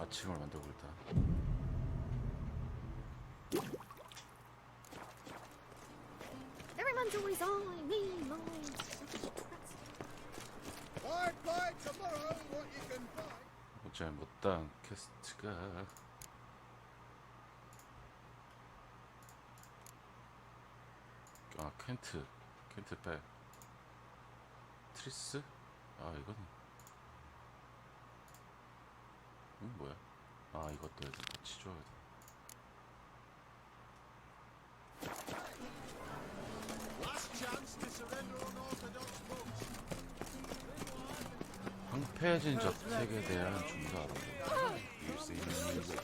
4층을 만들고 있다. Everyone's always on me, mine. Buy tomorrow what you can buy. 어째 못당 캐스트가 켄트 빼 트리스? 이거는 뭐야? 이것도 애들 같이 줘야 돼. Last chance to surrender unorthodox books. 황폐해진 저택에 대한 좀 더 알아보고 일수 있는 이유가 있을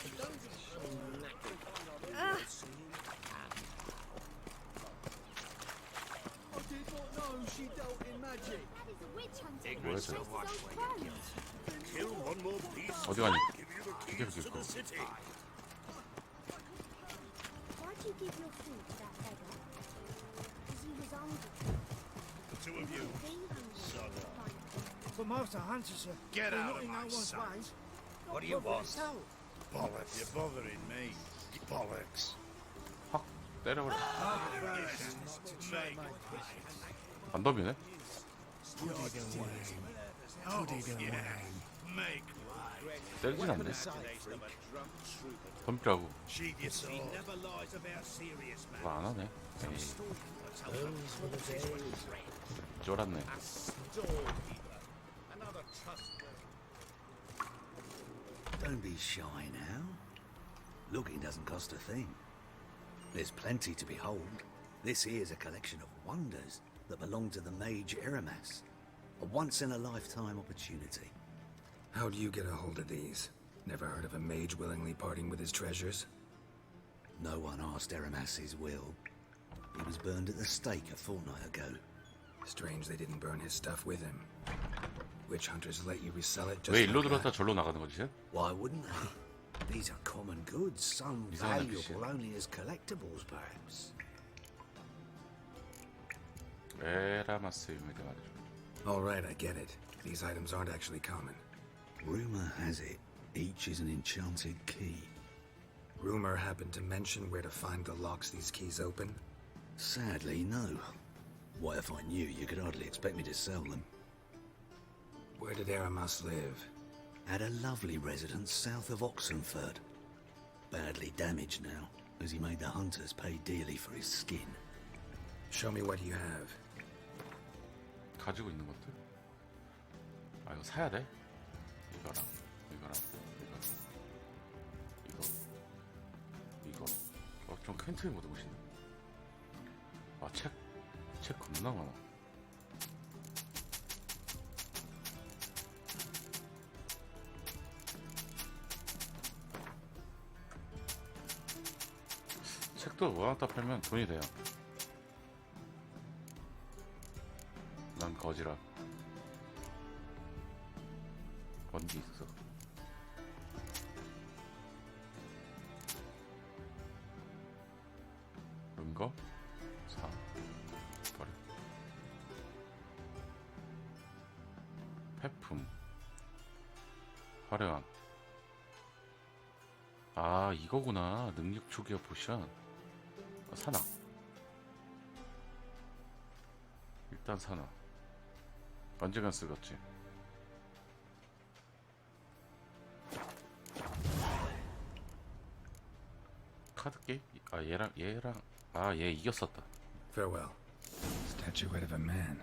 I did not know she dealt in magic. That is a witch hunter. 뭐야 저 Those crows. Kill one more beast. 어디 가니? Give you the 기계 keys to 비고 the city. Why'd you give your food to that beggar? Because he was hungry. The two of you. Being hungry. For most are hunters, sir. Get They're out not of in my no one's sight. ways. What do you want? Tell. Bollocks. You're bothering me. Bollocks. 확 때려버려. Make 반덤이네? Make 때리진 않네. 덤비라고. sheathe your sword. Never lies about serious 그거 안 하네. 쫄았네. Another trustworthy. Don't be shy now. Looking doesn't cost a thing. There's plenty to behold. This here's a collection of wonders that belong to the mage Eramas. A once-in-a-lifetime opportunity. How do you get a hold of these? Never heard of a mage willingly parting with his treasures? No one asked Eramas his will. He was burned at the stake a fortnight ago. Strange they didn't burn his stuff with him. Witch hunters let you resell it just 왜 일로 like 들었다 that. 절로 나가는 거지? Why wouldn't they? These are common goods, some 이상한 valuable only as collectibles, perhaps. 에라마스 유명하게 말해줘. All right, I get it. These items aren't actually common. Rumor has it, each is an enchanted key. Rumor happened to mention where to find the locks these keys open? Sadly, no. What if I knew, you could hardly expect me to sell them. Where did Eramas live? At a lovely residence south of Oxenford. Badly damaged now, as he made the hunters pay dearly for his skin. Show me what you have. 가지고 있는 것들? 이거 사야 돼? 이거랑 이거 좀 켄트인 것도 멋있네. 책 겁나 많아. 책도 모아놨다 팔면 돈이 돼요. 난 거지라. 원기 있어. 은거? 사. 버려. 폐품. 화려함. 이거구나. 능력 초기화 포션. 사나. 일단 사나. 언젠간 쓰겠지. 카드 게임? 얘 이겼었다. Farewell. Statuette of a man.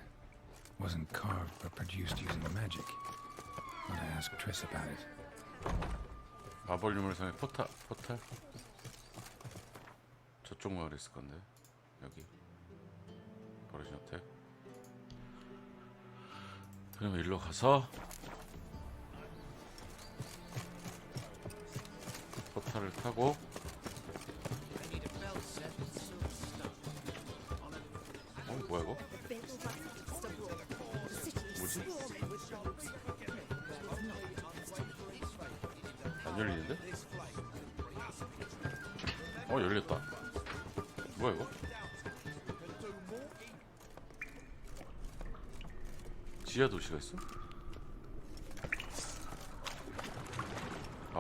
Wasn't carved but produced using magic. Want to ask Triss about it. 마벌 유물상의 포탈? 저쪽 마을에 있을 건데. 여기. 버려진 호텔. 그럼 일로 가서 포탈을 타고 뭐야 이거? 뭐지? 안 열리는데? 열렸다. 뭐야 이거? 지하 도시가 있어?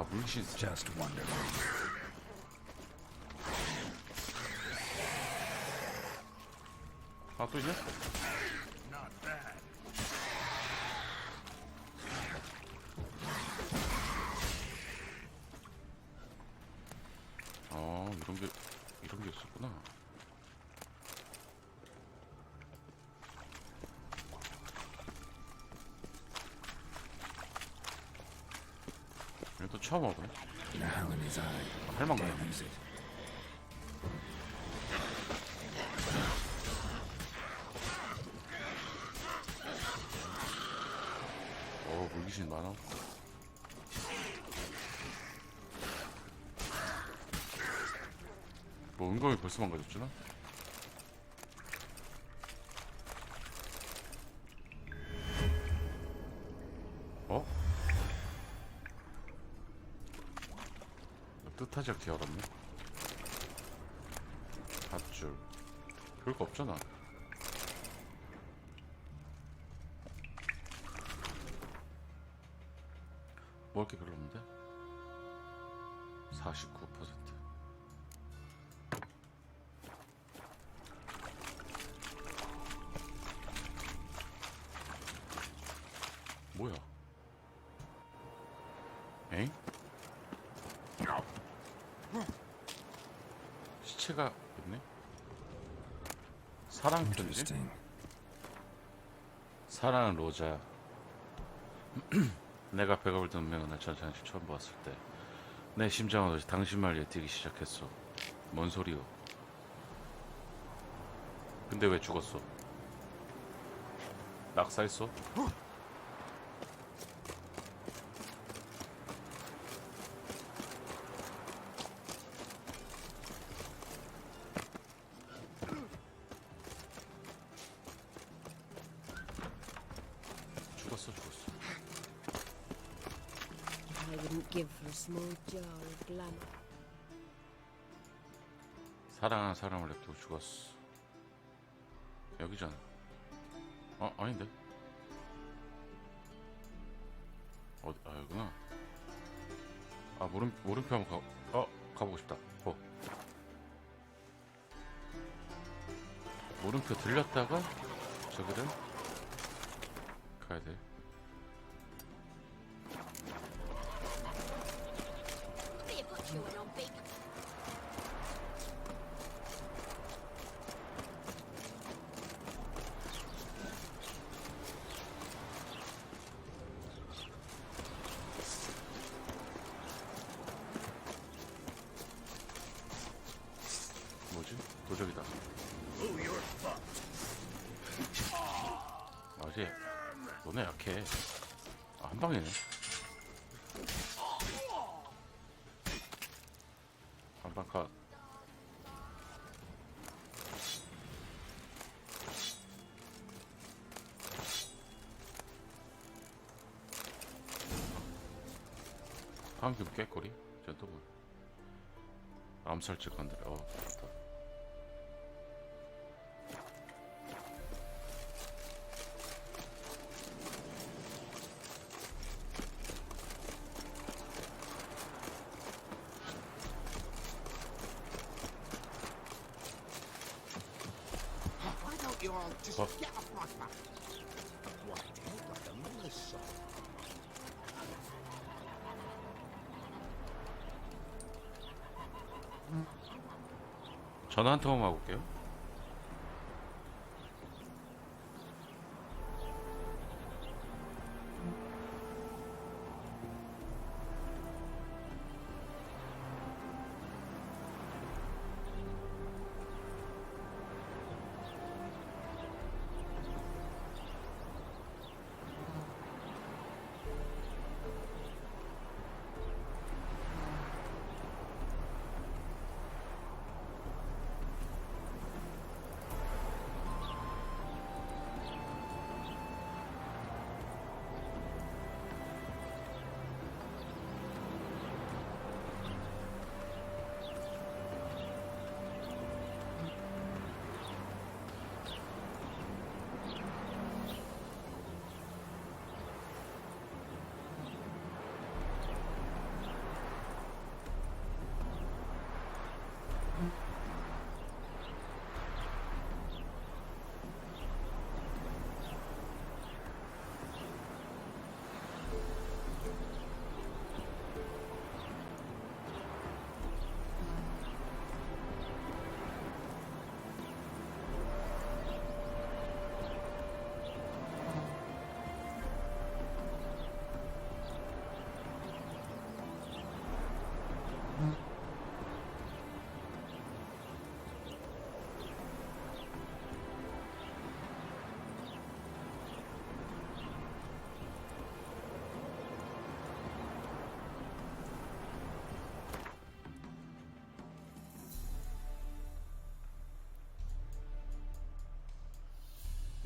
아 물씬. Just wonderful. 아 또 이제? Not bad. 이런 게 있었구나. 이거 또 처음 오네. Now in his eye. 할망구나. Damn is it. 물귀신 많아. 뭐 은검이 벌써 망가졌잖아. 어? 뜻하지 않게 열었네. 밧줄. 별거 없잖아. 먹을 게 별로 없는데? 49%. 뭐야? 에잉? 시체가 있네? 사랑 편지? Interesting. 사랑하는 로자. 내가 백업을 든 명은 날 전장식 처음 보았을 때 내 심장은 어제 당신 말리에 뛰기 시작했어. 뭔 소리요? 근데 왜 죽었어? 낙사했어? 죽었어. I wouldn't give for a small jar of glamour. 사랑하는 사람을 냅두고 죽었어. 여기잖아. 아닌데. 어디? 여기구나. 물음표 한번 가보고 싶다. 물음표 들렸다가 저기를 가야 돼. 뭐지? 도적이다. Oh, you're fucked. 아지? 너네 약해. 한 방이네. 한 방 컷. 방금 깨꼬리? 쟤또 뭐? 암살적 건드려. 좋다. Why don't you all just What? get off my back? Why, you look like a Melissa. 전화 한 통화만 하고 올게요.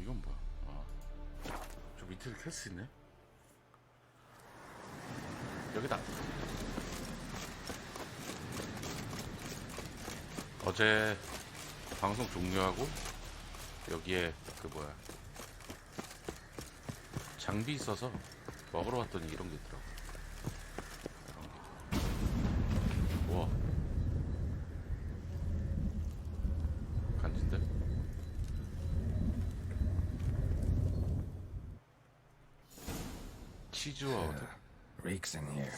이건 뭐야? 아, 저 밑에서 켤 수 있네. 여기다. 어제 방송 종료하고 여기에 그 뭐야 장비 있어서 먹으러 왔더니 이런 게 있더라고. 이런 게. 우와. 간지인데? 치즈와 어드? Reeks in here.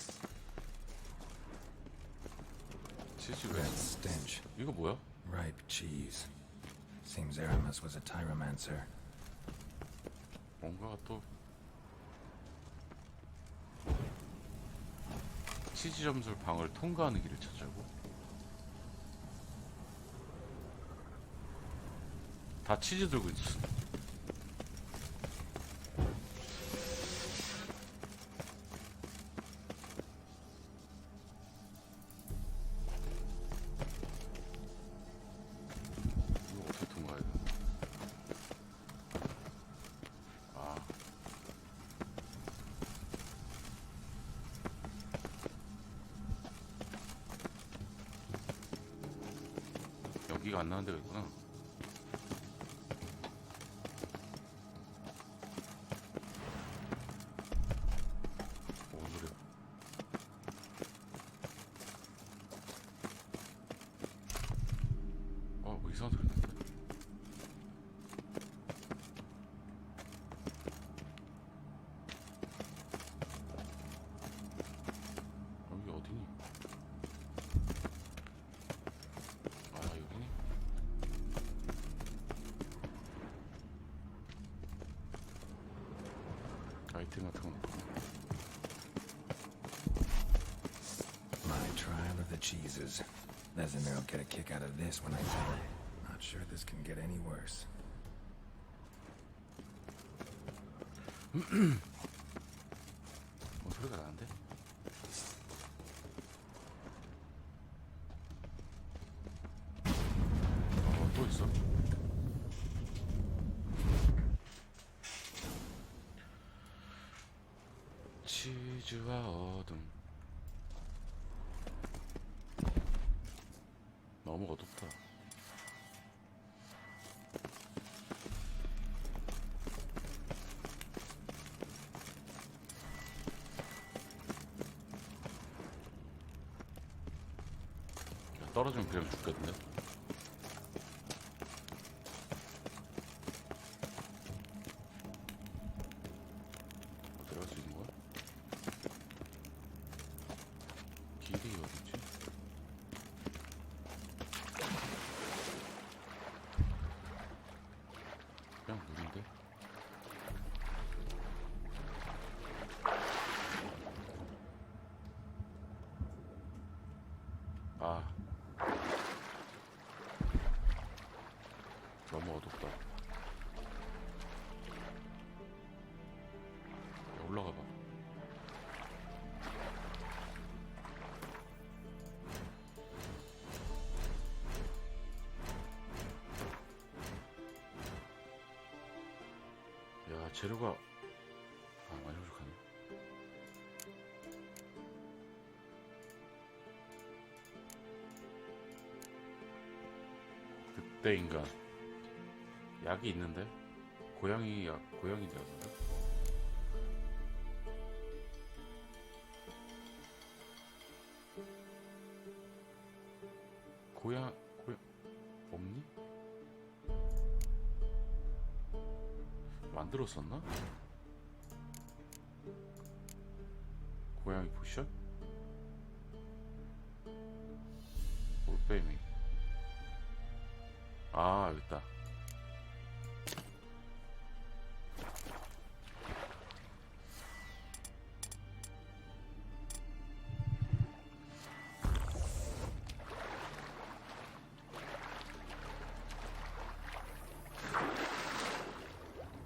치즈가 That 있어. stench. 이거 뭐야? Ripe cheese. Seems Aramis was a tyromancer. 뭔가가 또 치즈 점술 방을 통과하는 길을 찾자고. 다 치즈 들고 있어. 이거 어떻게 통과해야 돼? 아. 여기가 안 나는 데가 있구나. 뭔 소리야? 뭐 이상한 소리 났는데? 여기 어디니? 아, 여기니? 아이템 같은 거 넣고. My trial of the cheeses. Vesemir will get a kick out of this when I tell her. Not sure this can get any worse. 소리가 나는데? 또 있어? 치즈와 어둠. 너무 어둡다. 야, 떨어지면 그냥 죽겠는데? 들어갈 수 있는 거야? 길이 어디지? 그냥 물인데? 아, 너무 어둡다. 야, 올라가 봐. 야, 재료가 많이 부족하네. 그때 인간 약이 있는데 고양이 약 고양이 약인데 고양 없니? 만들었었나? 고양이 포션? 올빼미. 아, 여기 있다.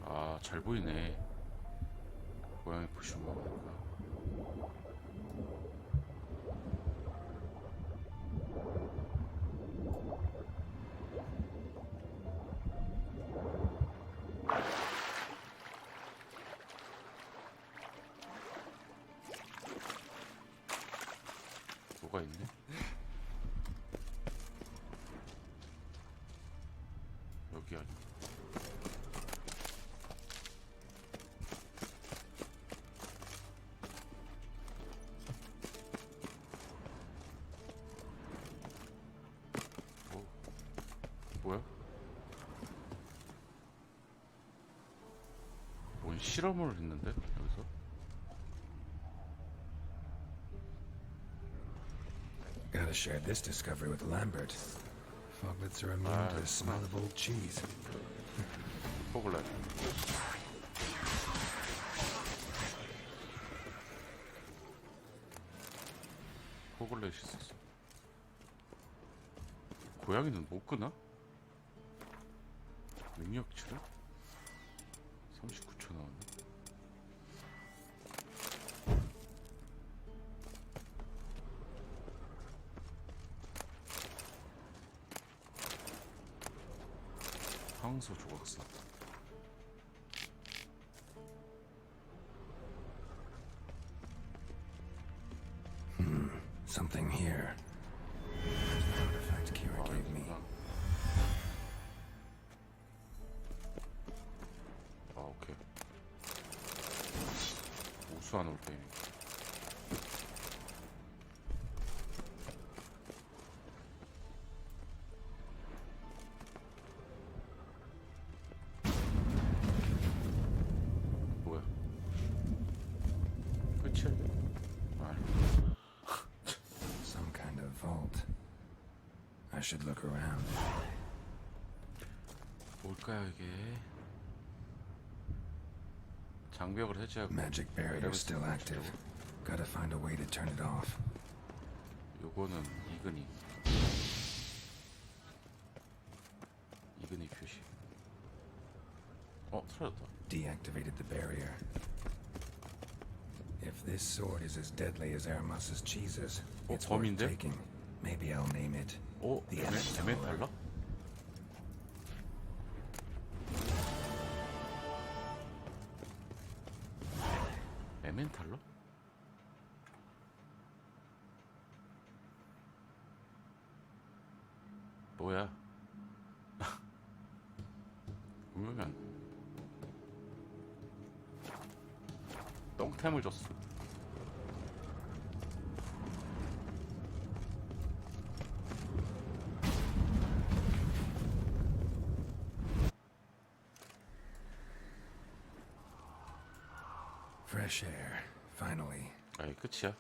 아, 잘 보이네. 고양이 포션 먹으니까. 뭐가 있네. 여기 아니. 뭐야? 뭔 실험을 했는데 여기서? Gotta share this discovery with Lambert. Foglets are immune to the smell of old cheese. 포글렛. 포글렛이 있었어. 고양이는 못 끄나? 능력치를? 39초 나왔네. 황소 조각사. Something here. There's the artifact Kira gave me. 아, 오케이. 우수한 올빼미. 뭐야? 끝이야? 아니. Some kind of vault. I should look around. 뭘까요 이게? 장벽을 해제하고 Magic barrier still active. Gotta find a way to turn it off. 요거는 이근이 표시. 틀어졌다. Deactivated the barrier. If this sword is as deadly as Aramas's cheeses, it's worth 범인데? taking. Maybe I'll name it the 에멘탈러? 에멘탈러? 뭐야? 분명히 안 똥템을 줬어. fresh air. Finally. 아이 끝이야?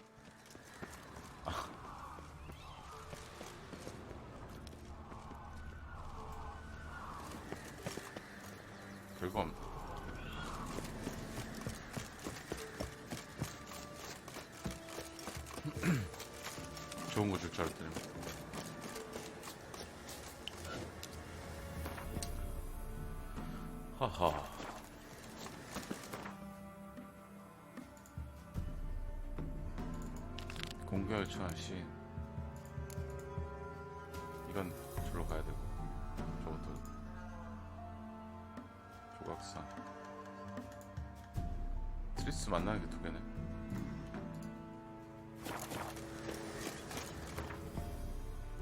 별거 없네. 좋은 거 줄 줄 알았더니. 하하. 공격을 처한 시인. 이건 줄로 가야 되고, 저것도 조각상. 트리스 만나는 게 두 개네.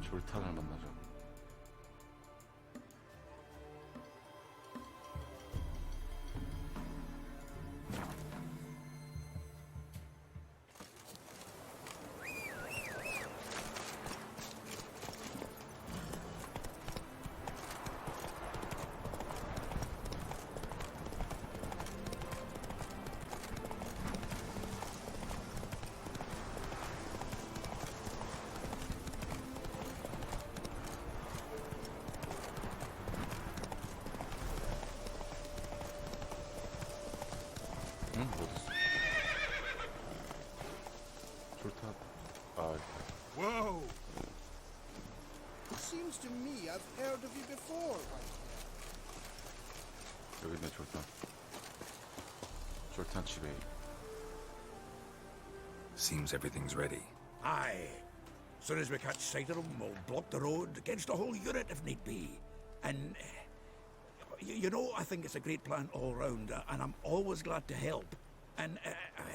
졸탄을 만나죠. 응? 어딨어? 졸탄. 아, Whoa! Seems to me I've heard of you before, right? 여기 있네, 졸탄. 졸탄 집에. Seems everything's ready. Aye. Soon as we catch sight of them, we'll block the road against a whole unit if need be. And, you know, I think it's a great plan all round, and I'm always glad to help. And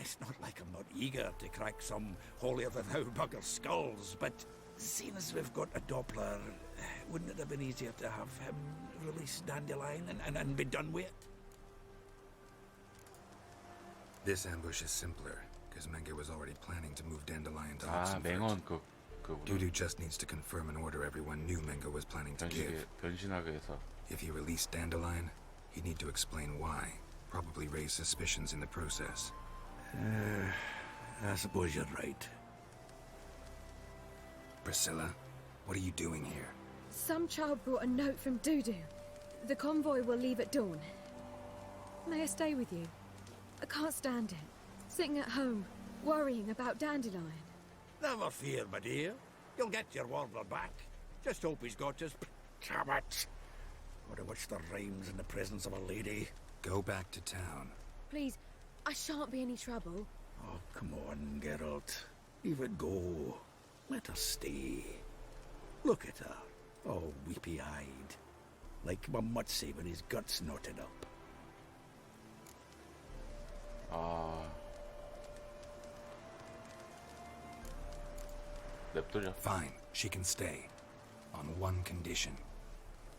it's not like I'm not eager to crack some holier-than-thou bugger's skulls, but seeing as we've got a Doppler, wouldn't it have been easier to have him release Dandelion and be done with it? This ambush is simpler, because Menge was already planning to move Dandelion to 아, Oxenfurt. 맹언 그거구나. Dudu just needs to confirm an order everyone knew Menge was planning to give. 변신하게 해서. If he released Dandelion, he'd need to explain why. Probably raise suspicions in the process. I suppose you're right. Priscilla, what are you doing here? Some child brought a note from Dudu. The convoy will leave at dawn. May I stay with you? I can't stand it. Sitting at home, worrying about Dandelion. Never fear, my dear. You'll get your warbler back. Just hope he's got his... Damn it! What a what's the rhymes in the presence of a lady? Go back to town. Please, I shan't be any trouble. Oh, come on, Geralt. Leave it go. Let her stay. Look at her, all weepy-eyed. Like my Mutsy with his guts knotted up. 아. 냅두려. Fine, she can stay. On one condition.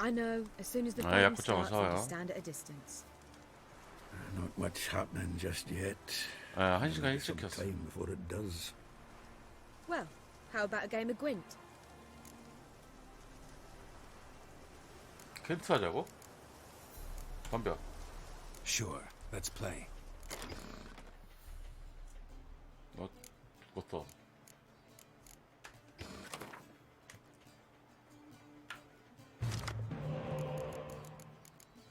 I know, as soon as the 아, fighting 약국장 starts, 어서 I'll 와요. just stand at a distance. Not much happening just yet. 아, 1시간 Some 일찍 켰어. time before it does. Well, how about a game of Gwent? 켄트 하자고? 덤벼. Sure, let's play. 그것도.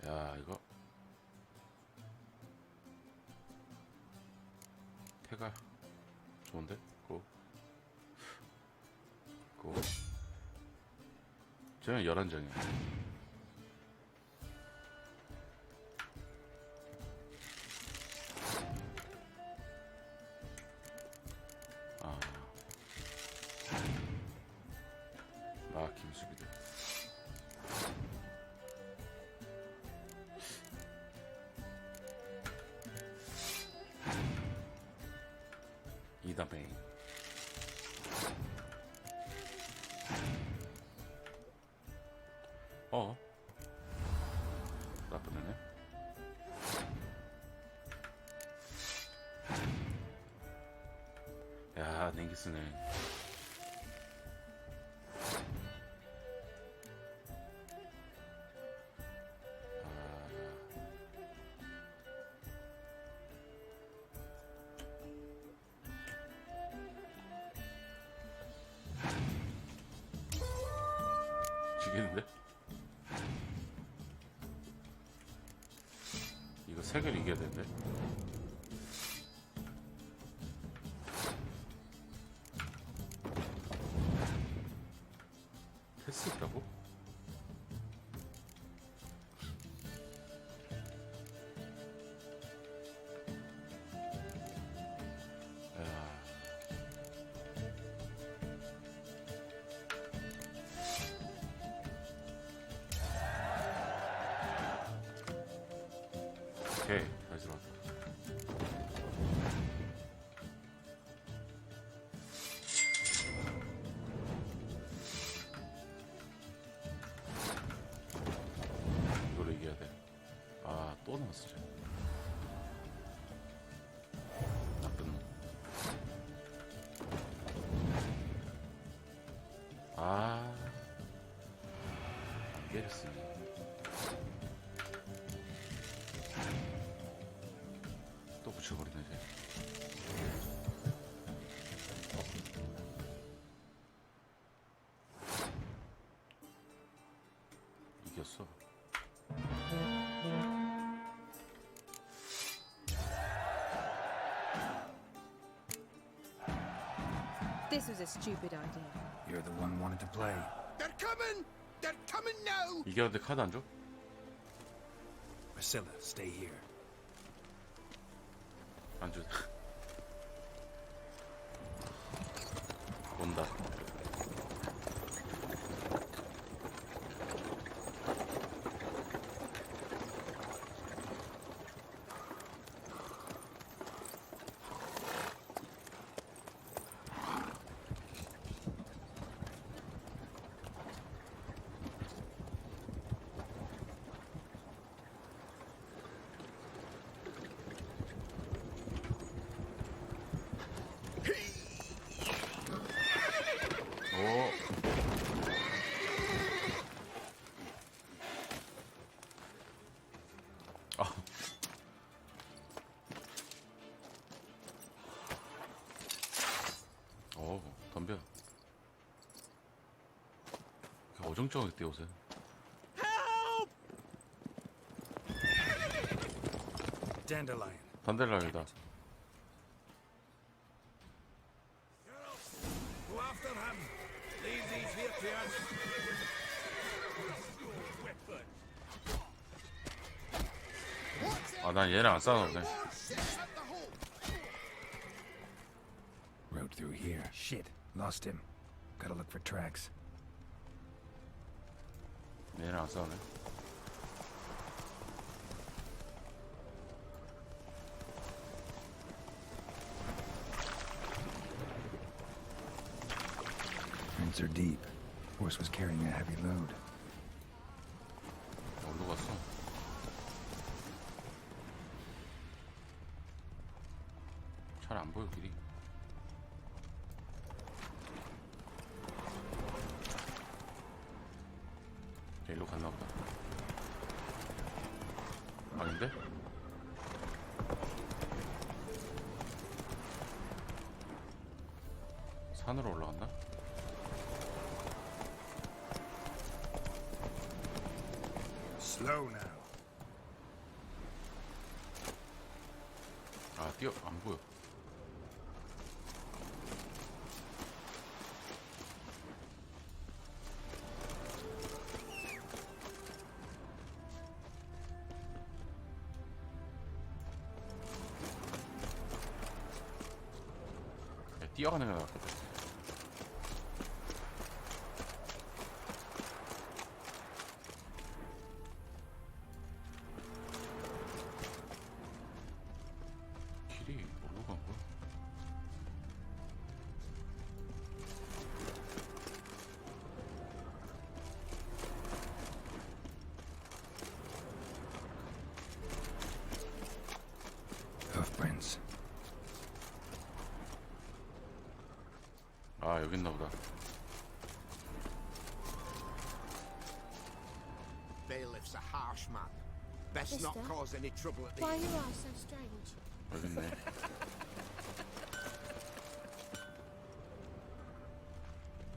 야, 이거. 태가 좋은데? 고. 저는 11장이야. 김수비들. 이다메인. 나쁜 애네. 야, 냉기 쓰네. 지겠는데? 이거 3개를 이겨야 되는데? 패스 있다고? 오케이, 다시 들어왔다. 이걸로 이겨야 돼. 아, 또 나왔어, 쟤. 나쁜 놈. 아, 이게랬어. 또 붙여버리네 이제. 이겼어. This was a stupid idea. You're the one wanted to play. They're coming! They're coming now! 이겼는데 카드 안 줘? Priscilla, stay here. 안 줘. 온다. 어정쩡하게 뛰어오세요. Dandelion. 단델라이다. Go after him. Leave these here to us. 아, 난 얘랑 안 싸우네. Road through here. Shit. Lost him. Gotta look for tracks. 얘랑 안 싸우네. Prints are deep. Horse was carrying a heavy load. 어디로 갔어? 잘 안 보여 길이. 일로 갔나 보다. 아닌데? 산으로 올라갔나? Slow now. 아, 안 보여. 야, 뛰어가는 게 나았거든. 길이 뭘로 간 거야? Hoofprints. 아, 여기 있나 보다. Bailiff's a harsh man. Best not Mister? cause any trouble at the Why inn. you are so strange? 여기 있네.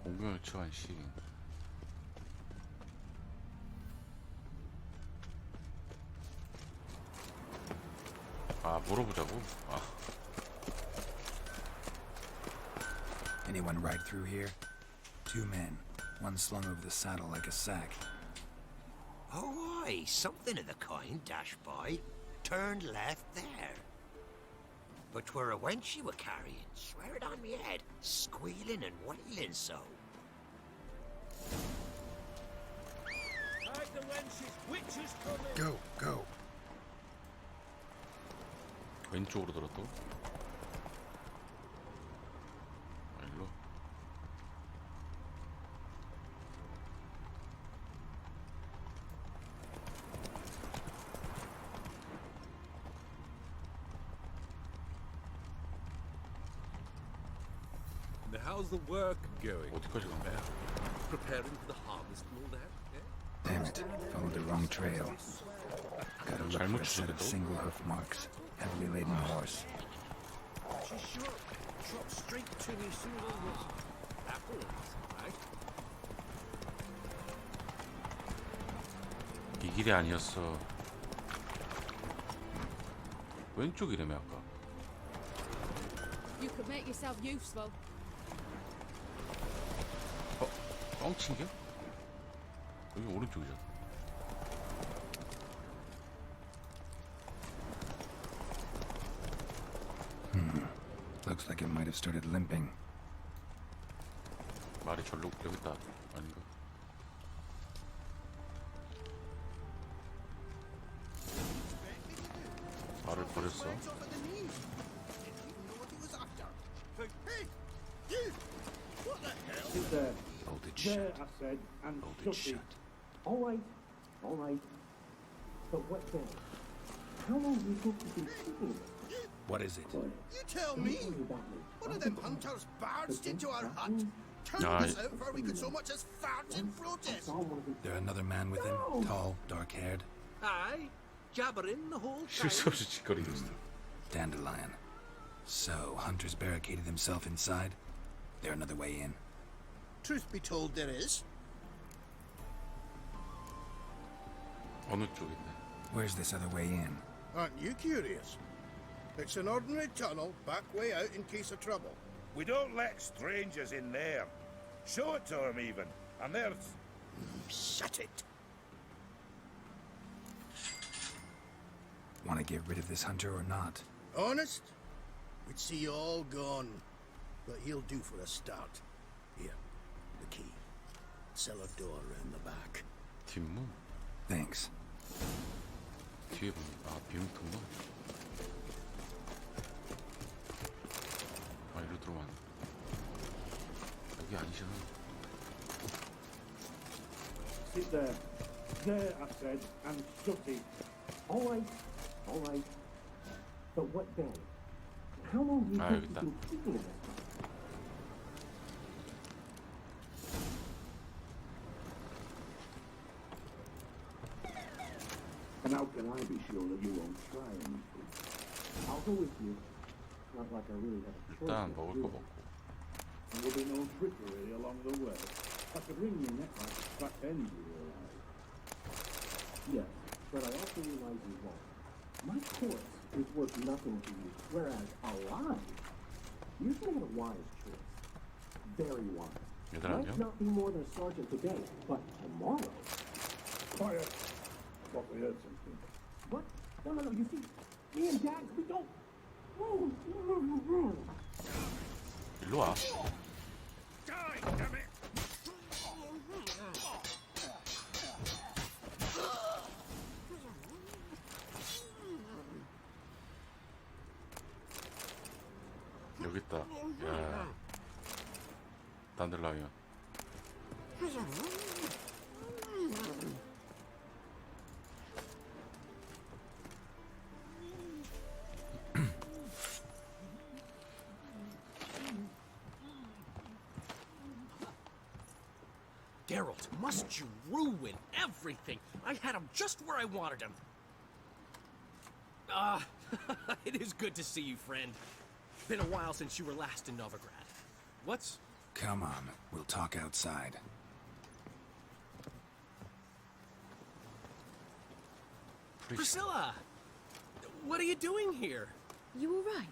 공경을 처한 시인. 아, 물어보자고? 아, Anyone ride through here? 2 men. One slung over the saddle like a sack. Oh, aye, something of the kind, dash boy. Turned left there. But 'twere a wench you were carrying, swear it on me head, squealing and wailing so. Hide the wenches, witches coming. Go, go. 왼쪽으로 들었다. 아, 일로. And how's the work going? 어디까지 간 거야? Preparing for the harvest and all that? Eh? Damn it. Followed the wrong trail. Gotta look for a set of single hoof marks. Heavily laden horse. She's sure. Trot straight to me sooner than this. Apples, right? 이 길이 아니었어. 왼쪽이라며 아까. You could make yourself useful. 뻥친겨? 여기 오른쪽이잖아. Looks like it might have started limping. 말이 절로 여기 있다. 아닌가? 말을 버렸어. Legs off at the knees. Didn't even know what he was after. Hey, you! What the hell? Hold it There, shut. I said, and Hold it shut shut. it. All right, all right. But what then? How long do you think you've been sitting there? What is it? Boy, You tell don't me. worry about me. One of I'll them be quiet. hunters barged into our hut, Mm. turned Aye. us out before we could so much as fart in protest. All wasn't There another man with him? No. Tall, dark-haired? Aye, jabbering the whole 쉴 수 time. 없이 짓거리고 있어. Dandelion. So, hunters barricaded themselves inside? They're another way in. Truth be told, there is. 어느 쪽인데? Where's this other way in? Aren't you curious? It's an ordinary tunnel, back way out in case of trouble. We don't let strangers in there. Show it to them even. And there's... Shut it! Want to get rid of this hunter or not? Honest? We'd see you all gone. But he'll do for a start. Here, the key. Cellar door round the back. 뒷문? Thanks. 뒤에 보면 아 비밀통로? 아 이리로 들어왔네. 여기 아니잖아. Sit there. There, I said, and shut it. All right. All right. But what then? How long do you Ah, think 여기 you've 있다. been keeping it this way? And how can I be sure that you won't try anything? I'll go with you. Not like I really have a choice. 일단 here, 먹을 do 거 I? 먹고. There will be no trickery along the way. I could ring your neck like a fat end, you realize. Yes, but I also realize you won't. My course is worth nothing to you, whereas alive, you've made a wise choice. Very wise. 얘들 Might 안녕? not be more than a sergeant today, but tomorrow. Quiet. Thought we heard something. What? No. You see, me and Jags, we don't. 일로 와. Die, damn it! 여기 있다. 야. 단들라이언. Geralt, must you ruin everything? I had him just where I wanted him. It is good to see you, friend. Been a while since you were last in Novigrad. What's... Come on, we'll talk outside. Priscilla! What are you doing here? You all right?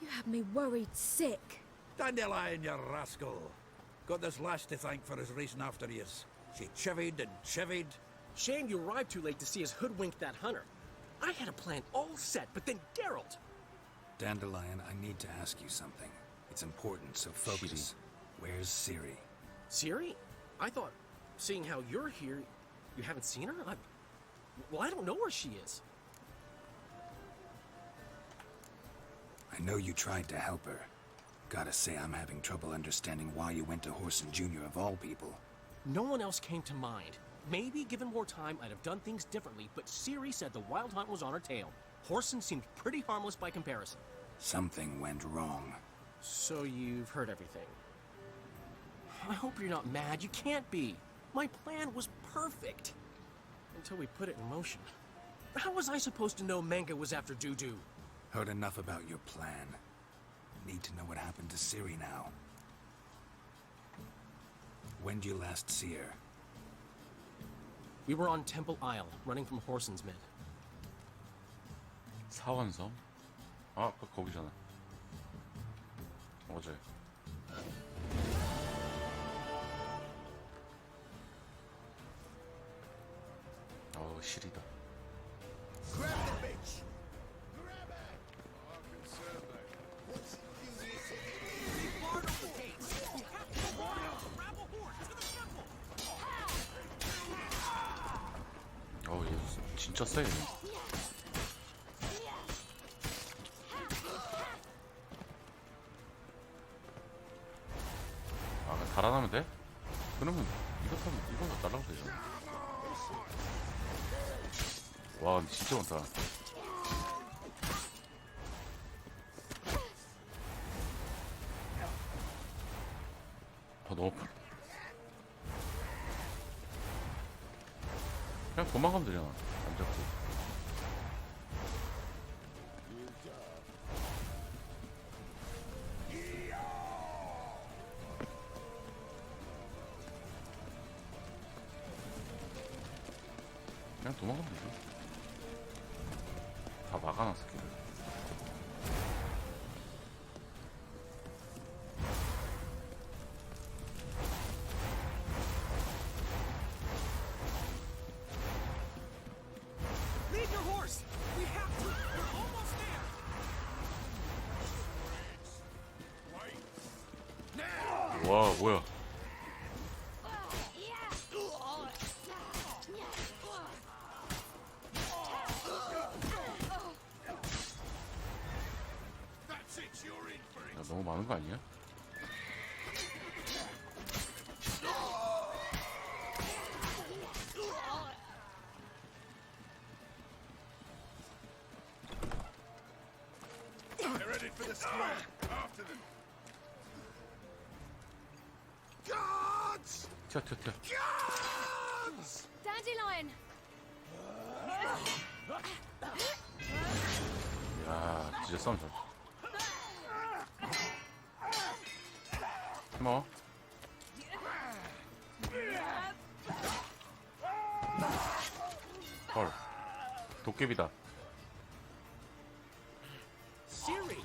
You had me worried sick. Dandelion, you rascal. Got this lass to thank for his racing after yous. She chivied and chivied. Shame you arrived too late to see us hoodwink that hunter. I had a plan all set, but then Geralt... Dandelion, I need to ask you something. It's important, so focus. Where's Ciri? Ciri? I thought, seeing how you're here, you haven't seen her? Well, I don't know where she is. I know you tried to help her. Gotta say, I'm having trouble understanding why you went to Horson Jr. of all people. No one else came to mind. Maybe given more time, I'd have done things differently, but Ciri said the Wild Hunt was on her tail. Horson seemed pretty harmless by comparison. Something went wrong. So you've heard everything. I hope you're not mad. You can't be. My plan was perfect. Until we put it in motion. How was I supposed to know Manga was after Dudu? Heard enough about your plan. Need to know what happened to Ciri now. When did you last see her? We were on Temple Isle, running from Horson's Mid. 사원섬? 아, 아까 거기잖아. 어제. 어우, 실이다. Grab the bitch! Grab it! What's 어우, 얘 진짜 세. 얘. 아, 달아나면 돼? 그러면 이거 타면 이거 날라가면 되잖아. 와, 근데 진짜 많다. 아, 너무 빨라. 그냥 도망가면 되잖아. 안 잡고. 그냥 도망가면 되죠. 다 막아놨어 길을. Leave your horse! We have to! We're almost there! 와 뭐야? 야, 너무 많은 거 아니야? They're headed for the square. After them. Guards! 튀어 튀어 튀어. Guards! Dandelion! 야 진짜 싸움 잘. 뭐? 헐. 도깨비다. Siri!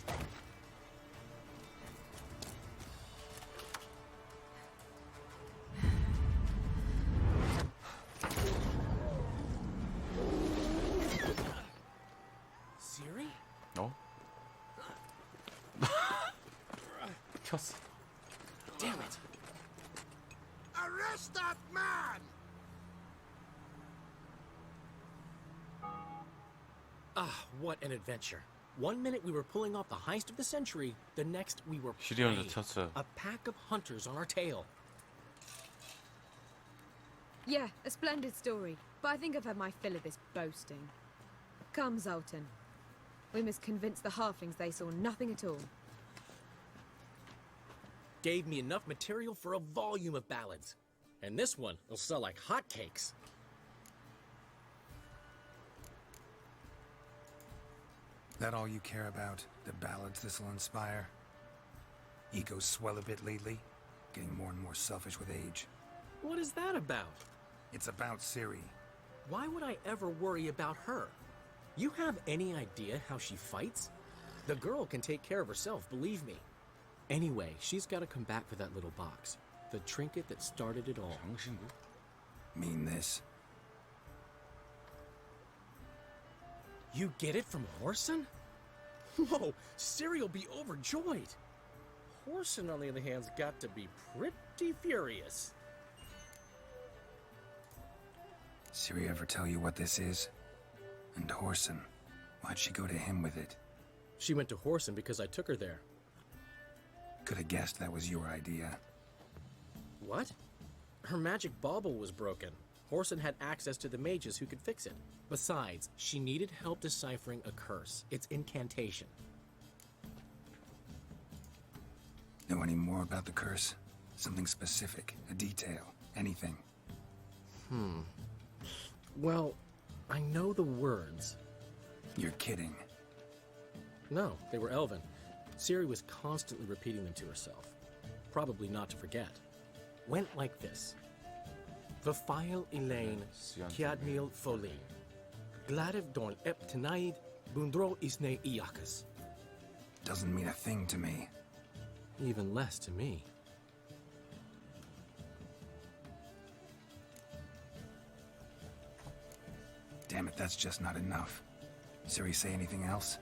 Siri? 어? 튀었어. Damn it! Arrest that man! Ah, what an adventure. 1 minute we were pulling off the heist of the century, the next we were 실이 혼자 prey. 튀었어요. A pack of hunters on our tail. Yeah, a splendid story. But I think I've had my fill of this boasting. Come, Zoltan. We must convince the halflings they saw nothing at all. Gave me enough material for a volume of ballads. And this one will sell like hotcakes. That all you care about? The ballads this'll inspire? Egos swell a bit lately? Getting more and more selfish with age. What is that about? It's about Ciri. Why would I ever worry about her? You have any idea how she fights? The girl can take care of herself, believe me. Anyway, she's got to come back for that little box. The trinket that started it all. 당신도? Mean this? You get it from Horson? Whoa, Ciri'll be overjoyed. Horson, on the other hand, has got to be pretty furious. Ciri ever tell you what this is? And Horson, why'd she go to him with it? She went to Horson because I took her there. Could have guessed that was your idea. What? Her magic bauble was broken. Horson had access to the mages who could fix it. Besides, she needed help deciphering a curse. Its incantation. Know any more about the curse? Something specific, a detail, anything? Well, I know the words. You're kidding. No, they were Elven. Ciri was constantly repeating them to herself. Probably not to forget. Went like this. Vafile Elaine, Kiadmil Folin. Gladev Dorn Ep Tenaid, Bundro Isne Iakas. Doesn't mean a thing to me. Even less to me. Damn it, that's just not enough. Ciri say anything else?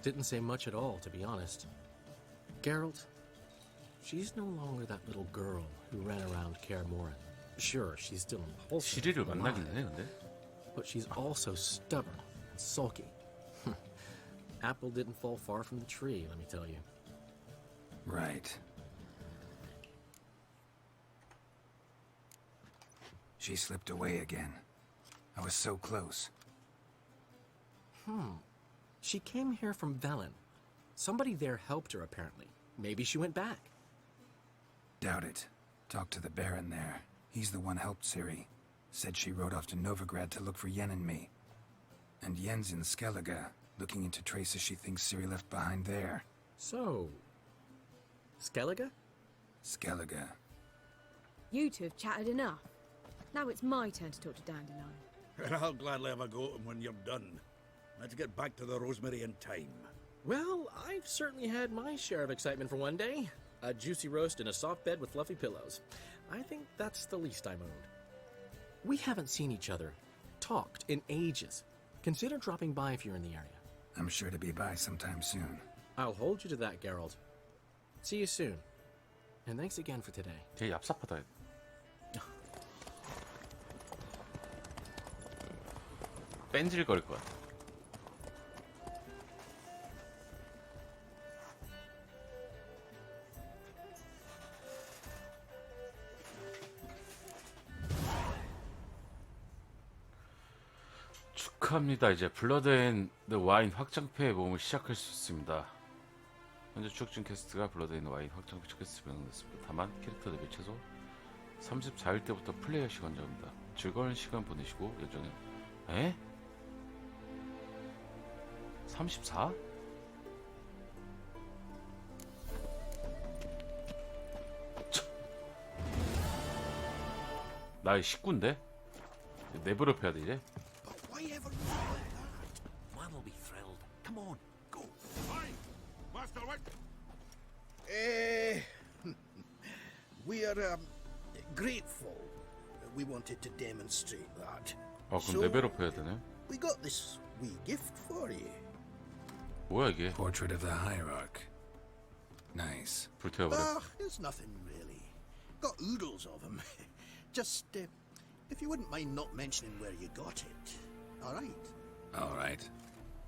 Didn't say much at all, to be honest. Geralt, she's no longer that little girl who ran around Kaer Morhen. Sure, she's still impulsive. 시리를 and 만나긴 wild, 해 근데. but she's also stubborn and sulky. Apple didn't fall far from the tree, let me tell you. Right. She slipped away again. I was so close. She came here from Velen. Somebody there helped her, apparently. Maybe she went back. Doubt it. Talked to the Baron there. He's the one helped Ciri. Said she rode off to Novigrad to look for Yen and me. And Yen's in Skellige, looking into traces she thinks Ciri left behind there. So, Skellige? Skellige. You two have chatted enough. Now it's my turn to talk to Dandelion. And I'll gladly have a go at 'em when you're done. Let's get back to the Rosemary in time. Well, I've certainly had my share of excitement for one day. A juicy roast in a soft bed with fluffy pillows. I think that's the least I'm owed. We haven't seen each other, talked in ages. Consider dropping by if you're in the area. I'm sure to be by sometime soon. I'll hold you to that, Geralt. See you soon. And thanks again for today. 되게 얍삽하다. 뺀질거릴 것 같아. 축하합니다. 이제 블러드 앤 더 와인 확장팩 모험을 시작할 수 있습니다. 현재 추억 중 퀘스트가 블러드 앤 와인 확장팩 퀘스트 변경됐습니다. 다만 캐릭터 레벨 최소 34일 때부터 플레이할 시간 정합니다. 즐거운 시간 보내시고 예정에 34? 나이 19인데? 레벨업 해야 돼 이제? Why ever move like that? Man will be thrilled. Come on, go. Aye, Master Wick. We are grateful. We wanted to demonstrate that. 아 그럼 레벨업 해야 되네? We got this wee gift for you. 뭐야 이게? Portrait of the Hierarch. Nice. 불태워버려. It's nothing really. Got oodles of them. Just, if you wouldn't mind not mentioning where you got it. All right. All right.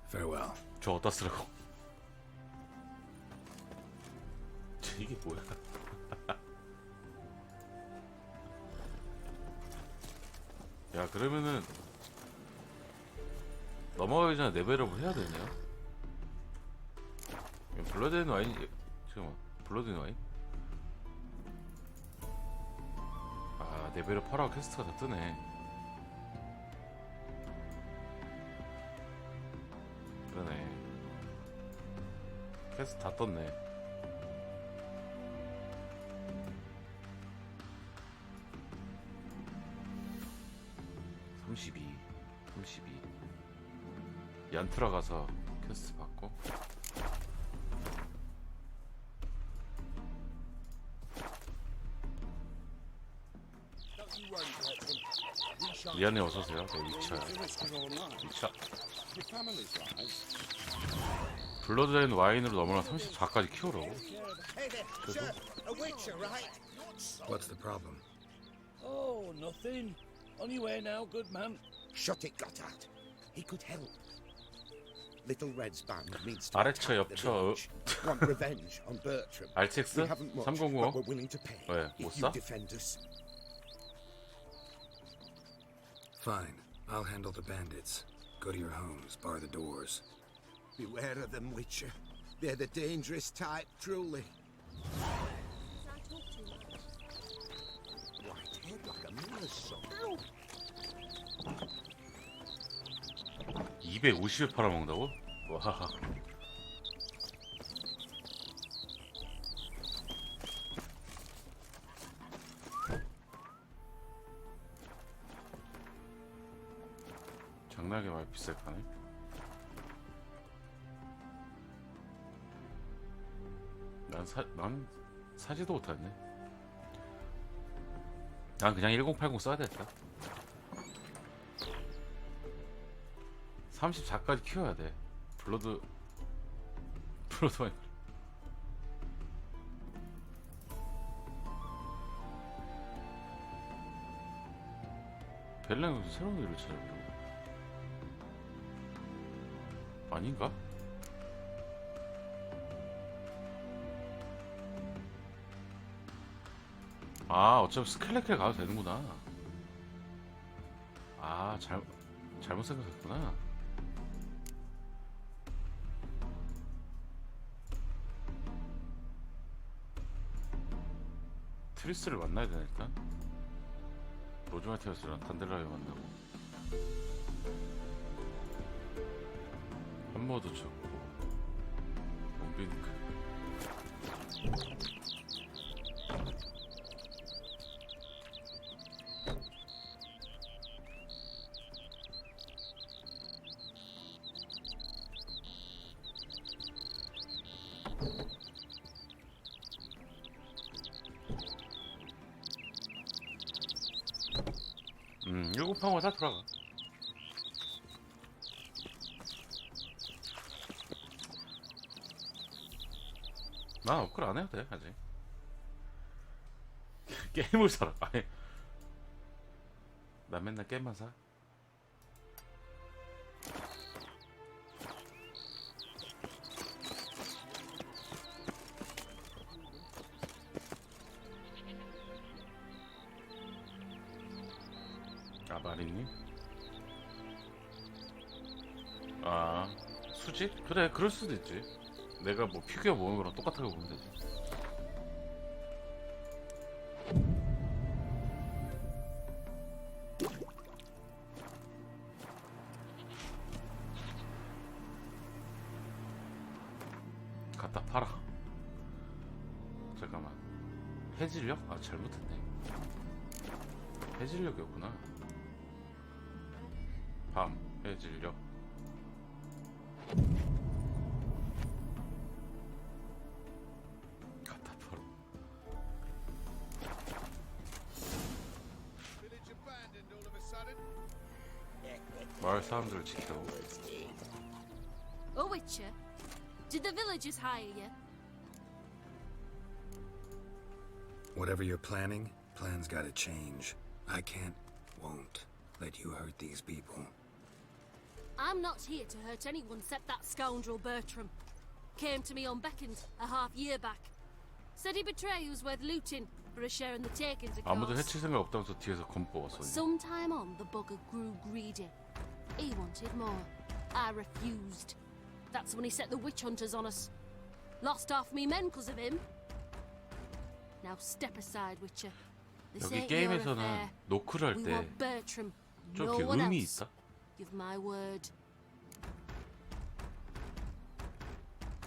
Farewell. 저 어디다 쓰라고? 이게 뭐야? 야 그러면은 넘어가기 전에 레벨업을 해야 되네요? 블러드 앤 와인 잠깐만 블러드 앤 와인? 아 레벨업 하라고 퀘스트가 다 뜨네. 그러네. 퀘스트 다 떴네. 얀트라 가서 퀘스트 받고 미안해 어서오세요. 네 위쳐 블러드 앤 와인으로 넘어가 34까지 키우라고? What's the problem? Oh, nothing. On your way now, good man. Shut it, Gotthard. He could help. Little Red's band means to 아래처 attack the 옆처 village. Want revenge on Bertram. RTX We haven't much, 3090? but we're willing to pay 왜? 못 if you 사? defend us. Fine. I'll handle the bandits. Go to your homes, bar the doors. Beware of them, Witcher. They're the dangerous type, truly. White head like a miller's son. 250에 팔아먹는다고? 와. 장난하게 많이 비싸게 파네. 난 사지도 못하네. 난 그냥 1080 써야 됐다. 34까지 키워야 돼. 블러드 와인. 벨랑에서 새로운 일을 찾아보려고. 아닌가? 아 어차피 스켈레클 가도 되는구나. 아 잘못 생각했구나. 트리스를 만나야 되나 일단? 로즈마티어스랑 단델라를 만나고 한모도 좋고 몬비니크 급한 거 다 돌아가. 난 업글 안 해도 돼 아직. 게임을 사라. 아니, 나 맨날 게임만 사. 아, 마리님? 아, 수지? 그래, 그럴 수도 있지. 내가 뭐 피규어 모으는 거랑 똑같하게 보면 되지. 갖다 팔아. 잠깐만. 해질녘? 아, 잘못했네. 해질녘이었구나. 밤, 해질녘. 갖다 팔아. 마을 사람들을 지키라고. Oh, Witcher, did the villagers hire you? Whatever you're planning, plans gotta change. I can't, won't let you hurt these people. I'm not here to hurt anyone except that scoundrel Bertram. Came to me unbeckoned a half-year back. Said he'd betray who's worth looting for a share in the takings, of 아무도 course. 해칠 생각 없다면서 뒤에서 검 뽑았어. Sometime on, the bugger grew greedy. He wanted more. I refused. That's when he set the witch hunters on us. Lost half me men because of him. Now step aside, Witcher. This 여기 ain't your 게임에서는 affair. 노크를 할 We 때 want Bertram. 좀 No 이렇게 one 의미 else. 있다? Give my word.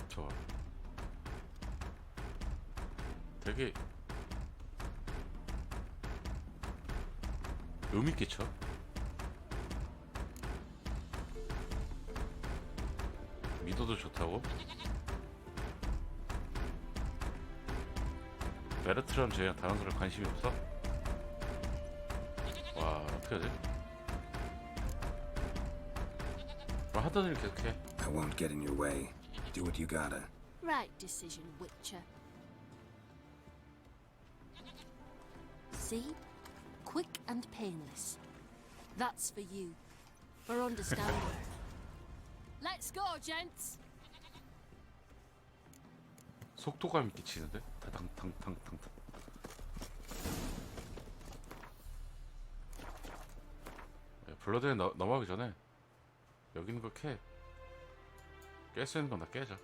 좋아. 되게 의미 있게 쳐. 미도도 좋다고? 베르트람 제외한 다른 사람 관심이 없어? 와, 어떻게 하지? 하던 일 계속해. I won't get in your way. Do what you gotta. Right decision, Witcher. See? Quick and painless. That's for you. For understanding. Let's go, gents! 속도감 있게 치는데? 타당탕탕탕탕. 블러드에 넘어가기 전에 여기 있는 거 캐. 깰 수 있는 건 다 깨자.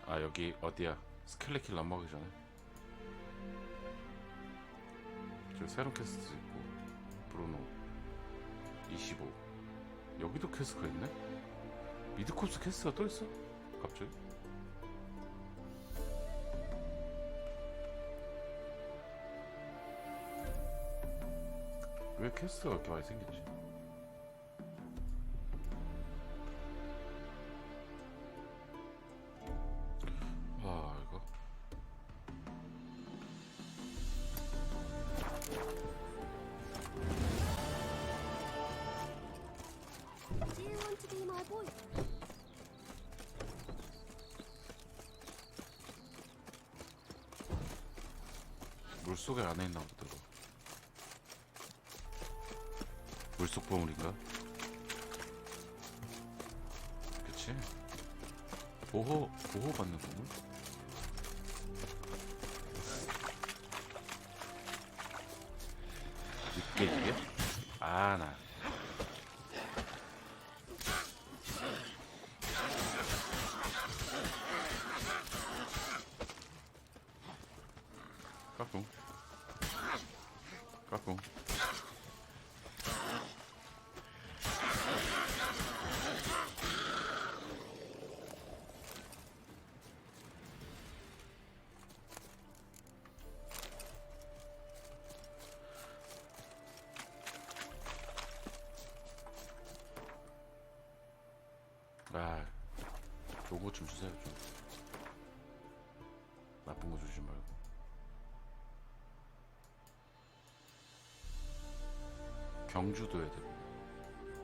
아, 여기 어디야? 스켈레킬 넘어가기 전에. 저기 새로운 퀘스트 있고 브루노 25. 여기도 퀘스트가 있네? 미드코스 퀘스트가 또 있어? 갑자기? 왜 퀘스트가 이렇게 많이 생겼지? 아, 이거 Do you want to be my boyfriend? 물속에 안에 있나 보다. 이거. 물속 보물인가? 그치? 보호받는 보물? 느껴지게? 아, 나. 까꿍. 까꿍. 아, 요거 좀 주세요. 좀 나쁜 거 주지 말고. 경주도 해야 됩니다.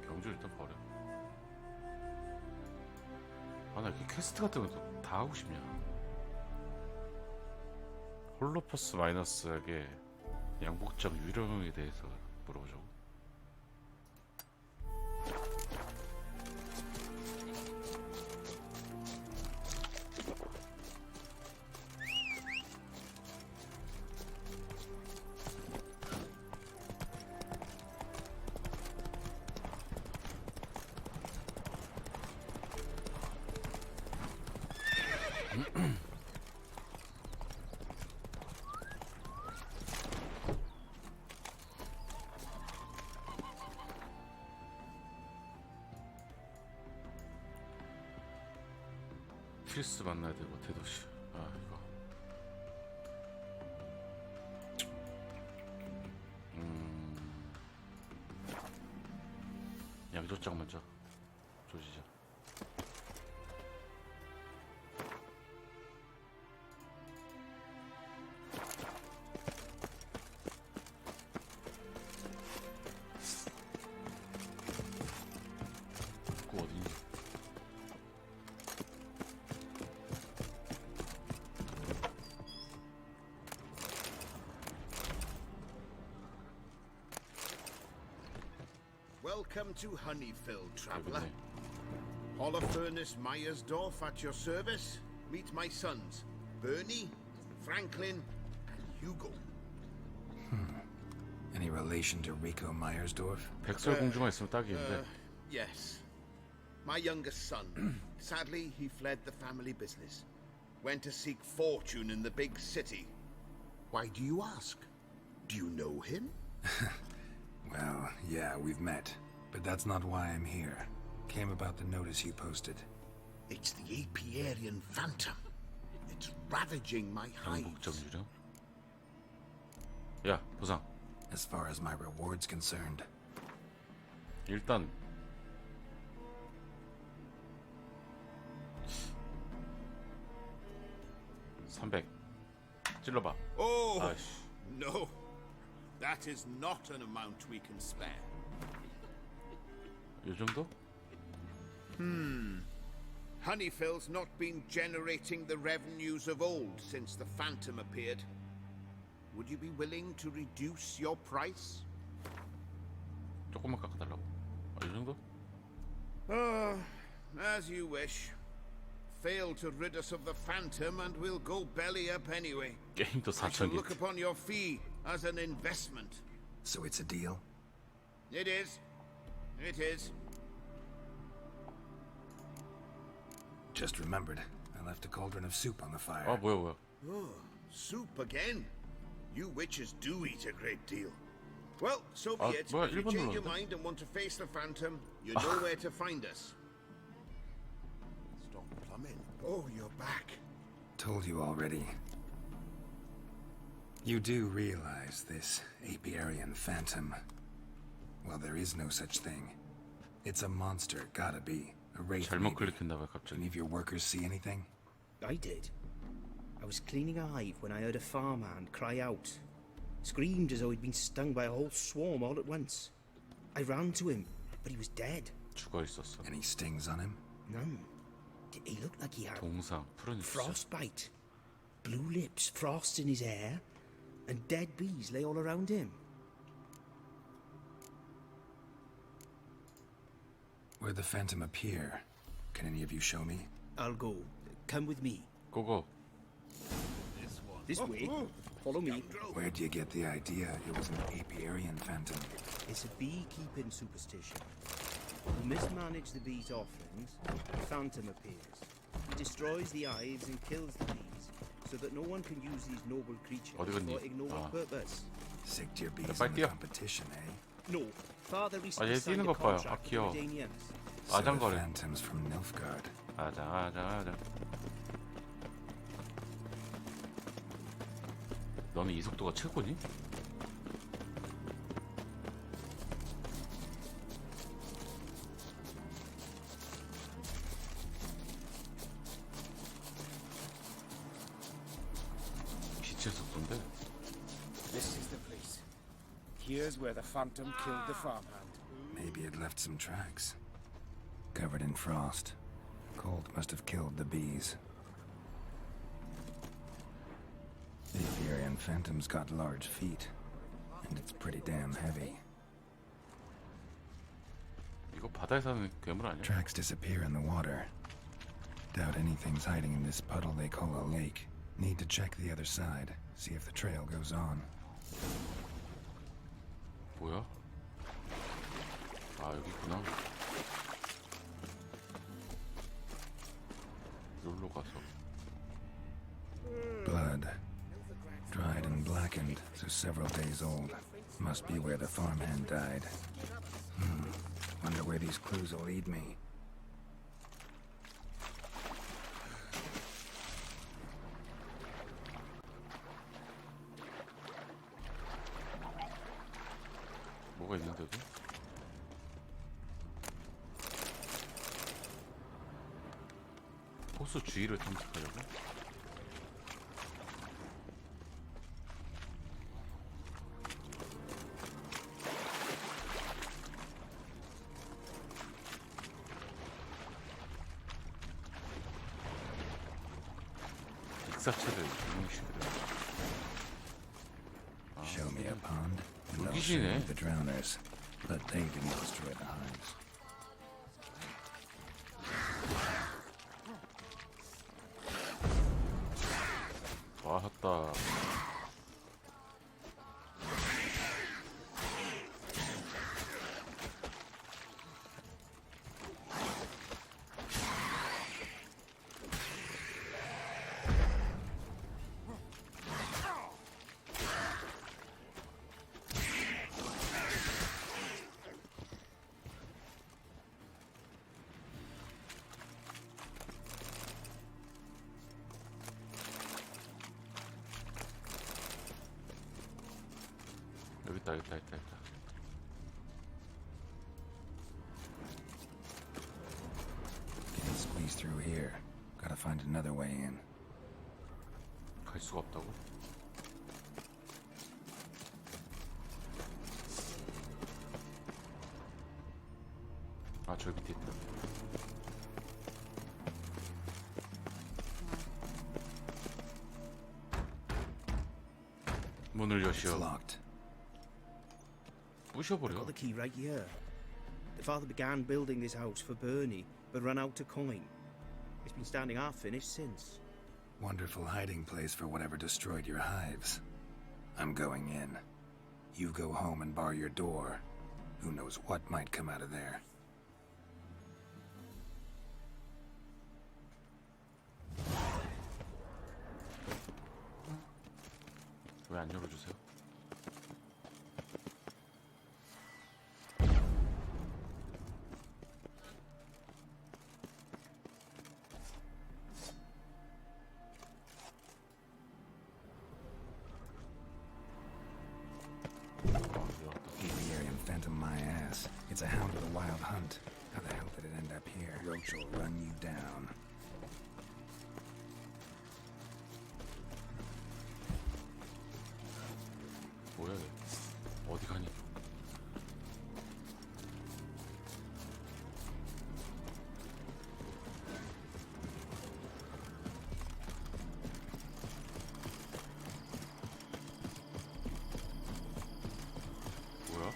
경주 일단 버려. 아, 나 이렇게 퀘스트 같은 것도 다 하고 싶냐. 홀로퍼스 마이너스에게 양복장 유령에 대해서 물어보자고. 크리스 만나야 되고 대도시. 아 이거. 양조장 먼저 조지자. 그 어디니? Welcome to Honeyfield, traveller. 여기네. Holofernes Myersdorf at your service. Meet my sons, Bernie, Franklin, and Hugo. Any relation to Rico Myersdorf? 백설공주만 있으면 딱인데. Yes. My youngest son. Sadly, he fled the family business. Went to seek fortune in the big city. Why do you ask? Do you know him? Well, yeah, we've met. But that's not why I'm here. Came about the notice you posted. It's the Apiarian Phantom. It's ravaging my hives. 양복장 유령. 야 보상. As far as my reward's concerned. 일단 $300 찔러봐. Oh, 아이씨. no. That is not an amount we can spare. 요 정도? Honeyfield's not been generating the revenues of old since the Phantom appeared. Would you be willing to reduce your price? 조금만 깎아달라고. 아, 요 정도? Oh, as you wish. Fail to rid us of the Phantom and we'll go belly up anyway. 게임도 I shall look 4,000개. upon your fee as an investment. So it's a deal? It is. It is. Just remembered. I left a cauldron of soup on the fire. 아 뭐야. Oh, soup again. You witches do eat a great deal. Well, so be 아, it. 뭐야, If you 일본 change your 눌렀는데? mind and want to face the Phantom, you know where to find us. Stop plumbing. Oh, you're back. Told you already. You do realize this Apiarian Phantom. Well, there is no such thing. It's a monster, gotta be. A wraith, 잘못 maybe. 클릭했나봐요 Any 갑자기. of your workers see anything? I did. I was cleaning a hive when I heard a farmhand cry out. Screamed as though he'd been stung by a whole swarm all at once. I ran to him, but he was dead. 죽어 있었어. Any stings on him? None. He looked like he had 동상 푸른 입술. frostbite. Blue lips, frost in his hair, and dead bees lay all around him. Where'd the Phantom appear? Can any of you show me? I'll go. Come with me. 고고. This way. Follow me. Where'd you get the idea it was an Apiarian Phantom? It's a beekeeping superstition. You mismanage the bees' offerings, the Phantom appears. He destroys the hives and kills the bees, so that no one can use these noble creatures 어디 갔니? for ignoble 아. purpose. Sicked your bees 빨리 in the 뛰어. competition, eh? No, Father 아, recently 얘 signed 뛰는 a 것 봐요. 아, contract with 귀여워. the Danians. So the 아장거려. Phantom's from Nilfgaard. 아장. 너는 이 속도가 최고니? 빛의 속도인데? This is the place. Here's where the Phantom killed the farmhand. Maybe it left some tracks. Covered in frost. Cold must have killed the bees. The Iberian Phantom's got large feet, and it's pretty damn heavy. 이거 바다에 사는 괴물 아니야? Tracks disappear in the water. Doubt anything's hiding in this puddle they call a lake. Need to check the other side, see if the trail goes on. 뭐야? 아, 여기 있구나. 여기로 가서. Blood. Dried and blackened, so several days old. Must be where the farmhand died. Wonder where these clues will lead me. 뭐가 있는데도? 호수 주위를 탐색하려고? 익사체를 이용시키더라. Show me a pond, and I'll show you the drowners. But they didn't destroy the hives. 왔다. 여기 있다. Can't squeeze through here. Gotta find another way in. 갈 수가 없다고? 아, 저기 밑에 있다. 문을 It's 여시오. locked. 부셔버려. Got the key right here. The father began building this house for Bernie, but ran out of coin. It's been standing half finished since. Wonderful hiding place for whatever destroyed your hives. I'm going in. You go home and bar your door. Who knows what might come out of there. 왜 안 열어주세요? Iberian Phantom my ass. It's a hound of the wild hunt. How the hell did it end up here? Roach will run you down. 뭐야 얘? 어디 가니? 뭐야?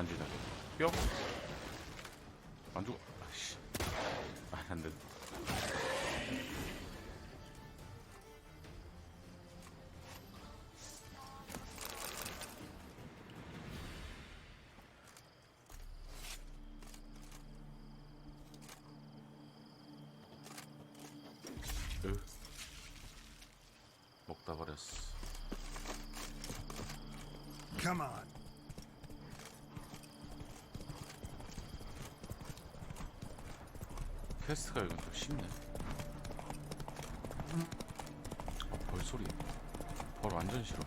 간지나게 뿅. 안 죽어. 아씨. 안 된다. 먹다 버렸어. Come on. 퀘스트가 이건 좀 쉽네. 벌 소리. 벌 완전 싫어.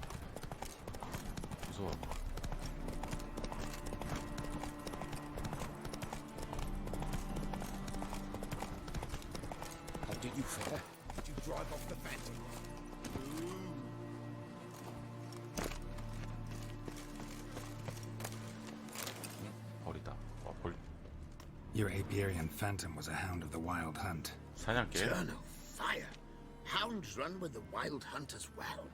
무서워. How did you fare? Did you drive off the Phantom? 벌이다. 벌. Your apiarian phantom was a hound of the Wild Hunt. 사냥개. Turn of fire. Hounds run with the wild hunt as well.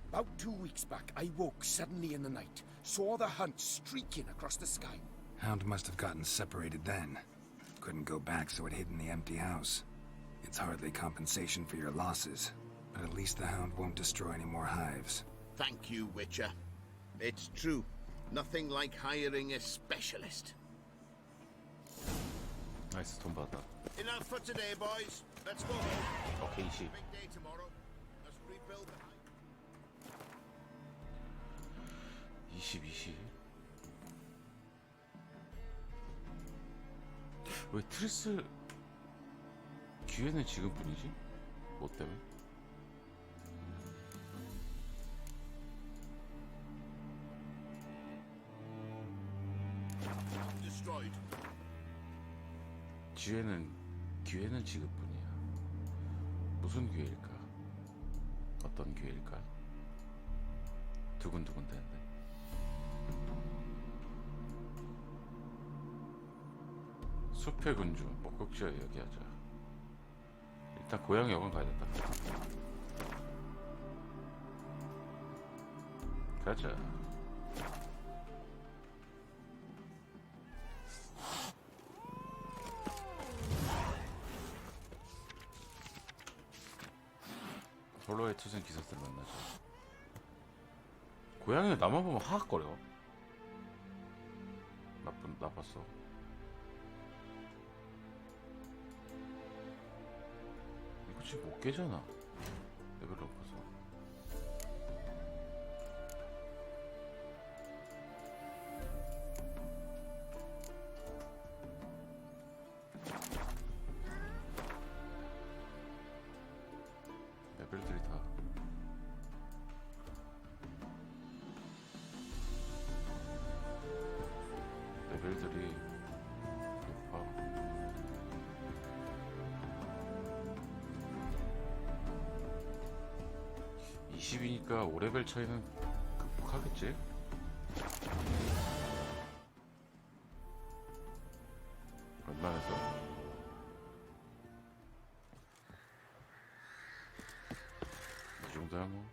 About 2 weeks back, I woke suddenly in the night, saw the hunt streaking across the sky. Hound must have gotten separated then. Couldn't go back, so it hid in the empty house. It's hardly compensation for your losses, but at least the hound won't destroy any more hives. Thank you, Witcher. It's true. Nothing like hiring a specialist. 나이스 돈 받아. Enough for today, boys. Let's go home. 오케이 씨. Big day tomorrow. Let's rebuild the hive. 20. 왜 트리스 기회는 지금뿐이지? 뭐 때문에? Destroyed. 기회는 지금뿐이야. 무슨 기회일까? 어떤 기회일까? 두근두근 되는데. 숲의 군주 목격지와 이야기하자. 일단 고향 역은 가야겠다. 가자. 홀로의 투생 기사들 만나자. 고양이는 나만 보면 하악거려. 나빴어. 이거 지금 못 깨잖아. 레벨 높아서. 레벨들이 다 레벨들이 높아. (20이니까) 5레벨 차이는 극복하겠지? 웬만해서. 이 정도야 뭐.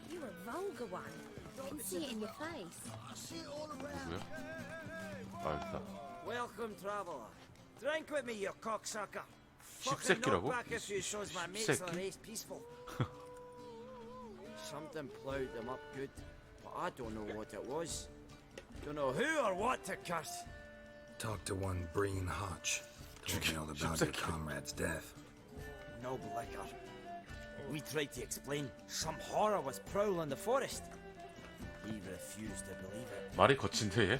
You're a vulgar one. I can see it in your face. 누구야? 아 있다. Welcome, traveler. Drink with me, you cocksucker. 십새끼라고? Fucking knock back a few shows my mates are 십새끼? raised peaceful. Something ploughed them up good, but I don't know what it was. Don't know who or what to curse. Talked to one Breen Hotch. Told me all about your comrade's death. No liquor. We tried to explain some horror was prowling the forest. He refused to believe it. 말이 거친데 얘?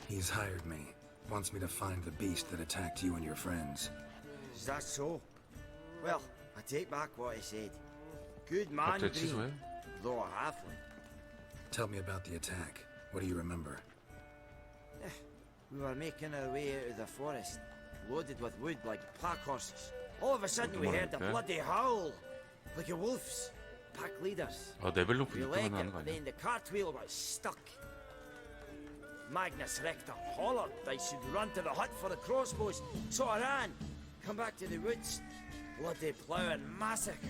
He's hired me. Wants me to find the beast that attacked you and your friends. Is that so? Well, I take back what I said. Good man, 갑자기 취소해? Green, though a halfling. Tell me about the attack. What do you remember? We were making our way out of the forest, loaded with wood like pack horses. All of a sudden we heard a Okay. bloody howl, like a wolf's. Pack leaders. 아 레벨 높은 We 이때만 legged 하는 it, 거 but 아니야? then the cartwheel was stuck. Magnus Rector hollered I should run to the hut for the crossbows, so I ran. Come back to the woods. Bloody plough and massacre.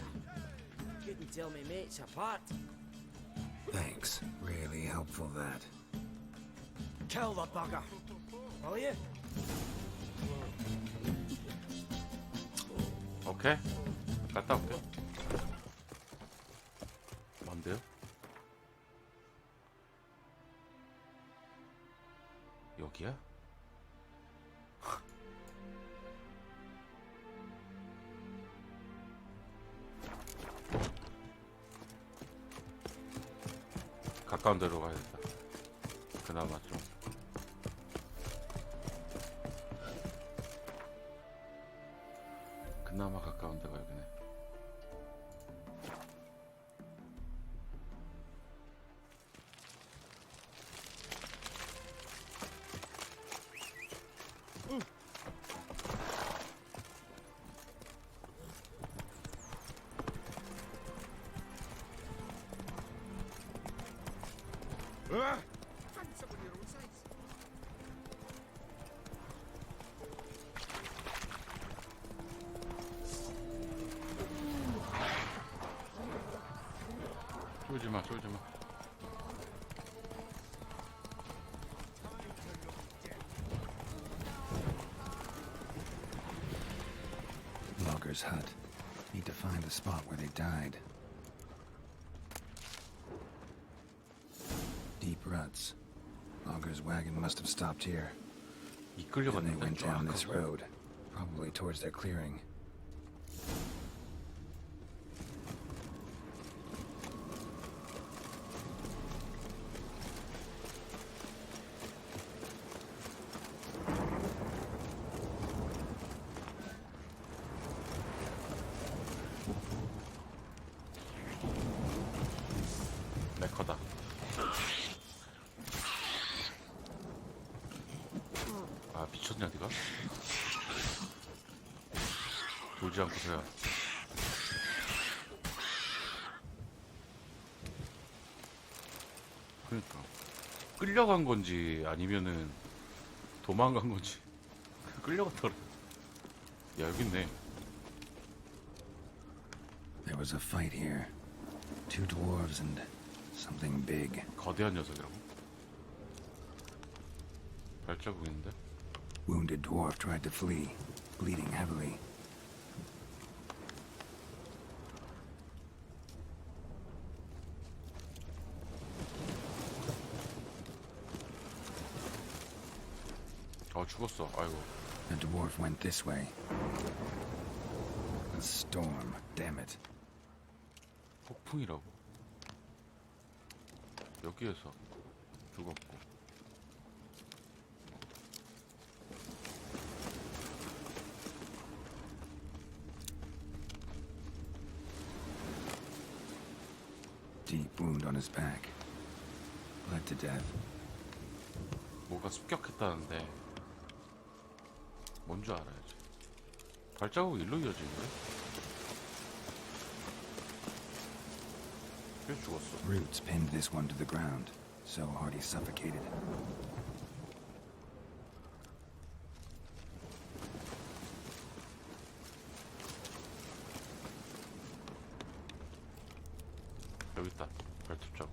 Couldn't tell me mates apart. Thanks. Really helpful, that. Kill the bugger, will you? 오케이. 갔다 올게. 뭔데요? 여기야? 가까운 데로 가야겠다. 그나마 좀. 그나마 가까운 데가 여기네. Find someone your own size. 쫄지 마, 쫄지 마. Logger's hut. Need to find the spot where they died. Deep ruts. Logger's wagon must have stopped here. Then they 이끌려갔는데 went down this 쫙. road, probably towards their clearing. 메커다. 아 미쳤냐 니가? 돌지 않고서야. 그러니까 끌려간 건지 아니면은 도망간 건지 끌려갔더라. 야 여기 있네. There was a fight here. Two dwarves and something big. 거대한 녀석이라고? 발자국 있는데? Wounded dwarf tried to flee, bleeding heavily. 죽었어. 아이고. The dwarf went this way. A storm, damn it. 폭풍이라고? 여기에서 죽었고. Deep wound on his back. Bled to death. 뭐가 습격했다는데 뭔 줄 알아야지. 발자국 일로 이어지는데? 왜 죽었어? Roots pinned this one to the ground, so Hardy suffocated. 여기 있다. 발톱 자국.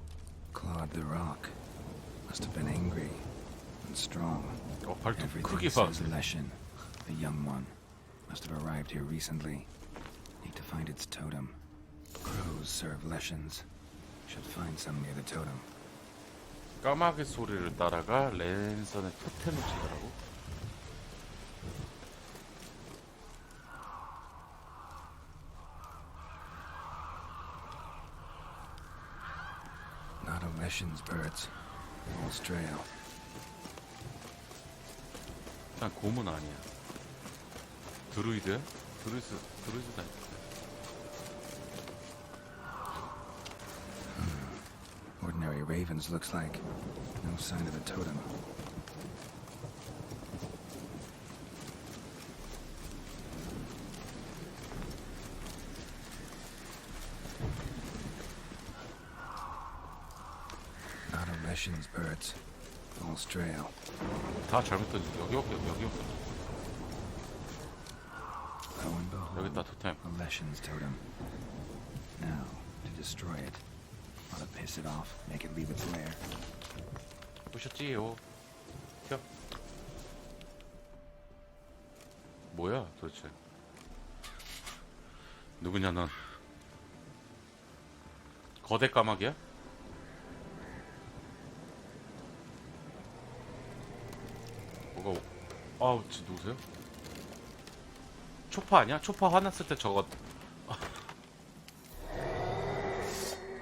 Clawed the rock. Must have been angry and strong. 발톱 Everything 크기 봐. says Leshen, the young one. Must have arrived here recently. Need to find its totem. Crows serve Leshens. Should find some near the totem. 까마귀 소리를 따라가 랜선의 토템을 찾으라고? Not a Leshen's birds. All strail. 난 곰은 아니야. 드루이드야? 드루이드다. Ordinary ravens looks like. No sign of a totem. Not a Leshen's birds. False trail. 다 잘못 던지. 여기 올게, 여기 올게. Lo and behold, 여기 있다, 토템. a Leshen's totem. Now, to destroy it. Want to piss it off, make it leave its lair. 보셨지요? 켜. 뭐야, 도대체? 누구냐, 넌? 거대 까마귀야? 뭐가, 아우, 지 누구세요? 초파 아니야? 초파 화났을 때 저거.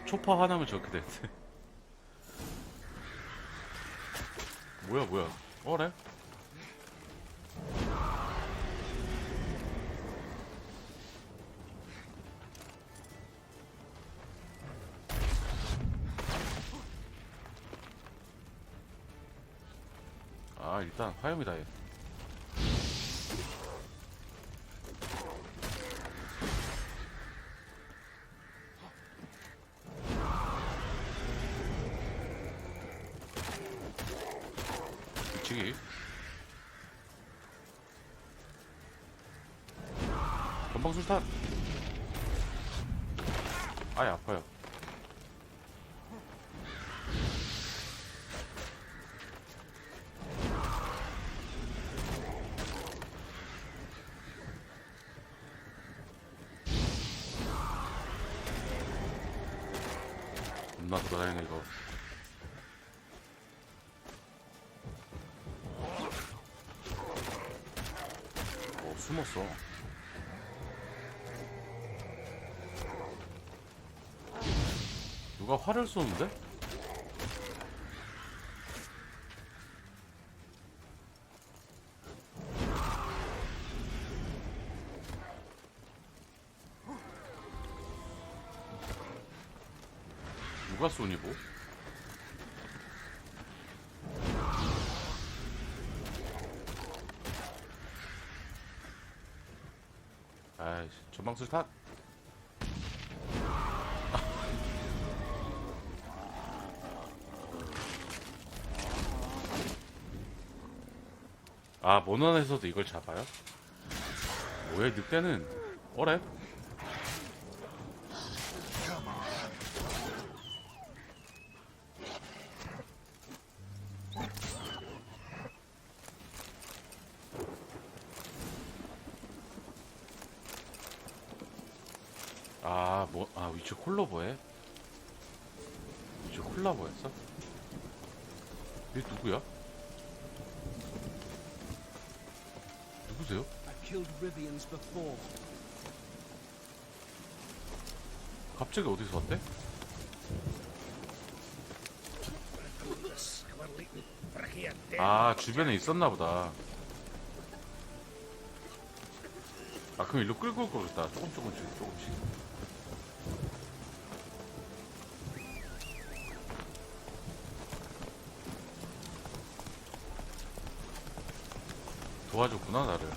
초파 화나면 저렇게 되는데. 뭐야, 뭐야. 어래? 아, 일단 화염이다, 얘. 미치기. 건방술탄. 아이, 아파요. 겁나 돌아다니네, 이거. 오, 숨었어. 누가 활을 쏘는데? 누가 쏘니 뭐? 아이씨, 전방술탄. 아, 모넌에서도 이걸 잡아요? 뭐야, 늑대는. 어래? 아, 뭐, 아, 위치 콜라보해? 위치 콜라보였어? 얘 누구야? 누구세요? I've killed Rivians before. 갑자기 어디서 왔대? 아, 주변에 있었나 보다. 아, 그럼 일로 끌고 올 거겠다. 조금씩, 조금씩. 도와줬구나, 나를.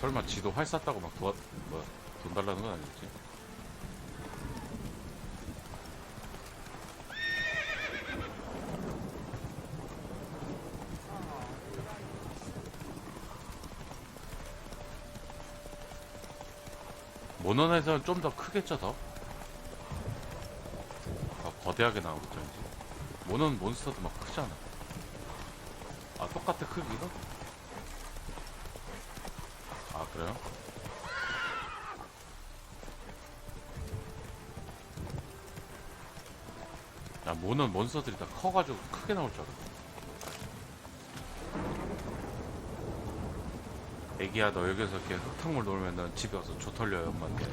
설마 지도 활 쐈다고 막 뭐야, 돈 달라는 건 아니겠지? 모넌에서는 좀 더 크겠죠, 더? 아, 거대하게 나오겠죠, 이제. 모넌 몬스터도 막 크잖아. 아, 똑같아, 크기가? 아, 그래요? 야, 모는 몬스터들이 다 커가지고 크게 나올 줄 알았어. 애기야, 너 여기서 이렇게 흙탕물 놀면 넌 집에 와서 조 털려요, 엄마한테.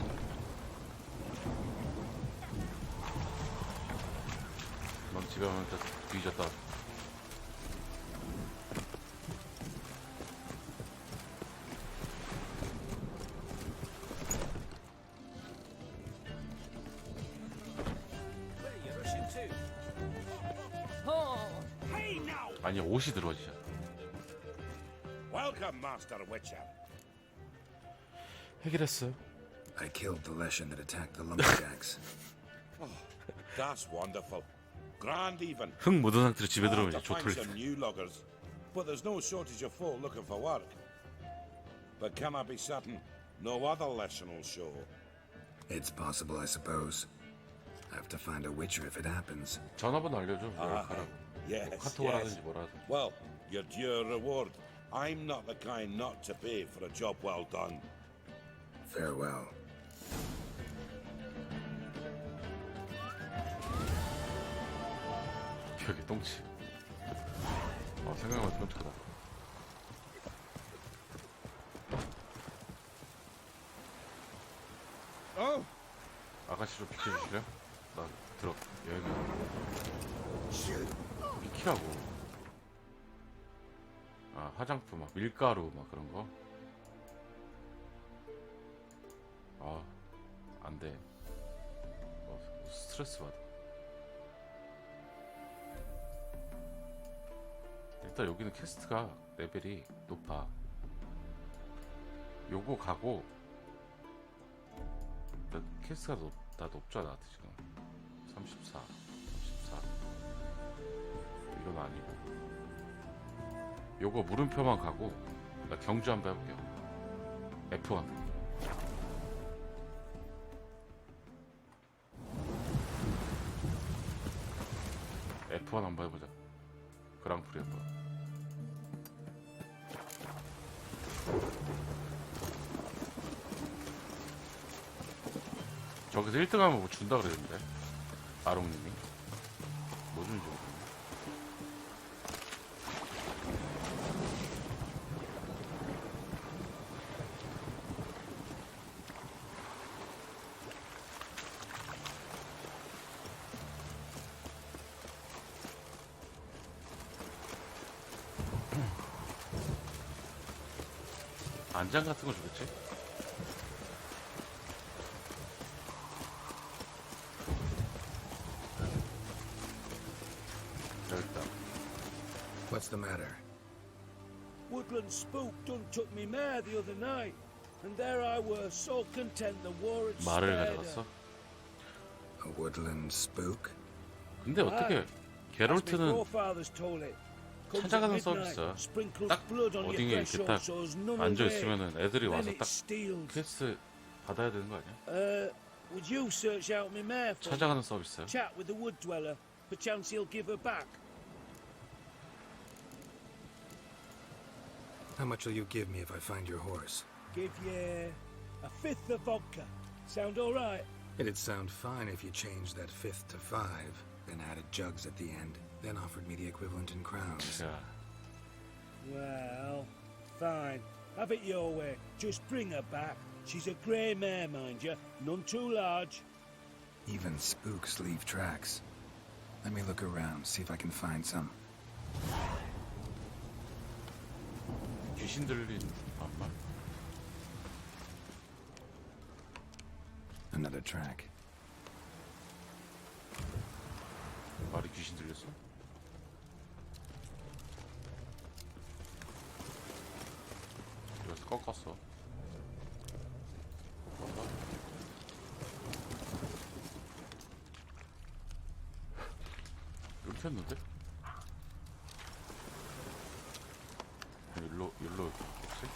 넌 집에 오면 뒤졌다. 아니, 옷이 들어지잖아. Welcome, Master Witcher. 해결했어요. I killed the Leshen that attacked the lumberjacks. That's wonderful. Grand even. 흙 묻은 상태로 집에 들어오면 Hard 이제 to find 조털이 some new loggers, but there's no shortage of folk looking for work. But can I be certain no other lesson will show? It's possible, I suppose. I have to find a witcher if it happens. 전화번호 알려줘. 내가 가라고. Yes, 카톡을 yes. 하든지 뭐라 하든지. Well, your due reward. I'm not the kind not to pay for a job well done. Farewell. 벽에 똥치. 생각보다 끔찍하다. 아가씨 좀 비켜주실래요? 나 들어 여행을 비키라고. 아 화장품 막 밀가루 막 그런 거. 아 안돼. 스트레스 받아. 일단 여기는 퀘스트가 레벨이 높아. 요거 가고 일단 퀘스트가 다 높죠 나한테 지금. 34 이건 아니고 요거 물음표만 가고 나 경주 한번 해볼게요. F1 F1 한번 해보자. 그랑프리 한번. 저기서 1등 하면 뭐 준다 그랬는데 아롱님이 뭐 주는지 모르겠네. 안장 같은 거 주겠지? What's the matter? Woodland spook done took me mare the other night, and there I was, so content the war had 말을 spared her. 가져갔어? A woodland spook? 근데 어떻게 As my 게롤트는 forefathers told it. Comes at 찾아가는 midnight, 서비스야. sprinkles 딱 blood on your 어딘가 이렇게 threshold 딱 so as none 앉아 away. 있으면은 애들이 Then 와서 it 딱 steals. 퀘스트 받아야 되는 거 아니야? Would you search out my mare for me? 찾아가는 서비스야. Chat with the wood dweller. Perchance he'll give her back. How much will you give me if I find your horse? Give you a fifth of vodka. Sound all right? It'd sound fine if you changed that fifth to 5, then added jugs at the end, then offered me the equivalent in crowns. 자, Well, fine. Have it your way. Just bring her back. She's a grey mare, mind you. None too large. Even spooks leave tracks. Let me look around, see if I can find some. 귀신 들린 반말. Another track. 말이 귀신 들렸어? 여기서 꺾었어. 꺾어서. 이렇게 했는데? 일로 없지?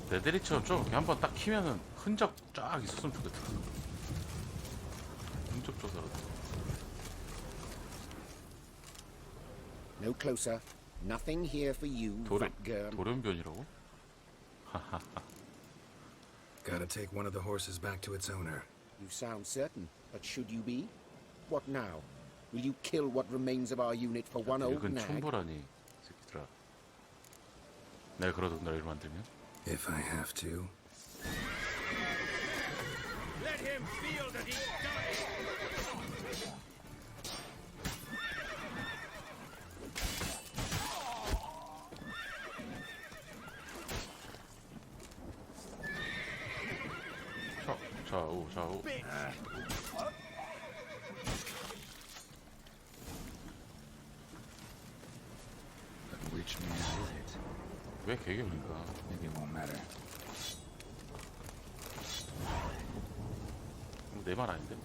레데리처럼 좀 이렇게 한번 딱 키면은 흔적 쫙 있었으면 좋겠다. 흔적 조사로. No closer. Nothing here for you, fat girl. 돌연변이라고? Gotta take one of the horses back to its owner. You sound certain, but should you be? What now? Will you kill what remains of our unit for one old 이건 nag? 충분하니 새끼들아. 내가 그러던 날 일 만들면? If I have to. Let him feel that he died. 좌우 좌우. But which man is it? 왜 개개인가? Maybe it won't matter. 내 말 아닌데?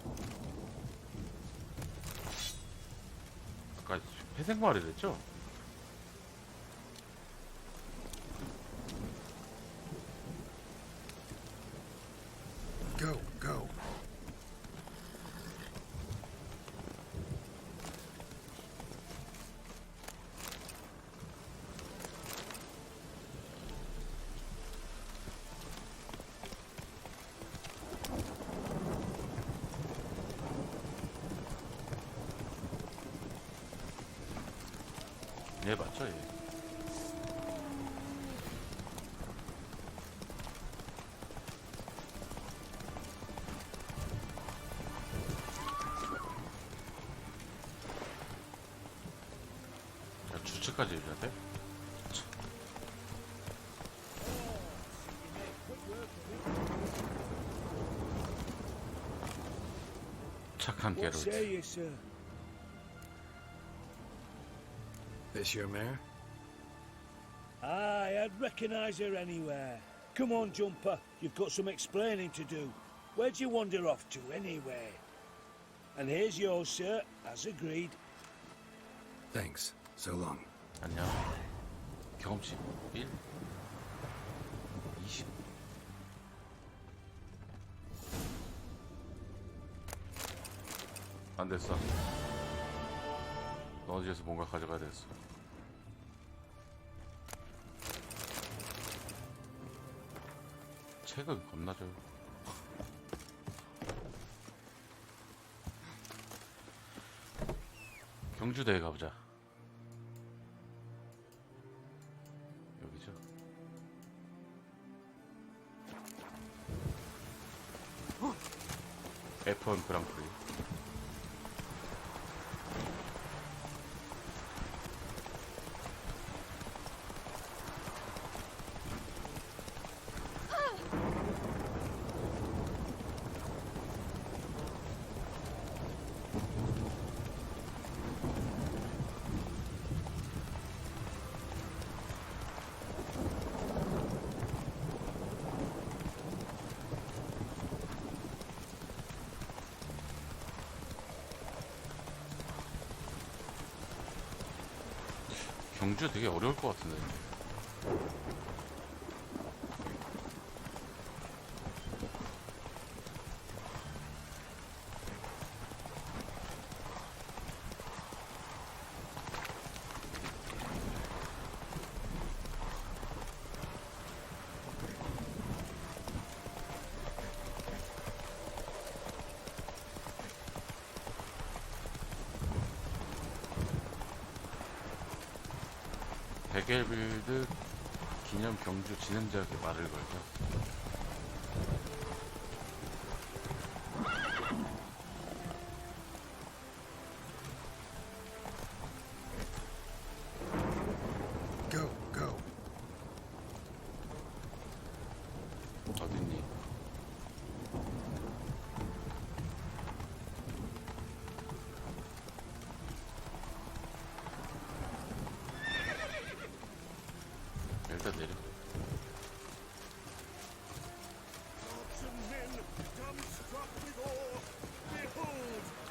아까 회색 말이 됐죠? Go, go. 얘 맞죠 얘? 자, 주체까지 해줘야 돼? 착한 What say 게롤트. you, sir? This your mare? Aye, I'd recognise her anywhere. Come on, Jumper. You've got some explaining to do. Where'd you wander off to, anyway? And here's yours, sir, as agreed. Thanks. So long. 안녕. 경험치 1 20. 안 됐어. 너 집에서 뭔가 가져가야 됐어. 책은 겁나죠. 경주대에 가보자. 여기죠. F1 그랑프리. 경주 되게 어려울 것 같은데. 베겔빌드 기념 경주 진행자에게 말을 걸자. Go, go. 어딨니? 일단 내려.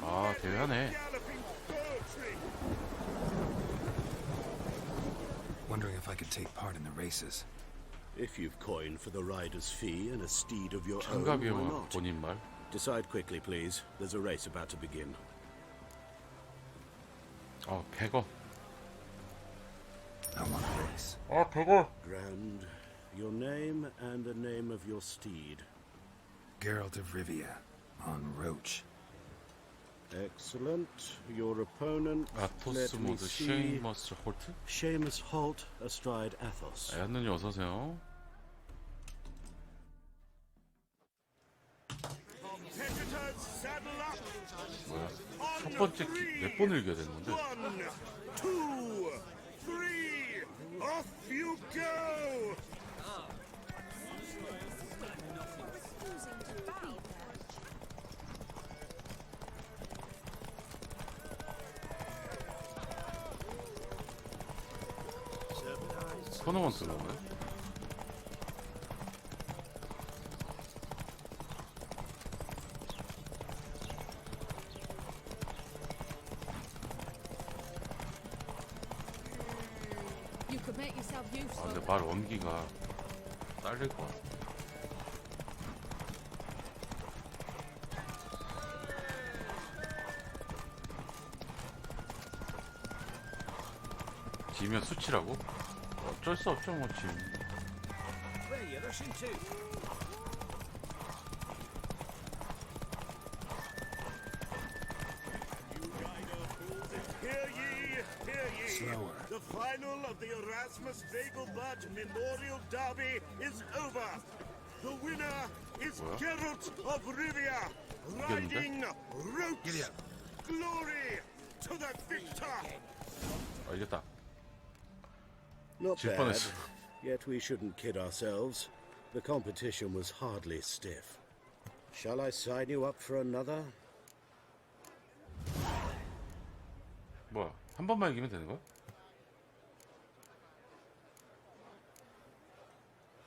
아, 대단해. Wondering if I could take part in the races. If you've coined for the rider's fee and a steed of your own, why 참가비용은 not? 본인 말. Decide quickly, please. There's a race about to begin. 100원. I want a race. 100원. Grand. Your name and the name of your steed. Geralt of Rivia, on Roach. Excellent. Your opponent. 아토스 let me 모드 see. 쉐이머스 홀트. Seamus Holt astride Athos. 아연느님 어서오세요. 뭐야? 첫 번째 몇 번을 이겨야 되는 건데? 1, 2, 3, off you go! 토너먼트인가 보네. You could make yourself 아, useful. 근데 말 원기가 딸릴 것 같아. 지면 수치라고? 어쩔 수 없죠, 뭐, 지금. Where are you rushing to? Hear ye, hear ye. Slower. The final of the Erasmus Vegelbud Memorial Derby is over. The winner is What? Geralt of Rivia, riding Roach. Glory to the victor. 아, 이겼다. Not 질 bad. 뻔했어. Yet we shouldn't kid ourselves. The competition was hardly stiff. Shall I sign you up for another? 뭐야, 한 번만 이기면 되는 거야?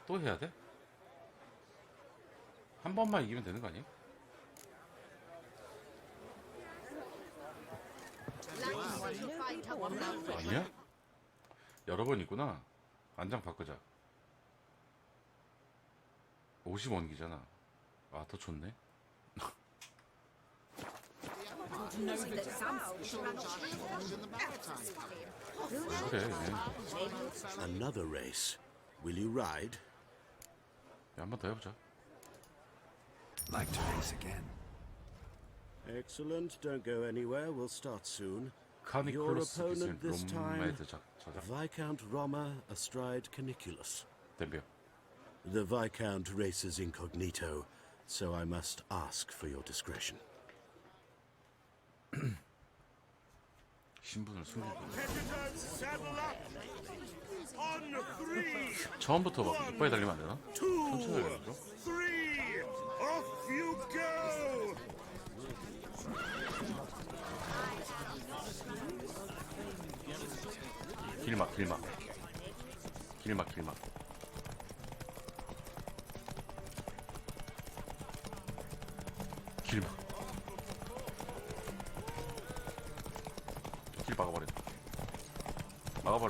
또 해야 돼? 한 번만 이기면 되는 거 아니야? 아니야? 여러 번 있구나. 안장 바꾸자. 50원기잖아. 아, 더 좋네. 그래. Another race. Will you ride? 한 번 더 해보자. Like to race again. Excellent. Don't go anywhere. We'll start soon. Your 카니콜로스 기술 opponent this time, 롬메드 저작. Viscount Roma astride Caniculus. 덤벼. The Viscount races incognito, so I must ask for your discretion. 신분을 숨기고. Competitors saddle up. On three. 처음부터 막 이빨이 달리면 안 되나? 천천히 달려야죠. Three. Off you go. 길막. 길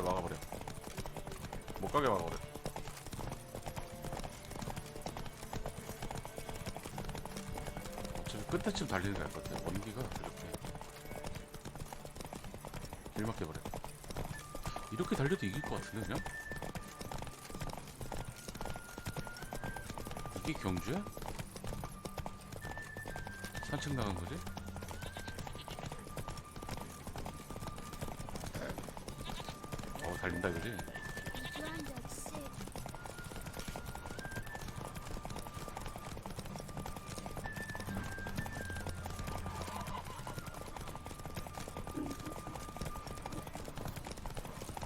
막아버려. 못 가게 막아버려. 어차피 끝에쯤 달리는 게 나을 것 같아. 원기가 이렇게 길 막혀버려. 이렇게 달려도 이길 것 같은데 그냥? 이게 경주야? 산책 나간 거지? 달린다 그지?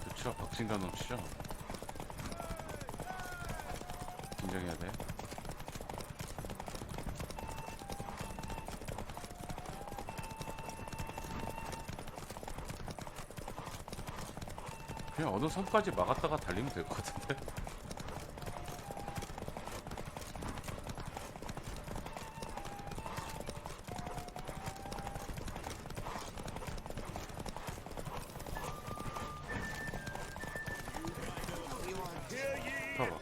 그쵸, 박진감 넘치죠? 긴장해야 돼. 그냥 어느 선까지 막았다가 달리면 될 것 같은데? 봐봐.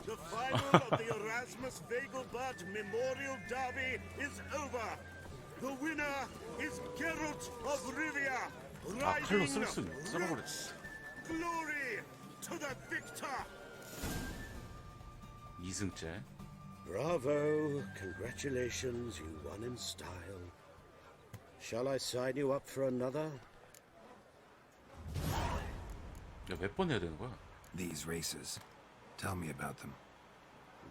The final of the Erasmus Vegelbud Memorial Derby is over. The winner is Geralt of Rivia, 아, 칼로 riding 쓸어버렸어. Glory to the victor. 2승째. Bravo! Congratulations, you won in style. Shall I sign you up for another? 야, 몇 번 해야 되는 거야? These races. Tell me about them.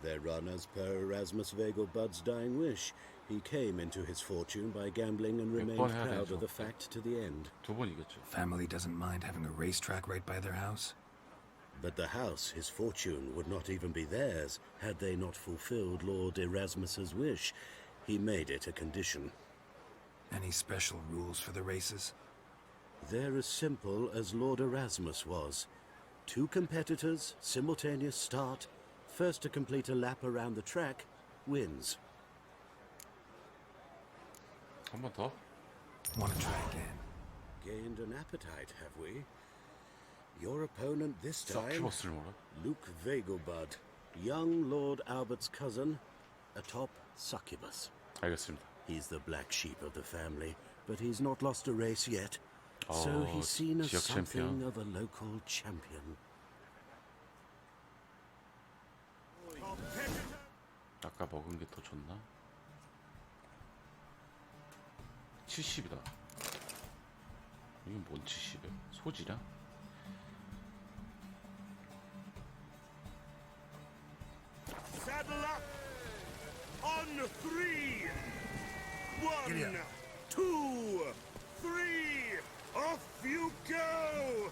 They're run as per Erasmus Vegelbud's dying wish. He came into his fortune by gambling and remained 번 해야 proud 되죠. of the fact to the end. 2번 이겼죠. Family doesn't mind having a racetrack right by their house? But the house, his fortune, would not even be theirs had they not fulfilled Lord Erasmus's wish. He made it a condition. Any special rules for the races? They're as simple as Lord Erasmus was. 2 competitors, simultaneous start. First to complete a lap around the track wins. 한 번 더? Want to try again? Gained an appetite, have we? Your opponent this time, 서큐버스를 몰라? Luke Vegelbud, young Lord Albert's cousin, atop Succubus. 알겠습니다. He's the black sheep of the family, but he's not lost a race yet. So he's seen as 지역 something 챔피언. of a local champion. 아까 먹은 게 더 좋나? 70이다. 이건 뭔 70이야? 소지냐? Saddle up! On 3! 1, Giddy 2, 3! Off you go!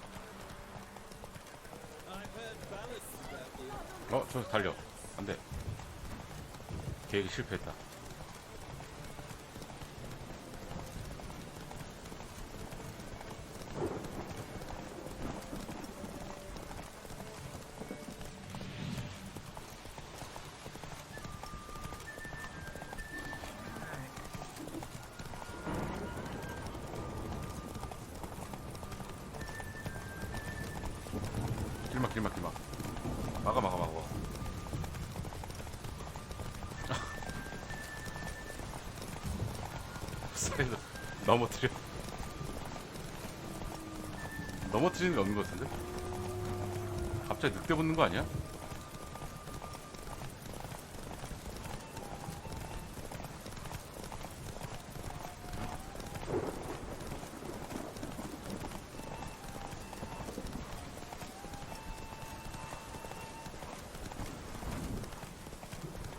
저 달려. 안 돼. 계획이 실패했다. 길막. 막아. 사이드 넘어뜨리는 게 없는 것 같은데? 갑자기 늑대 붙는 거 아니야?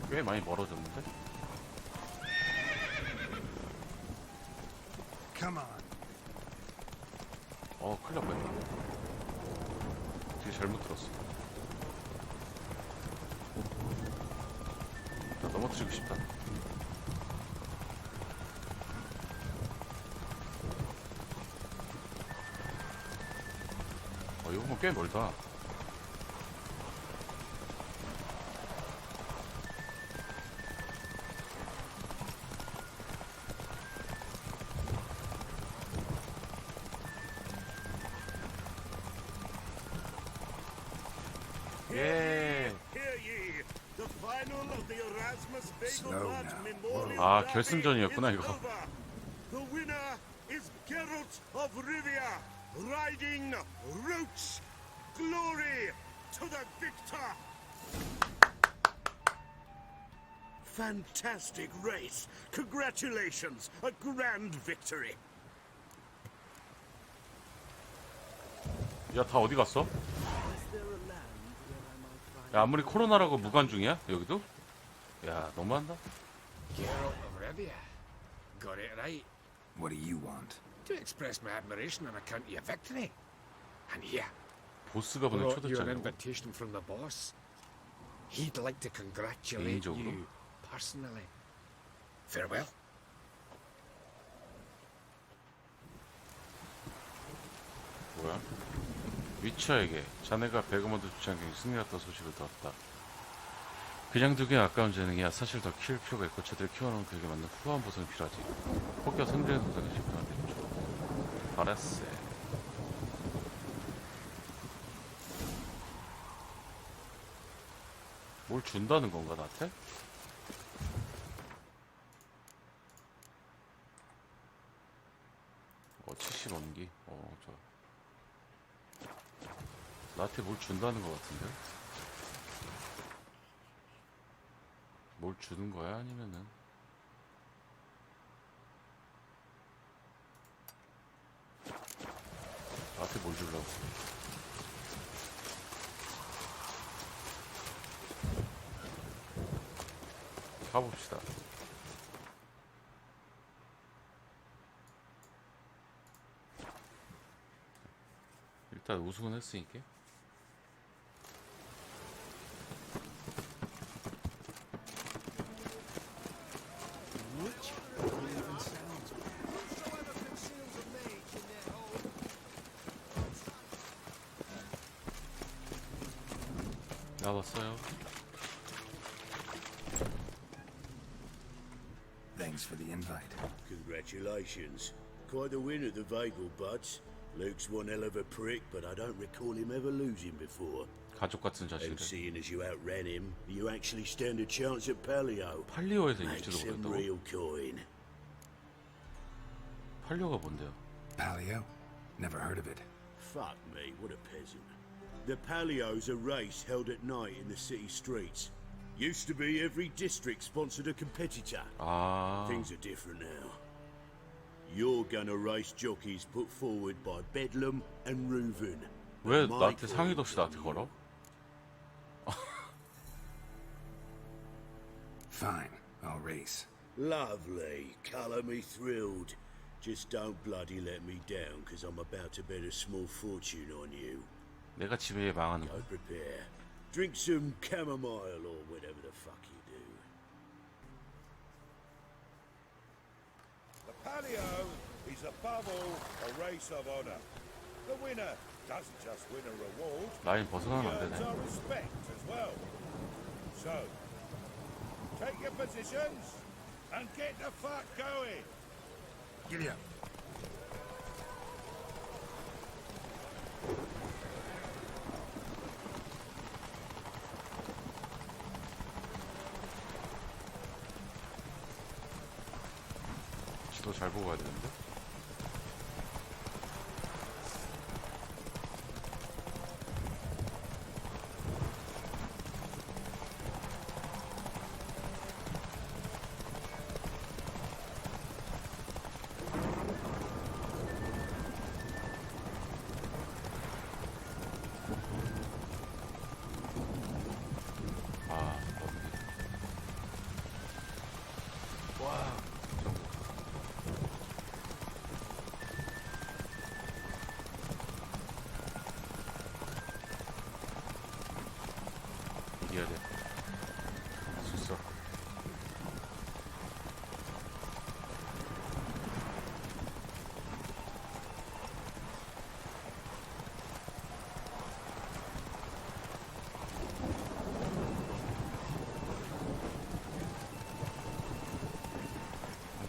꽤 많이 멀어졌는데? Come on. 큰일 날 뻔했다. 되게 잘못 들었어. 나 넘어뜨리고 싶다. 이거 꽤 멀다. 예. Hear ye! The final of the Erasmus Slow Vegelbud now. Memorial 아, Rally 결승전이었구나, is 이거. over. The winner is Geralt of Rivia, riding Roach. Glory to the victor! Fantastic race! Congratulations! A grand victory! 야, 다 어디 갔어? 야, 아무리 코로나라고 무관중이야? 여기도? 야, 너무한다. Geralt of Rivia. Got it right. What do you want? To express my admiration on account of your victory. And here, 보스가 보낸 brought you an 초대장이라고. invitation from the boss. He'd like to congratulate 개인적으로? you personally. Farewell. 뭐야? 위쳐에게 자네가 베그먼트 주장경이 승리했다 소식을 들었다. 그냥 두기엔 아까운 재능이야. 사실 더 키울 필요가 있고 제대로 키워놓은 그에게 맞는 후한 보상이 필요하지. 폭격 성장의 동작에 집중한대. 알았어. 뭘 준다는 건가 나한테? 어, 70원기. 좋아. 나한테 뭘 준다는 것 같은데? 뭘 주는 거야? 아니면은 나한테 뭘 주려고? 가봅시다. 일단 우승은 했으니까. 나왔어요. Thanks for the invite. Congratulations. Quite the winner, the Vagel buds. Luke's one hell of a prick, but I don't recall him ever losing before. 가족 같은 And 자식을. seeing as you outran him, you actually stand a chance at Palio. 팔리오에서 Make 입지도 some 못했다고? real coin. 팔리오가 뭔데요? Palio? Never heard of it. Fuck me, what a peasant. The Palio's a race held at night in the city streets. Used to be every district sponsored a competitor. 아. Things are different now. You're gonna race jockeys put forward by Bedlam and Reuven. 왜 My 나한테 call 상의도 없이 is on 나한테 you. 걸어? Fine, I'll race. Lovely. Colour me thrilled. Just don't bloody let me down, because I'm about to bet a small fortune on you. 내가 집에 망하는 Go 거. prepare. Drink some chamomile or whatever the fuck you do. The Palio is above all a race of honor. The winner doesn't just win a reward, 라인 he 벗어나면 안 earns 되네. our respect as well. So, take your positions and get the fuck going. Giddy up. 지도 잘 보고 가야 되는데. 아, 와, 이겨야 돼. 할 수 있어.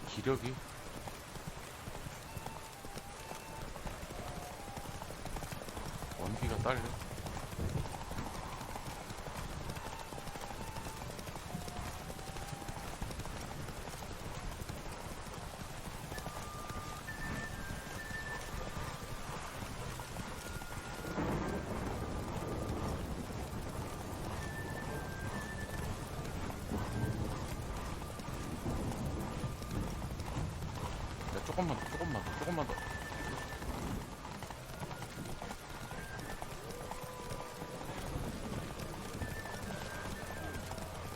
기력이 원기가 딸려. 야, 조금만 더, 조금만 더, 조금만 더.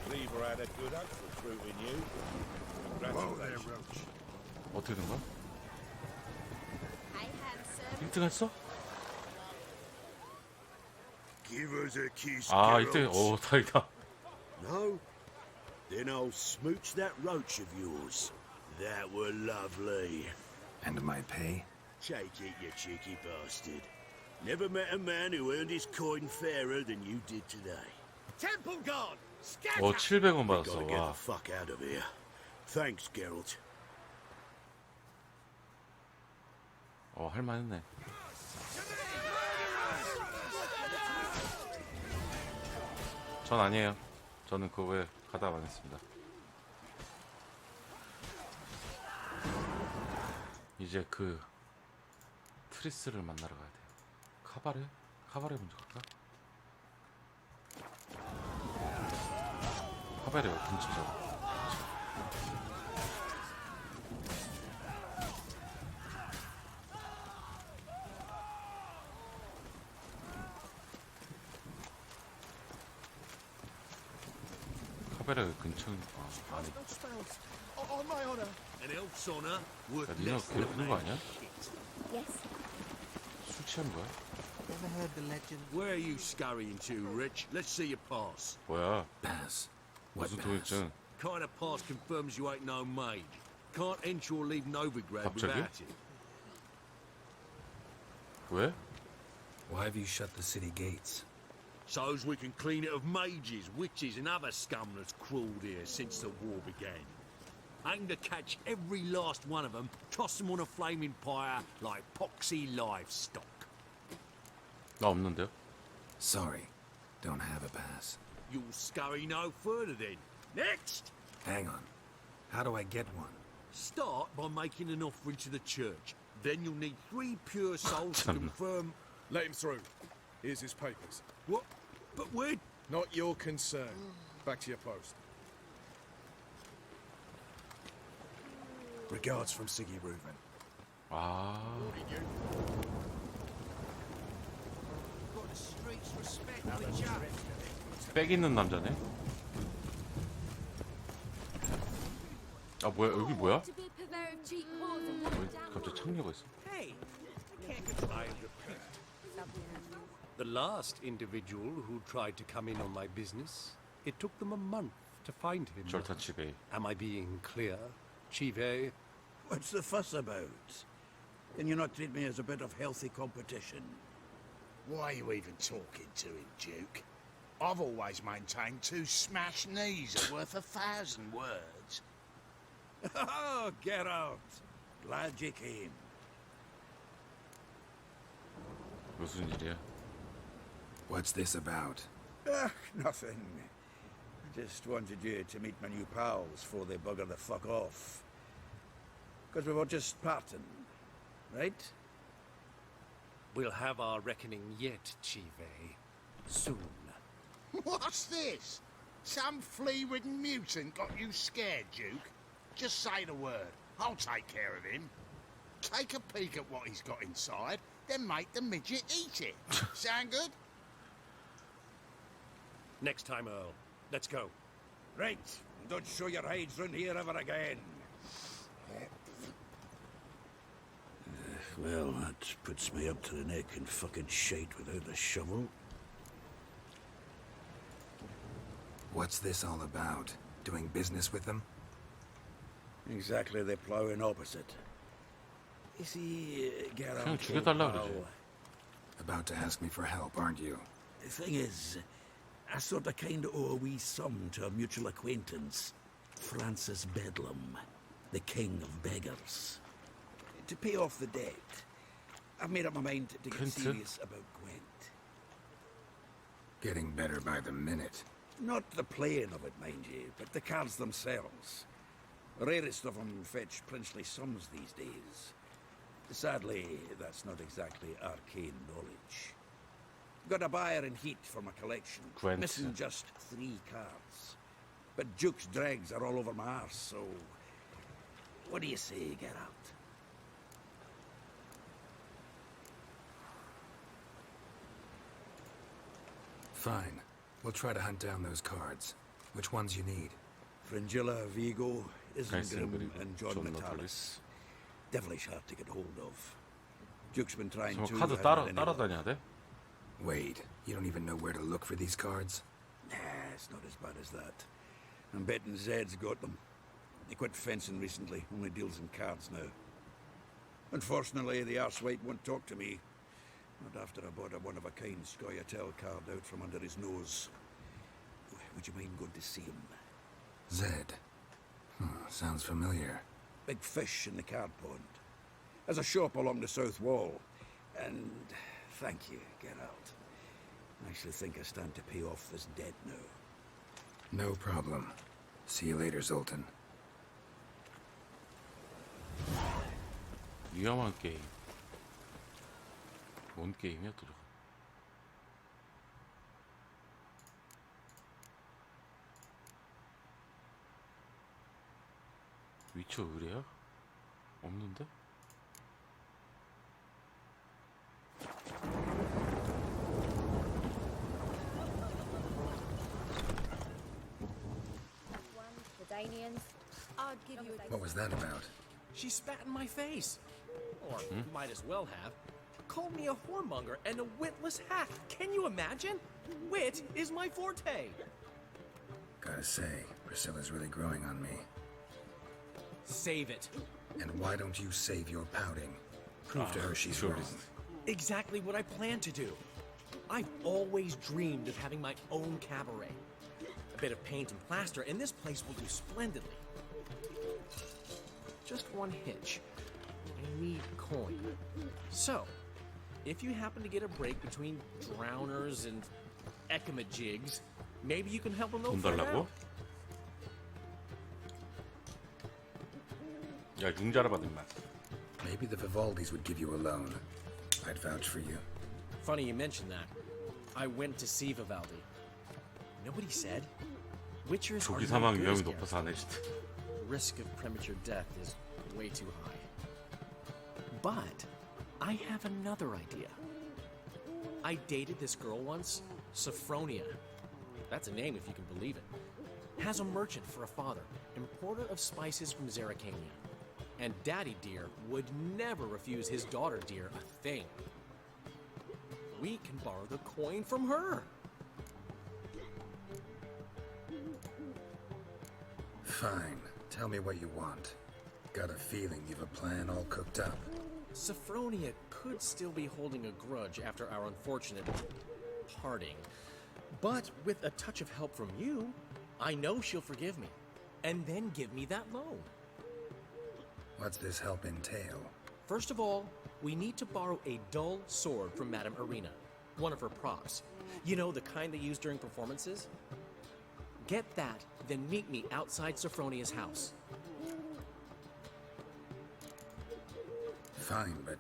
Cleaver had a good oath recruiting you. Congratulations. 어떻게 된 거야? 1등 했어? Give us a kiss, 아, girls. 1등. 오, 다행이다. No? Then I'll smooch that roach of yours. That were lovely. And my pay? Take it, you cheeky bastard. Never met a man who earned his coin fairer than you did today. Temple Guard! Scatter! 700원 We 받았어. gotta get 와. the fuck out of here. Thanks, Geralt. 할만했네. 전 아니에요. 저는 그 외에 가다 안 했습니다. 이제 그 트리스를 만나러 가야 돼요. 카바레? 카바레 먼저 갈까? 카바레 근처죠. 카바레 근처니까 아니. On my honor. An elf's honor worth 야, 니네 괴롭히는 거 아니야? Yes. 술 취한 거야? Ever heard the legend? Where are you scurrying to, Rich? Let's see your pass. 뭐야? Pass. 무슨 도일증? Kind of pass confirms you ain't no maid. Can't enter or leave Novigrad 갑자기? without it. 왜? Why have you shut the city gates? so's we can clean it of mages, witches, and other scum that's crawled here since the war began. Aim to catch every last one of them, toss them on a flaming pyre like poxy livestock. 나 없는데요? Sorry, don't have a pass. You'll scurry no further then. Next! Hang on. How do I get one? Start by making an offering to the church. Then you'll need 3 pure souls to confirm... Let him through. Here's his papers. What? But where... Not your concern. Back to your post. Regards from Siggy Reuven. 아, Got the streets respect with Jack. 백 있는 남자네. 아 뭐야 여기 뭐야? To be a purveyor of cheap whores and low 왜 down 갑자기 창녀가 있어? Hey, I can't contrive The last individual who tried to come in on my business, it took them a month to find him. Zoltan Chivay. Am I being clear, Chivay? What's the fuss about? Can you not treat me as a bit of healthy competition? Why are you even talking to him, Duke? I've always maintained 2 smashed knees are worth 1,000 words. Oh, get out! Glad you came. 무슨 일이야? What's this about? Nothing. I just wanted you to meet my new pals before they bugger the fuck off. Because we were just parting, right? We'll have our reckoning yet, Chivay. Soon. What's this? Some flea-ridden mutant got you scared, Duke? Just say the word. I'll take care of him. Take a peek at what he's got inside, then make the midget eat it. Sound good? Next time, Earl. Let's go. Right. Don't show your hides round here ever again. Well, that puts me up to the neck in fucking shite without a shovel. What's this all about? Doing business with them? Exactly the ploughing opposite. You see, Geralt... 그냥 죽여달라 그러지. About to ask me for help, aren't you? The thing is, I sort of kind of owe a wee sum to a mutual acquaintance. Francis Bedlam, the king of beggars. To pay off the debt, I've made up my mind to get serious about Gwent. Getting better by the minute. Not the playing of it, mind you, but the cards themselves. The rarest of them fetch princely sums these days. Sadly, that's not exactly arcane knowledge. Got a buyer in heat for my collection. Gwent. Missing just 3 cards. But Duke's dregs are all over my arse, so... What do you say, Geralt? Fine. We'll try to hunt down those cards. Which ones you need? Fringilla, Vigo, Isengrim, 그리고 and John 존 Natalis. Devilish hard to get hold of. Duke's been trying 저 to... 카드 따라다녀야 돼? Wait, you don't even know where to look for these cards? Nah, it's not as bad as that. I'm betting Zed's got them. He quit fencing recently, only deals in cards now. Unfortunately, the arsewite won't talk to me. Not after I bought a one-of-a-kind Scoia'tael card out from under his nose. Would you mind going to see him? Zed. Sounds familiar. Big fish in the card pond. There's a shop along the south wall. And thank you, Geralt. I actually think I stand to pay off this debt now. No problem. See you later, Zoltan. 위험한 게임. 뭔 게임이야 또 저거? 위쳐 의뢰야? 없는데? The Danians. I'll give you a... What was that about? She spat in my face. Or might as well have. Called me a whoremonger and a witless hack. Can you imagine? Wit is my forte. Gotta say, Priscilla's really growing on me. Save it. And why don't you save your pouting? Prove to her she's wrong. Exactly what I plan to do. I've always dreamed of having my own cabaret. A bit of paint and plaster, and this place will do splendidly. Just one hitch. I need coin. So, if you happen to get a break between drowners and ekamajigs, maybe you can help them 돈 out. 달라고? 야, 융자라 받은 맛. Maybe the Vivaldis would give you a loan. I'd vouch for you. Funny you mention that. I went to see Vivaldi. Nobody said. Witchers are 조기 no 사망 good 위험이 as 높아서 안 해주대. The risk of premature death is way too high. But I have another idea. I dated this girl once, Sophronia. That's a name if you can believe it. Has a merchant for a father, importer of spices from Zerrikania. And Daddy Dear would never refuse his daughter Dear a thing. We can borrow the coin from her. Fine. Tell me what you want. Got a feeling you've a plan all cooked up. Sophronia could still be holding a grudge after our unfortunate parting. But with a touch of help from you, I know she'll forgive me. And then give me that loan. What's this help entail? First of all, we need to borrow a dull sword from Madame Arena. One of her props. You know, the kind they use during performances? Get that, then meet me outside Sophronia's house. Fine, but...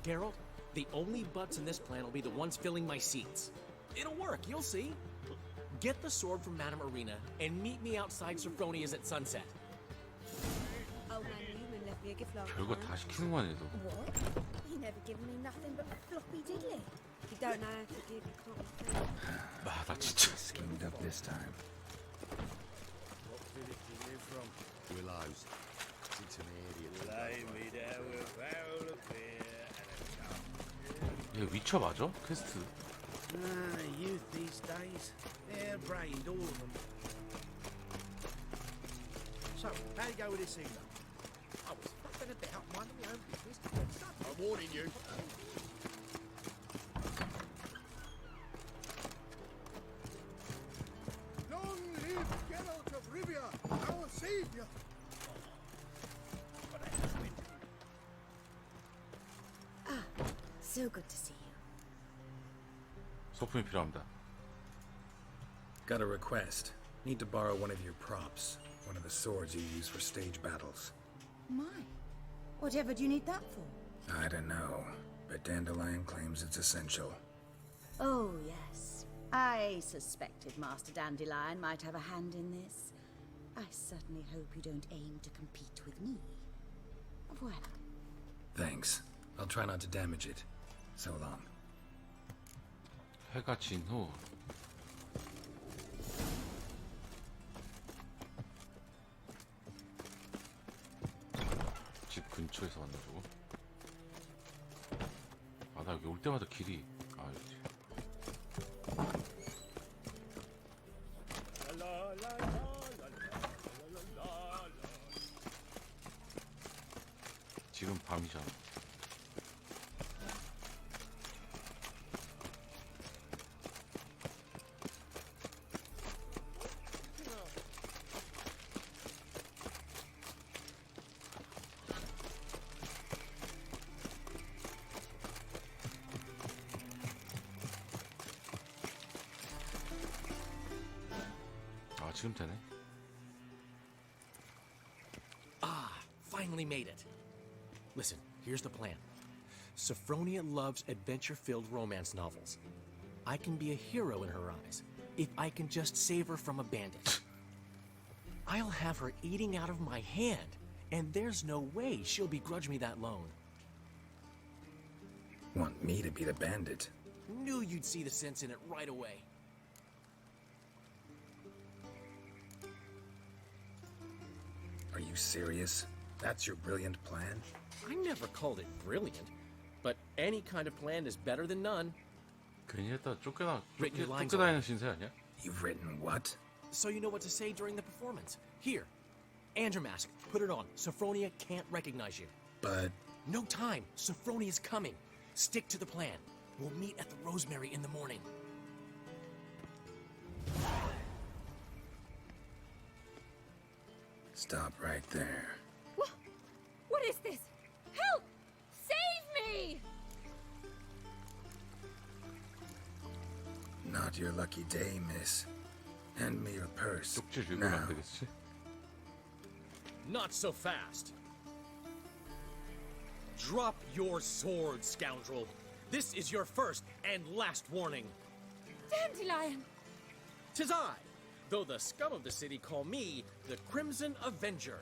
Geralt, the only butts in this plan will be the ones filling my seats. It'll work, you'll see. Get the sword from Madame Arena and meet me outside Sophronia's at sunset. Old man Newman left me a gift last 별거 time. 다 시키는구만 얘도. What? He never given me nothing but floppy diddly. You don't know how to give, you can't refuse. 아, 나 진짜. Schemed up this time. What village do you live from? Willows. It's an idiot. Lay me down with a barrel of beer and a cup. 얘 위쳐 맞아? 퀘스트. Ah, youth these days. Hair-brained, all of them. So, how you go with this evening? I was fucking about minding my own business. I'm warning you. Long live Geralt of Rivia, our savior! Ah, so good to see you. 소품이 필요합니다. Got a request. Need to borrow one of your props. One of the swords you use for stage battles. My. Whatever do you need that for? I don't know, but Dandelion claims it's essential. Oh, yes. I suspected Master Dandelion might have a hand in this. I certainly hope you don't aim to compete with me. Voilà. Thanks. I'll try not to damage it. So long. 해가 진 후 집 근처에서 만나주고. 아, 나 여기 올 때마다 길이. 아, 여기. 지금 밤이잖아. 아, 지금 되네. Ah, finally made it. Listen, here's the plan. Sophronia loves adventure-filled romance novels. I can be a hero in her eyes if I can just save her from a bandit. I'll have her eating out of my hand, and there's no way she'll begrudge me that loan. Want me to be the bandit? Knew you'd see the sense in it right away. Are you serious? That's your brilliant plan? I never called it brilliant, but any kind of plan is better than none. 괜히 했다 Written lines 쫓겨다니는 신세 아니야? You've written what? So you know what to say during the performance. Here, Andromask, put it on. Sophronia can't recognize you. But... No time. Sophronia's coming. Stick to the plan. We'll meet at the Rosemary in the morning. Stop right there. What is this? Help! Save me! Not your lucky day, miss. Hand me your purse. 쪽지 읽으면 now. 안 되겠지? Not so fast. Drop your sword, scoundrel. This is your first and last warning. Dandelion! 'Tis I, though the scum of the city call me the Crimson Avenger.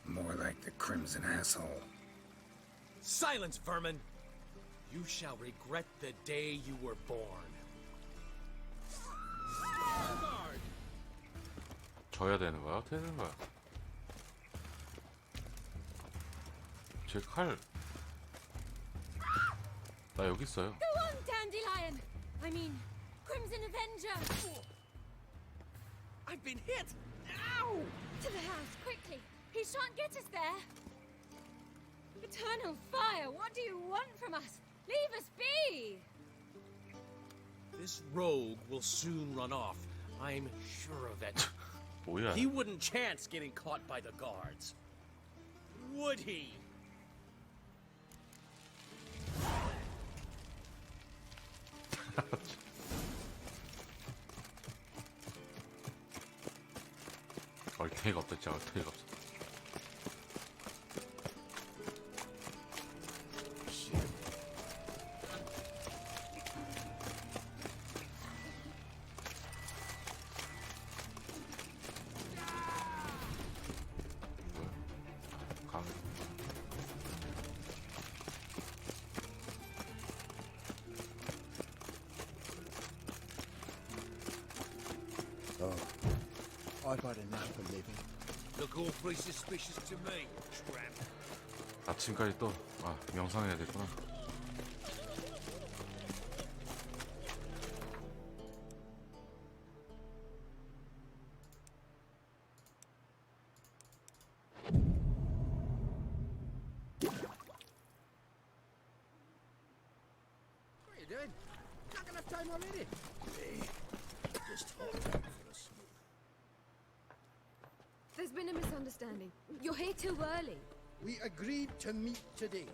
More like the Crimson Asshole. Silence, vermin! You shall regret the day you were born. 져야 되는 거야? 어떻게 되는 거야? 제 칼. 나 여기 있어요. Go on, Dandelion! I mean, Crimson Avenger! I've been hit! Ow! To the house, quickly! He shan't get us there! Eternal fire, what do you want from us? Leave us be! This rogue will soon run off. I'm sure of it. 뭐야? He wouldn't chance getting caught by the guards. Would he? 얼탱이가 없다, 진짜 얼탱이가 없어. 강. I've had enough of living. Look awfully suspicious to me, tramp. 아침까지 또 명상해야 되구나. What are you doing? Not enough time already. Just hold on for a smoke. There's been a misunderstanding. You're here too early. We agreed to meet today,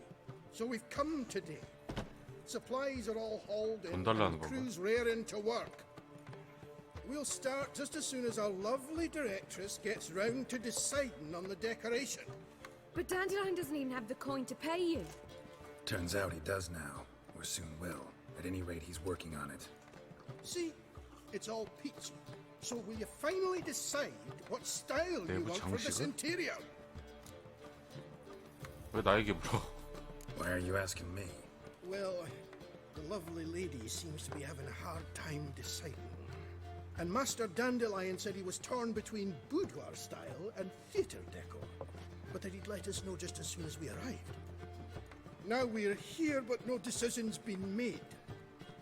so we've come today. Supplies are all hauled in, 돈 달라는 and 건가? crews raring to work. We'll start just as soon as our lovely directress gets round to deciding on the decoration. But Dandelion doesn't even have the coin to pay you. Turns out he does now, or soon will. At any rate, he's working on it. See, it's all peachy. So will you finally decide what style you 내부 want for this 장식을? interior? 왜 나에게 물어? Why are you asking me? Well, the lovely lady seems to be having a hard time deciding. And Master Dandelion said he was torn between boudoir style and theatre decor, but that he'd let us know just as soon as we arrived. Now we're here, but no decision's been made.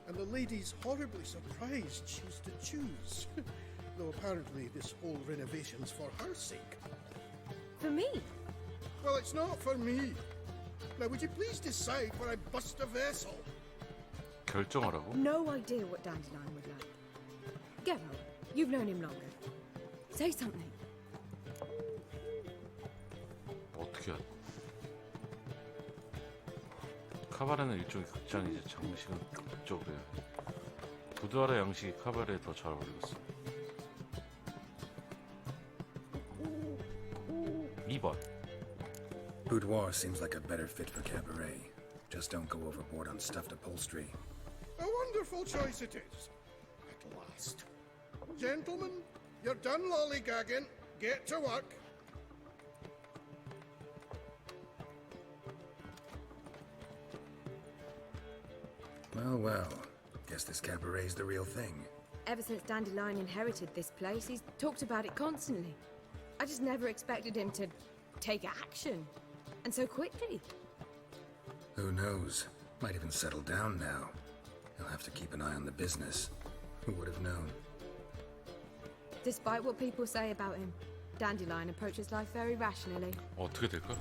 And the lady's horribly surprised she's to choose. Though apparently this whole renovation's for her sake. For me? Well, it's not for me. Now, would you please decide where I bust a vessel? 결정하라고? No idea what Dandelion would like. Geralt, you've known him longer. Say something. 어떻게 해야 돼? 카바레는 일종의 극장이지 장식은 극적으로 해야 돼. 부두아라 양식이 카바레에 더 잘 어울리겠어. 2번. Boudoir seems like a better fit for cabaret. Just don't go overboard on stuffed upholstery. A wonderful choice it is. At last. Gentlemen, you're done lollygagging. Get to work. Well, well. Guess this cabaret's the real thing. Ever since Dandelion inherited this place, he's talked about it constantly. I just never expected him to take action. And so quickly. Who knows? Might even settle down now. He'll have to keep an eye on the business. Who would have known? Despite what people say about him, Dandelion approaches life very rationally. 어떻게 될까?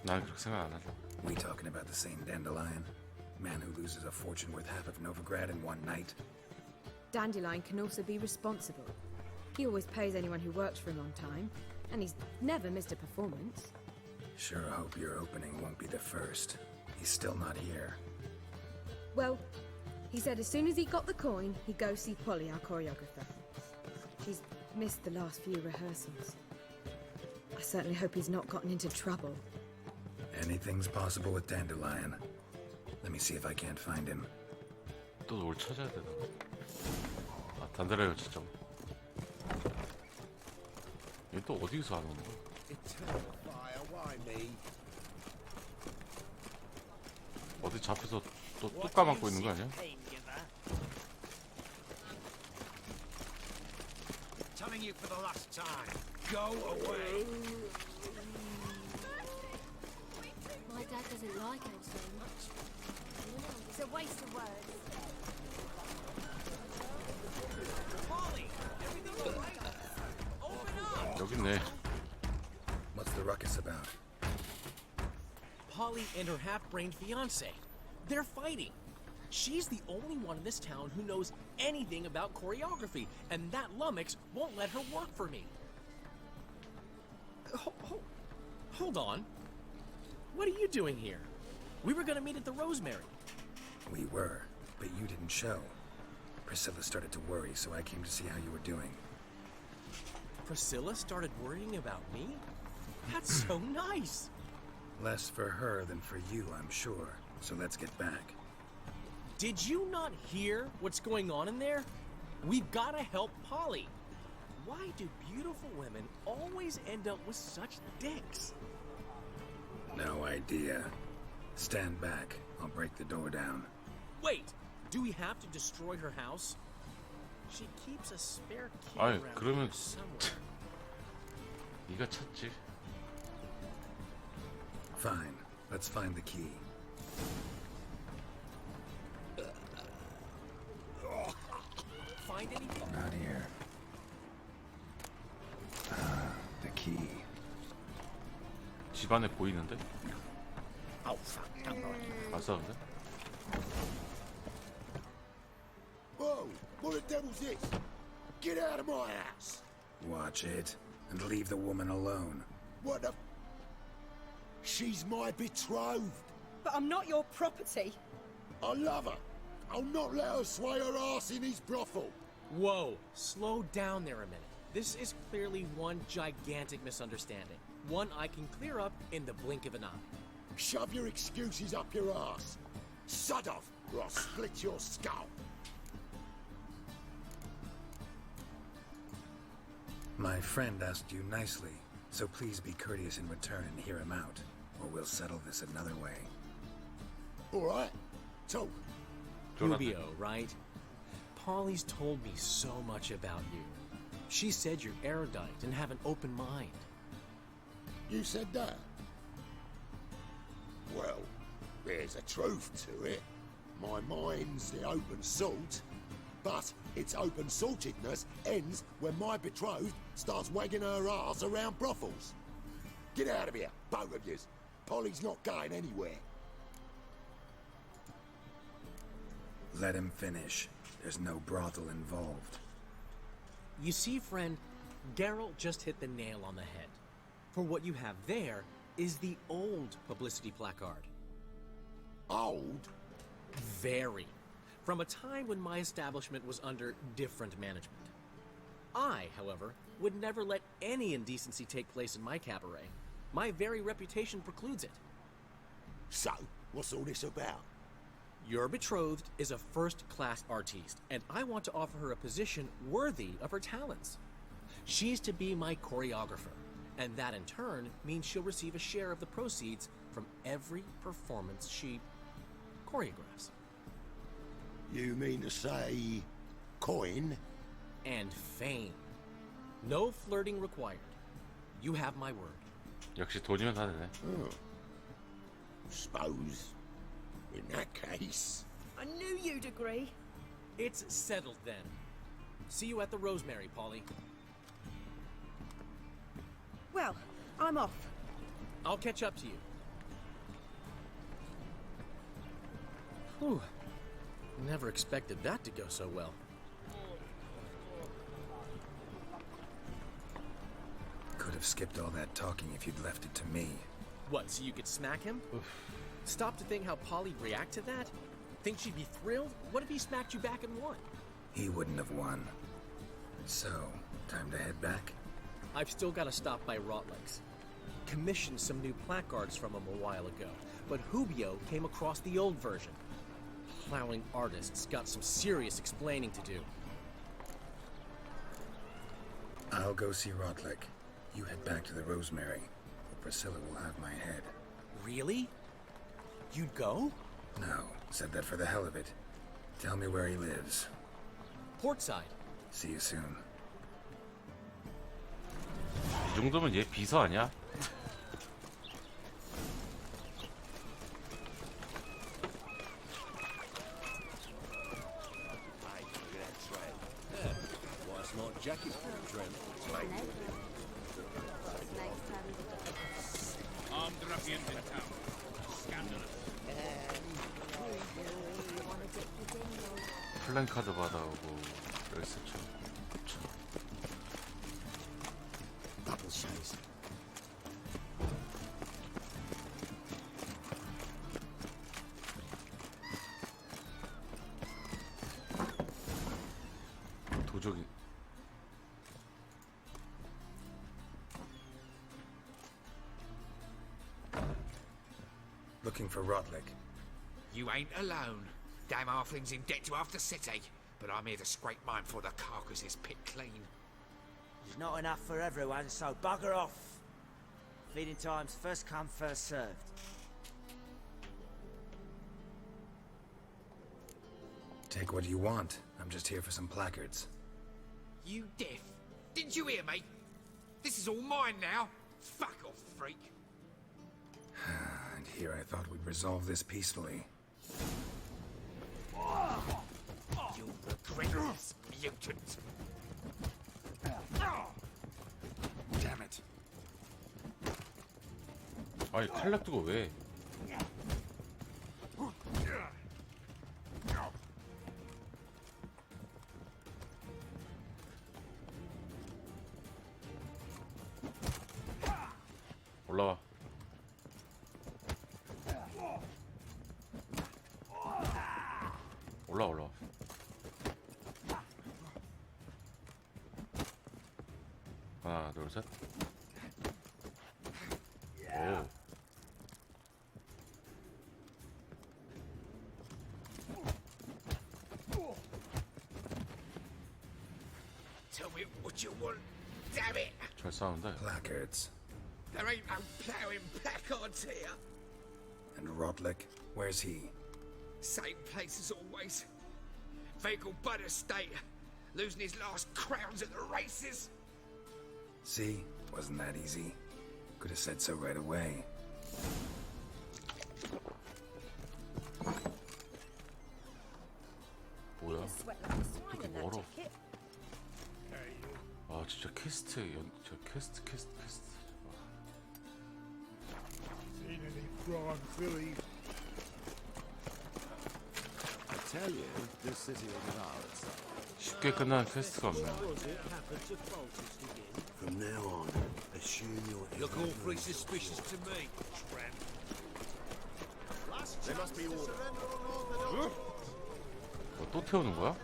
난 그렇게 생각 안 하죠. We talking about the same Dandelion? Man who loses a fortune worth half of Novigrad in one night? Dandelion can also be responsible. He always pays anyone who works for him on time, and he's never missed a performance. Sure hope your opening won't be the first. He's still not here. Well, he said as soon as he got the coin, he'd go see Polly, our choreographer. She's missed the last few rehearsals. I certainly hope he's not gotten into trouble. Anything's possible with Dandelion. Let me see if I can't find him. 또 뭘 찾아야 되나? 아, 단단해요, 진짜. 얘 또 어디서 안 오는 거야? 어디 잡혀서 또 까먹고 있는 거 아니야? Telling you for the last time. Go away. My dad doesn't like it so much. You know, it's a waste of words. Polly, everything all right? Open up! 여기 있네. What's the ruckus about? Polly and her half-brained fiance. They're fighting. She's the only one in this town who knows anything about choreography, and that lummox won't let her work for me. Hold on. What are you doing here? We were gonna meet at the Rosemary. We were, but you didn't show. Priscilla started to worry, so I came to see how you were doing. Priscilla started worrying about me? That's so nice. Less for her than for you, I'm sure. So let's get back. Did you not hear what's going on in there? We've gotta help Polly. Why do beautiful women always end up with such dicks? No idea. Stand back. I'll break the door down. Wait, do we have to destroy her house? She keeps a spare key 아이, around 그러면 here somewhere. 네가 찾지. Fine. Let's find the key. Find anything? Not here. The key. 집안에 보이는데? Oh, fuck. 봤어, 근데? Whoa! What the devil's this? Get out of my house! Watch it, and leave the woman alone. What the... She's my betrothed. But I'm not your property. I love her. I'll not let her sway her ass in his brothel. Whoa, slow down there a minute. This is clearly one gigantic misunderstanding. One I can clear up in the blink of an eye. Shove your excuses up your ass. Sod off, or I'll split your skull. My friend asked you nicely, so please be courteous in return and hear him out, or we'll settle this another way. All right, talk. Rubio, right? Polly's told me so much about you. She said you're erudite and have an open mind. You said that? Well, there's a truth to it. My mind's the open salt, but its open saltedness ends when my betrothed starts wagging her ass around brothels. Get out of here, both of yous. Polly's not going anywhere. Let him finish. There's no brothel involved. You see, friend, Geralt just hit the nail on the head. For what you have there is the old publicity placard. Old? Very. From a time when my establishment was under different management. I, however, would never let any indecency take place in my cabaret. My very reputation precludes it. So, what's all this about? Your betrothed is a first-class artiste, and I want to offer her a position worthy of her talents. She's to be my choreographer, and that in turn means she'll receive a share of the proceeds from every performance she choreographs. You mean to say... coin? And fame. No flirting required. You have my word. 역시 돈이면 다 되네. Suppose... in that case... I knew you'd agree. It's settled then. See you at the Rosemary, Polly. Well, I'm off. I'll catch up to you. Whew. Never expected that to go so well. Could have skipped all that talking if you'd left it to me. What, so you could smack him? Stop to think how Polly'd react to that? Think she'd be thrilled? What if he smacked you back and won? He wouldn't have won. So, time to head back? I've still got to stop by Rotlick's. Commissioned some new placards from him a while ago, but Hubio came across the old version. Plowing artists got some serious explaining to do. I'll go see Rotlick. You head back to the Rosemary, or Priscilla will have my head. Really? You'd go? No, said that for the hell of it. Tell me where he lives. Portside. See you soon. 이 정도면 얘 비서 아니야? Why smart jacket for the tramp? Armed ruffians in town. Scandalous. 플랜카드 받아오고 열쇠처. 그쵸. Bubble shows. 도적이. Looking for Rotlick. You ain't alone. Damn halfling's in debt to half the city, but I'm here to scrape mine before the carcass is picked clean. There's not enough for everyone, so bugger off. Feeding time's first come, first served. Take what you want. I'm just here for some placards. You deaf? Didn't you hear me? This is all mine now. Fuck off, freak. And here I thought we'd resolve this peacefully. You'll regret this, mutant. Damn it. 아니 칼날 두고 왜? 올라와. 올라와. 하나, 둘, 셋. 오. Tell me what you want, damn it! 잘 싸운다. Placards. There ain't no ploughing placards here. And Rotlick? Where's he? Same place as always. Vehicle Bud Estate. Losing his last crowns at the races. See? Wasn't that easy? Could have said so right away. 뭐야? 되게 멀어. 아 진짜 퀘스트 저 퀘스트. Seen any prime fillies? I tell you, this city will devour itself. 쉽게 끝나는 퀘스트가 없네. From now on, assume you're Look awfully suspicious to me, tramp. They must be ordered. 또 태우는 거야?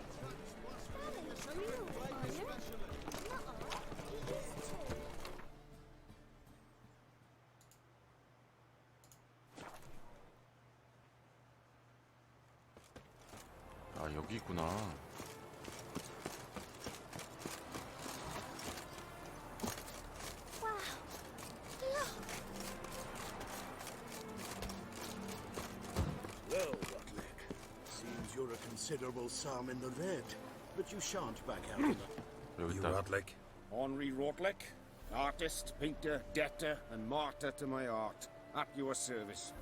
아 여기 있구나. Well, Rotlick, seems you're a considerable sum in the red, but you shan't back out of it. You Rotlick? Henri Rotlick, artist, painter, debtor, and martyr to my art. At your service.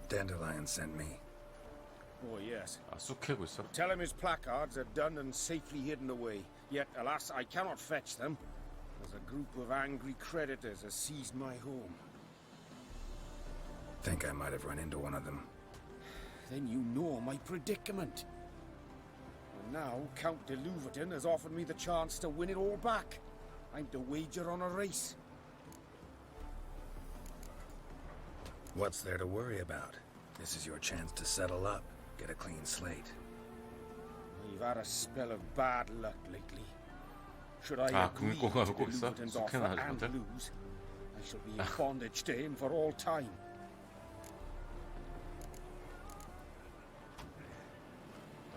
Dandelion sent me. Oh, yes. 아, 쑥 캐고 있어. Tell him his placards are done and safely hidden away. Yet, alas, I cannot fetch them, as a group of angry creditors has seized my home. Think I might have run into one of them. then you know my predicament. And now Count de Louverton has offered me the chance to win it all back. I'm to wager on a race. What's there to worry about? This is your chance to settle up, get a clean slate. I've had a spell of bad luck lately. Should I 아, agree to 금융공학을 de 꼭 있어? Louverton's 속해는 offer 하지 and 못해? lose, I shall be in bondage to him for all time.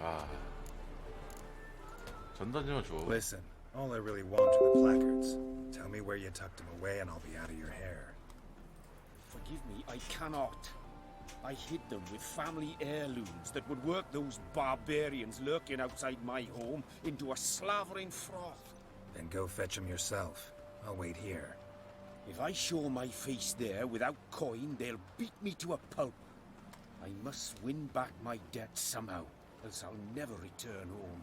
아, 전단지만 줘. Listen, all I really want are the placards. Tell me where you tucked them away and I'll be out of your hair. Forgive me, I cannot. I hid them with family heirlooms that would work those barbarians lurking outside my home into a slavering froth. Then go fetch them yourself. I'll wait here. If I show my face there without coin, they'll beat me to a pulp. I must win back my debt somehow, else I'll never return home.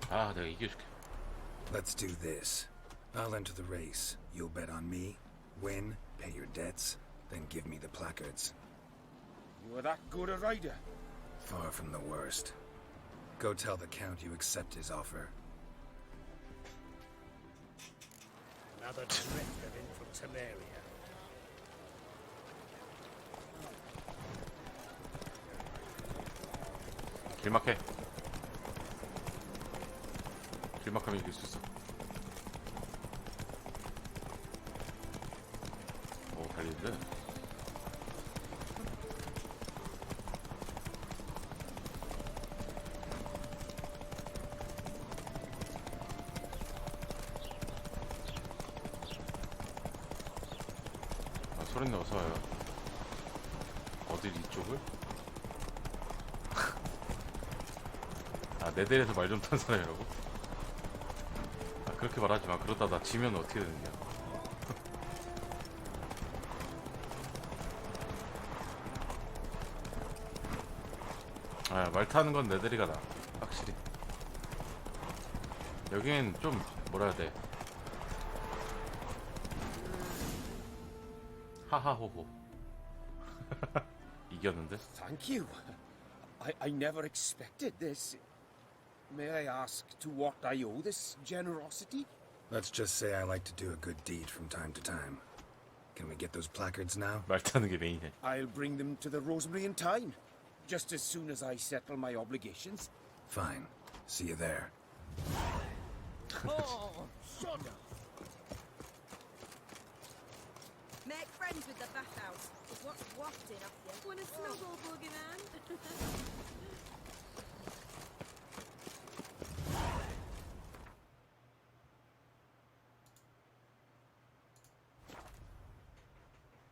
아, 내가 이겨줄게. Let's do this. I'll enter the race. You'll bet on me, win, pay your debts, then give me the placards. You are that good a rider? Far from the worst. Go tell the Count you accept his offer. Another drifter in from Temeria. 길막해. 길막하면 이길 수 있어. 오, 달리는데? 아, 소린네 어서 와요. 어딜 이쪽을? 아, 내 대에서 말 좀 탄 사람이라고? 아, 그렇게 말하지 마. 그러다 나 지면 어떻게 되느냐. 아, 말 타는 건 내 대리가 나. 확실히. 여긴 좀 뭐라 해야 돼. 하하호호. 이겼는데? Thank you. I never expected this. May I ask to what I owe this generosity? Let's just say I like to do a good deed from time to time. Can we get those placards now? 말 타는 게 메인이네. I'll bring them to the Rosemary in time, just as soon as I settle my obligations. Fine. See you there. Oh, shut up! Make friends with the bathhouse. It's what's wafting off you. Want a snuggle, boogeyman?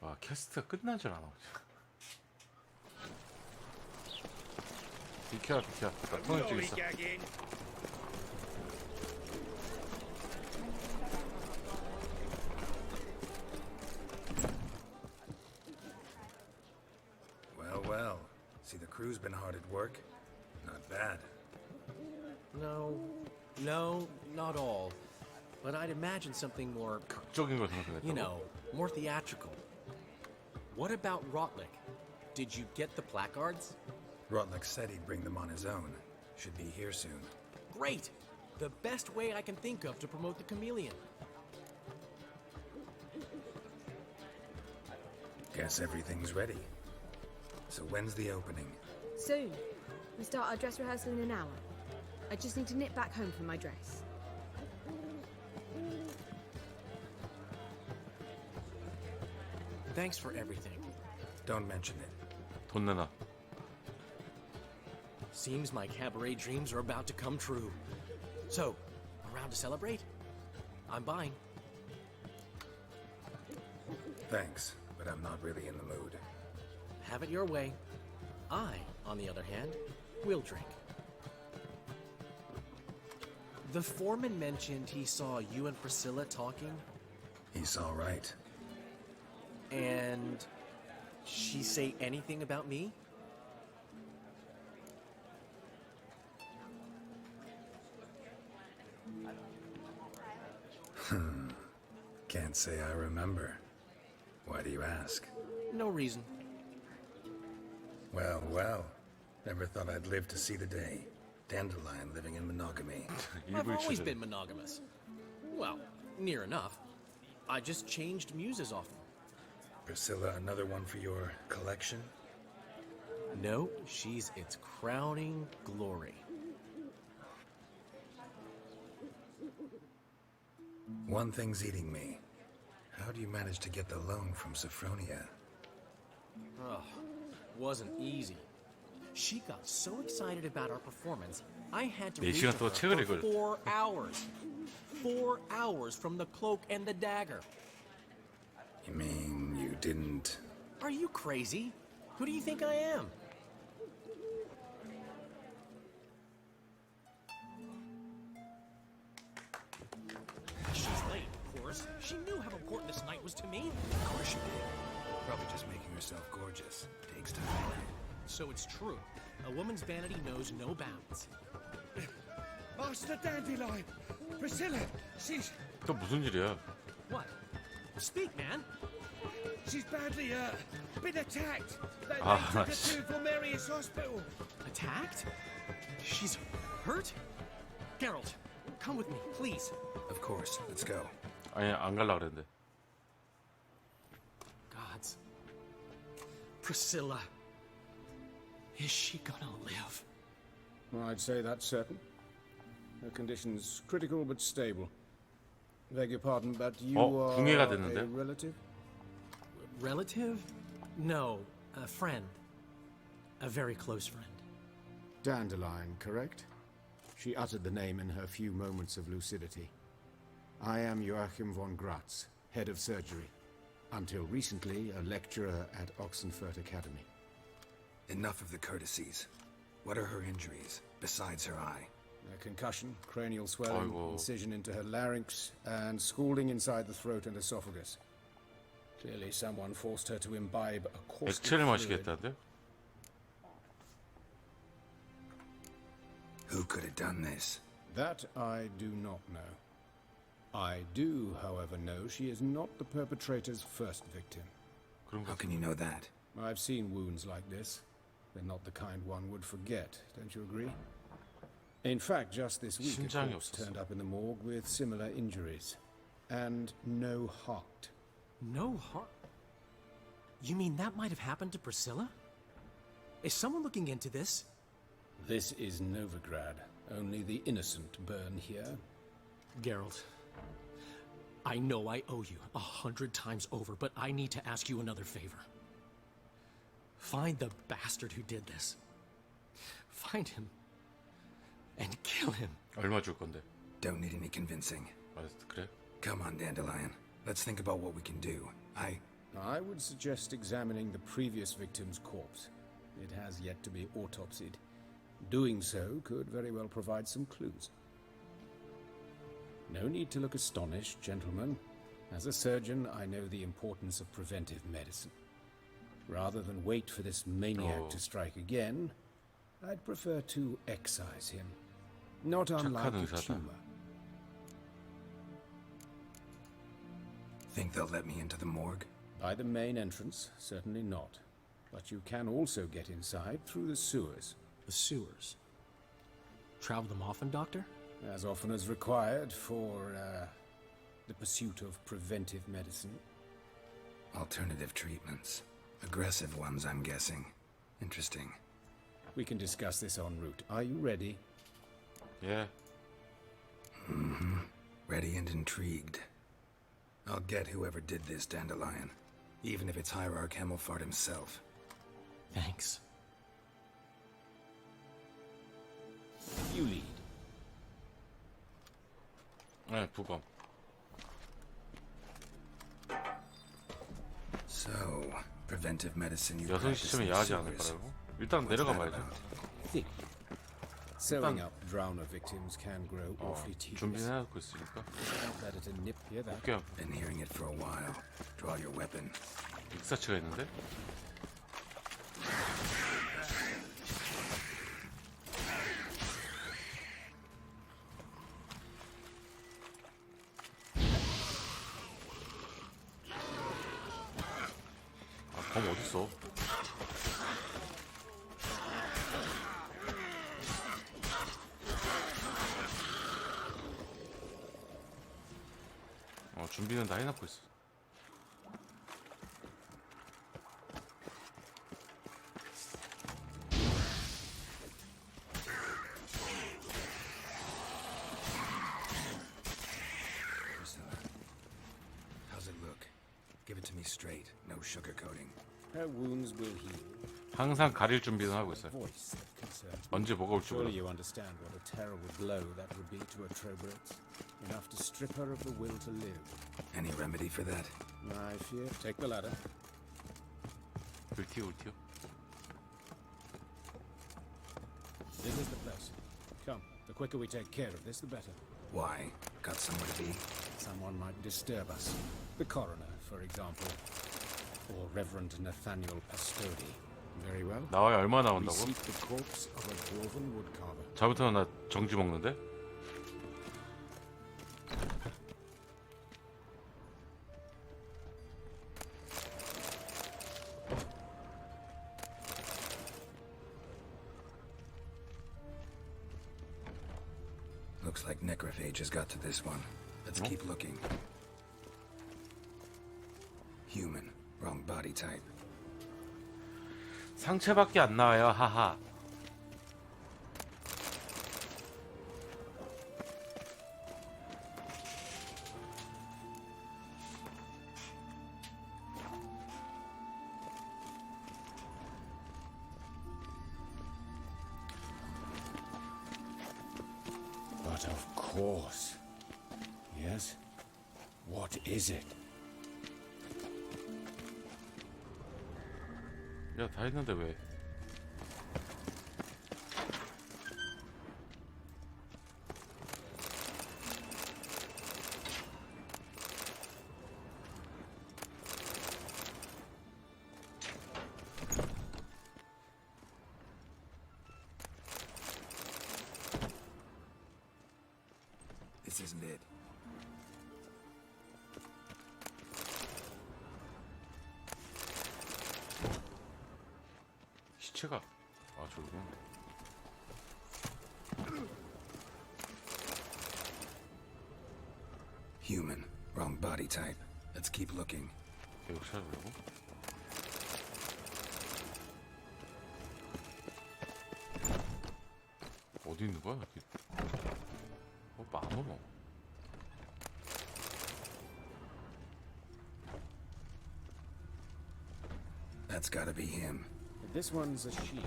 와, 캐스트가 끝난 줄 아나. 비켜, 비켜. 나 통역 중 있어. Well. See, the crew's been hard at work. Not bad. No, not all. But I'd imagine something more, 극적인 걸 생각했다고? you know, more theatrical. What about Rotlick? Did you get the placards? Rotlick said he'd bring them on his own. Should be here soon. Great! The best way I can think of to promote the Chameleon. Guess everything's ready. So when's the opening? Soon. We start our dress rehearsal in an hour. I just need to nip back home for my dress. Thanks for everything. Don't mention it. 돈 내놔. Seems my cabaret dreams are about to come true. So, around to celebrate? I'm buying. Thanks, but I'm not really in the mood. Have it your way. I, on the other hand, will drink. The foreman mentioned he saw you and Priscilla talking. He's all right. And she say anything about me? Can't say I remember. Why do you ask? No reason. Well, well. Never thought I'd live to see the day. Dandelion living in monogamy. I've always been monogamous. Well, near enough. I just changed muses often. Priscilla, another one for your collection? No, she's its crowning glory. One thing's eating me. How do you manage to get the loan from Sophronia? Oh, wasn't easy. She got so excited about our performance, I had to read to her for 4 hours. 4 hours from the cloak and the dagger. You mean you didn't... Are you crazy? Who do you think I am? She's late, of course. She knew how important this night was to me. Of course she did. Probably just making herself gorgeous. Takes time. So it's true. A woman's vanity knows no bounds. Master Dandelion! Priscilla! She's... 또 무슨 일이야? What? Speak, man! She's badly, been attacked! They Ah, took her to Vulmerius Hospital! Attacked? She's hurt? Geralt, come with me, please. Of course. Let's go. 아니, 안 갈라 그랬는데. Gods. Priscilla. Is she gonna live? I'd say that's certain. Her condition's critical but stable. Beg your pardon, but you are 붕괴가 a 됐는데? relative? Relative? No, a friend. A very close friend. Dandelion, correct? She uttered the name in her few moments of lucidity. I am Joachim von Gratz, head of surgery. Until recently, a lecturer at Oxenfurt Academy. Enough of the courtesies. What are her injuries, besides her eye? A concussion, cranial swelling, 아이고. incision into her larynx, and scalding inside the throat and esophagus. Clearly someone forced her to imbibe a caustic 액체를 fluid. 마시겠다는데요? Who could have done this? That I do not know. I do, however, know she is not the perpetrator's first victim. How can you know that? I've seen wounds like this. They're not the kind one would forget, don't you agree? In fact, just this week, a 심장이 corpse 없었어. turned up in the morgue with similar injuries. And no heart. No heart? You mean that might have happened to Priscilla? Is someone looking into this? This is Novigrad. Only the innocent burn here. Geralt, I know I owe you 100 times over, but I need to ask you another favor. Find the bastard who did this. Find him. And kill him. 얼마 줄 건데? Don't need any convincing. 그래? Come on, Dandelion. Let's think about what we can do. I would suggest examining the previous victim's corpse. It has yet to be autopsied. Doing so could very well provide some clues. No need to look astonished, gentlemen. As a surgeon, I know the importance of preventive medicine. Rather than wait for this maniac to strike again, I'd prefer to excise him. Not unlike a 의사다. tumor. Think they'll let me into the morgue? By the main entrance, certainly not. But you can also get inside through the sewers. The sewers? Travel them often, Doctor? As often as required for, the pursuit of preventive medicine. Alternative treatments. Aggressive ones, I'm guessing. Interesting. We can discuss this en route. Are you ready? Yeah. Mm-hmm. Ready and intrigued. I'll get whoever did this, Dandelion. Even if it's Hierarch Hemelfart himself. Thanks. You lead. 네, 부검. So, preventive medicine you 6시쯤에 야하지 않을까라고? 일단 내려가 봐야죠. Think. Sewing up drowner victims can grow awfully tedious. 준비해놓고 있으니까. Better to nip here that. 볼게요. Been hearing it for a while. Draw your weapon. 익사치가 있는데? 검 어딨어? 준비는 다 해놓고 있어. How's it look? Give it to me straight, no sugarcoating. Her wounds will heal. 항상 가릴 준비는 하고 있어요. Voice that concerns me. 언제 뭐가 올지 몰라. Surely you understand what a terrible blow that would be to a Trobrit. Enough to strip her of the will to live. Any remedy for that? I fear. Take the ladder. 울티오. This is the place. Come. The quicker we take care of this, the better. Why? Got somewhere to be? Someone might disturb us. The coroner, for example. Or Reverend Nathaniel Pastodi. Very well. 나와야 얼마 We 나온다고? seek the corpse of a dwarven woodcarver. 잘못하면 나 정지 먹는데? Looks like necrophage has got to this one. Let's keep looking. Human. Wrong body type. 상체밖에 안 나와요. 하하. But of course. Yes? What is it? 야, 다 했는데 왜? This isn't it. 시체가 저기구나. Human. Wrong body type. Let's keep looking. 계속 찾아보려고? 어디 있는 거야? 여기. 많어. That's gotta be him. This one's a she.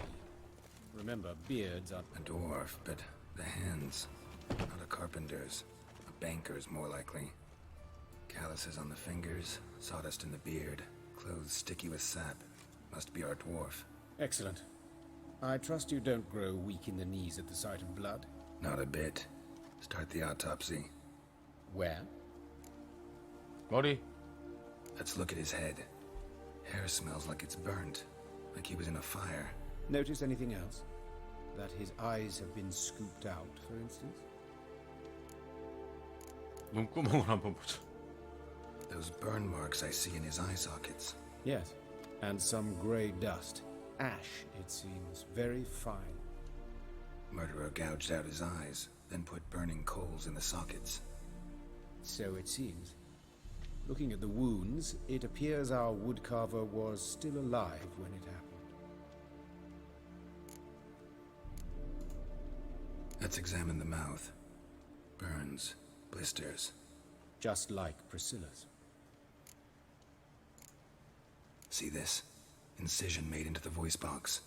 Remember, beards are... A dwarf, but the hands. Not a carpenter's. A banker's, more likely. Calluses on the fingers, sawdust in the beard, clothes sticky with sap. Must be our dwarf. Excellent. I trust you don't grow weak in the knees at the sight of blood? Not a bit. Start the autopsy. Where? 머리. Let's look at his head. Hair smells like it's burnt. Like he was in a fire. Notice anything else? That his eyes have been scooped out, for instance? 눈구멍을 한번 보자. Those burn marks I see in his eye sockets. Yes. And some grey dust. Ash, it seems. Very fine. Murderer gouged out his eyes, then put burning coals in the sockets. So it seems. Looking at the wounds, it appears our woodcarver was still alive when it happened. Let's examine the mouth. Burns, blisters. Just like Priscilla's. See this? Incision made into the voice box.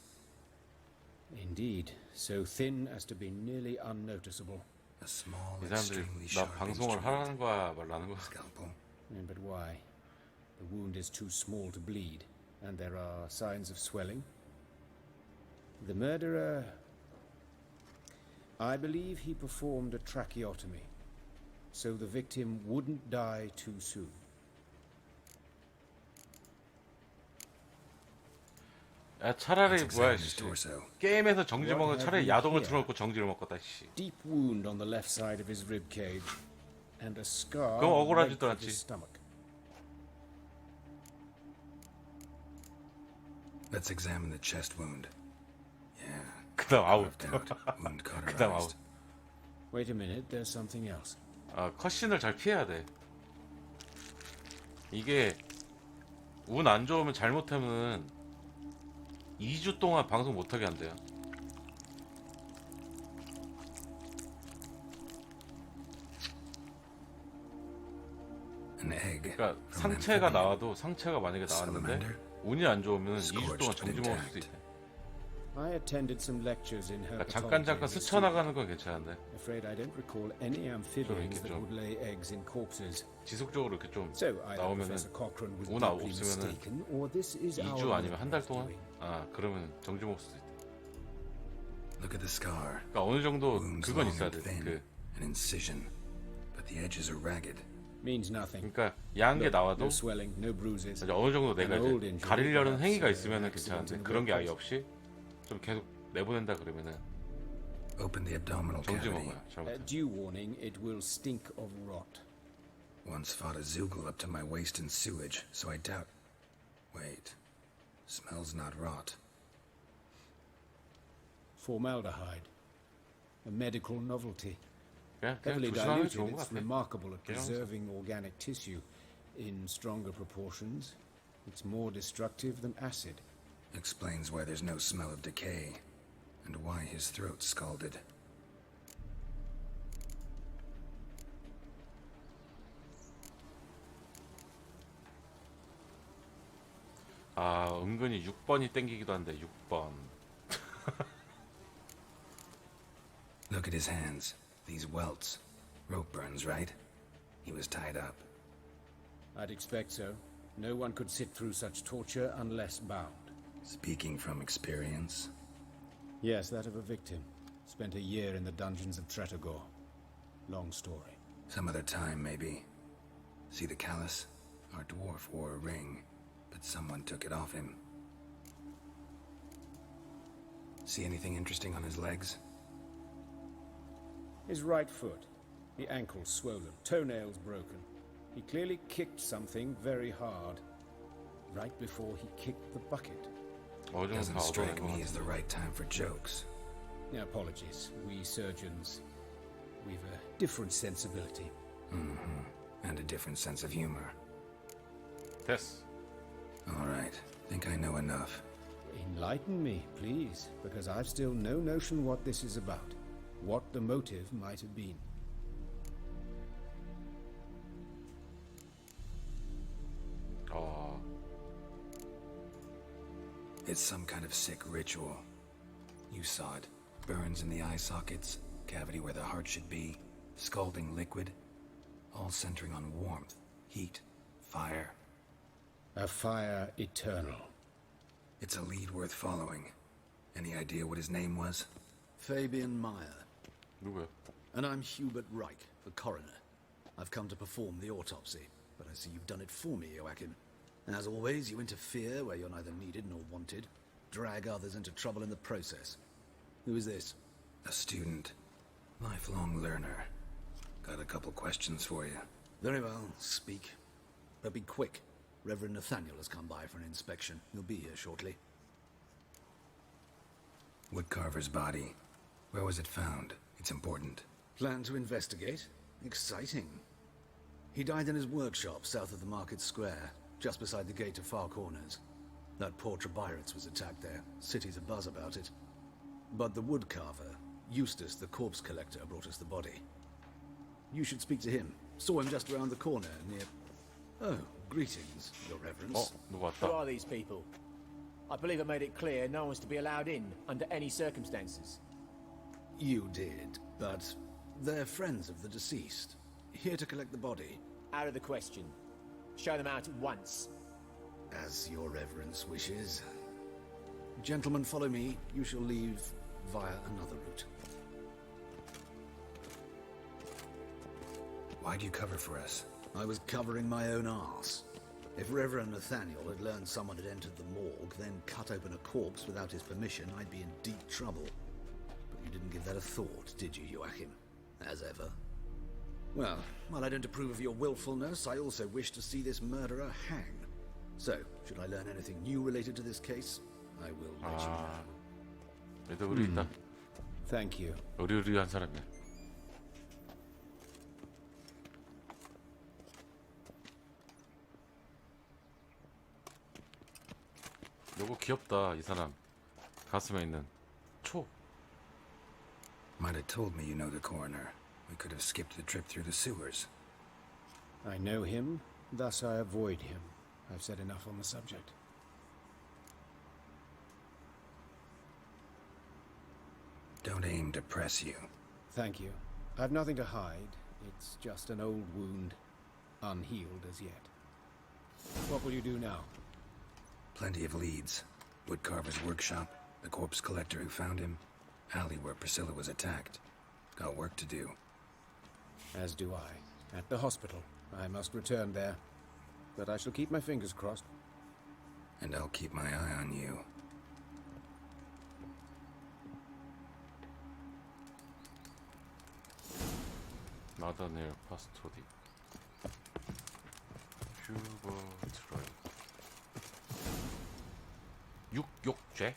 Indeed, so thin as to be nearly unnoticeable. A small, 이 사람들이 extremely 나 sharp 방송을 instrument. 하라는 거야, 말라는 거야? Scalpel. But why? The wound is too small to bleed, and there are signs of swelling. The murderer... I believe he performed a tracheotomy, so the victim wouldn't die too soon. 야, 차라리 Let's 뭐야, examine his 씨. torso. 게임에서 정지 What 먹으면 have 차라리 we 야동을 here? 틀어놓고 정지를 먹겠다, 씨. Deep wound on the left side of his rib cage, and a scar 그럼 억울하지도 right through 않지. his stomach. Let's examine the chest wound. Yeah. 그다음 아웃. Wound 그다음 아웃. cauterized. Wait a minute, there's something else. 아, 컷신을 잘 피해야 돼. 이게 운 안 좋으면 잘못하면 2주 동안 방송 못하게 한대요. An egg. 그러니까 상체가 나와도 상체가 만약에 나왔는데 운이 안 좋으면 2주 동안 정지 먹을 수도 있대. I attended some lectures in 그러니까 herpetology. 잠깐 스쳐 나가는 건 괜찮은데. Afraid I don't recall any amphibians that would lay eggs in corpses. 지속적으로 이렇게 좀 So either 나오면은 Professor Cochrane was 운 deeply 없으면은 mistaken, or this is 2주 our 아니면 한 달 동안 doing. 아 그러면 정지 먹을 수도 있대. Look at the scar. 그러니까 어느 정도 Wounds 그건 long 있어야 and 돼. thin. 그 An incision, but the edges are ragged. Means nothing. 그러니까 야한 게 나와도 No swelling, no bruises. 어느 정도 내가 An old 이제 injury, 가리려는 perhaps, 행위가 an 있으면은 accident 괜찮은데 in the 그런 게 아예 workplace. 없이 좀 계속 내보낸다 그러면은 Open the abdominal 정지 cavity. 먹어요. 잘못. Due warning, it will stink of rot. Once fought a Zoogle up to my waist in sewage, so I doubt. Wait. Smells not rot. Formaldehyde. A medical novelty. 그냥 Heavily 조심하는 게 diluted, 좋은 것 it's 같아. remarkable at 그냥 preserving organic tissue. In stronger proportions, it's more destructive than acid. Explains why there's no smell of decay, and why his throat's scalded. 아 은근히 6번이 땡기기도 한데 6번. Look at his hands. These welts. Rope burns, right? He was tied up. I'd expect so. No one could sit through such torture unless bound. Speaking from experience. Yes, that of a victim. Spent a year in the dungeons of Tretogor. Long story. Some other time, maybe. See the callus? Our dwarf wore a ring, but someone took it off him. See anything interesting on his legs? His right foot. The ankle swollen, toenails broken. He clearly kicked something very hard. Right before he kicked the bucket. Doesn't strike me as the right time for jokes. Apologies. We surgeons, we've a different sensibility. Mm-hmm. And a different sense of humor. Yes. All right. Think I know enough. Enlighten me, please, because I've still no notion what this is about. What the motive might have been. Oh. It's some kind of sick ritual. You saw it. Burns in the eye sockets, cavity where the heart should be, scalding liquid, all centering on warmth, heat, fire. A fire eternal. It's a lead worth following. Any idea what his name was? Fabian Meyer. 누구야? And I'm Hubert Reich, the coroner. I've come to perform the autopsy, but I see you've done it for me, Joachim. As always, you interfere where you're neither needed nor wanted. Drag others into trouble in the process. Who is this? A student. Lifelong learner. Got a couple questions for you. Very well, speak. But be quick. Reverend Nathaniel has come by for an inspection. He'll be here shortly. Woodcarver's body. Where was it found? It's important. Plan to investigate? Exciting. He died in his workshop south of the market square, just beside the gate to Far Corners. That poor Trebirates was attacked there. City's abuzz about it. But the woodcarver, Eustace the corpse collector, brought us the body. You should speak to him. Saw him just around the corner near... Oh, greetings, Your Reverence. Who are these people? I believe I made it clear no one's to be allowed in under any circumstances. You did, but they're friends of the deceased. Here to collect the body. Out of the question. Show them out at once. As Your Reverence wishes. Gentlemen, follow me. You shall leave via another route. Why'd you cover for us? I was covering my own arse. If Reverend Nathaniel had learned someone had entered the morgue, then cut open a corpse without his permission, I'd be in deep trouble. But you didn't give that a thought, did you, Joachim? As ever. Well, while I don't approve of your willfulness, I also wish to see this murderer hang. So, should I learn anything new related to this case, I will let you know. 얘도 의리 있다. Thank you. 의리의리한 사람이야. 요거 귀엽다, 이 사람. 가슴에 있는 초. Might have told me you know the coroner. We could have skipped the trip through the sewers. I know him, thus I avoid him. I've said enough on the subject. Don't aim to press you. Thank you. I've nothing to hide. It's just an old wound, unhealed as yet. What will you do now? Plenty of leads. Woodcarver's workshop, the corpse collector who found him, alley where Priscilla was attacked. Got work to do. As do I. At the hospital. I must return there. But I shall keep my fingers crossed. And I'll keep my eye on you. 나다넬 파스토디. 휴버 트라이. 육욕죄?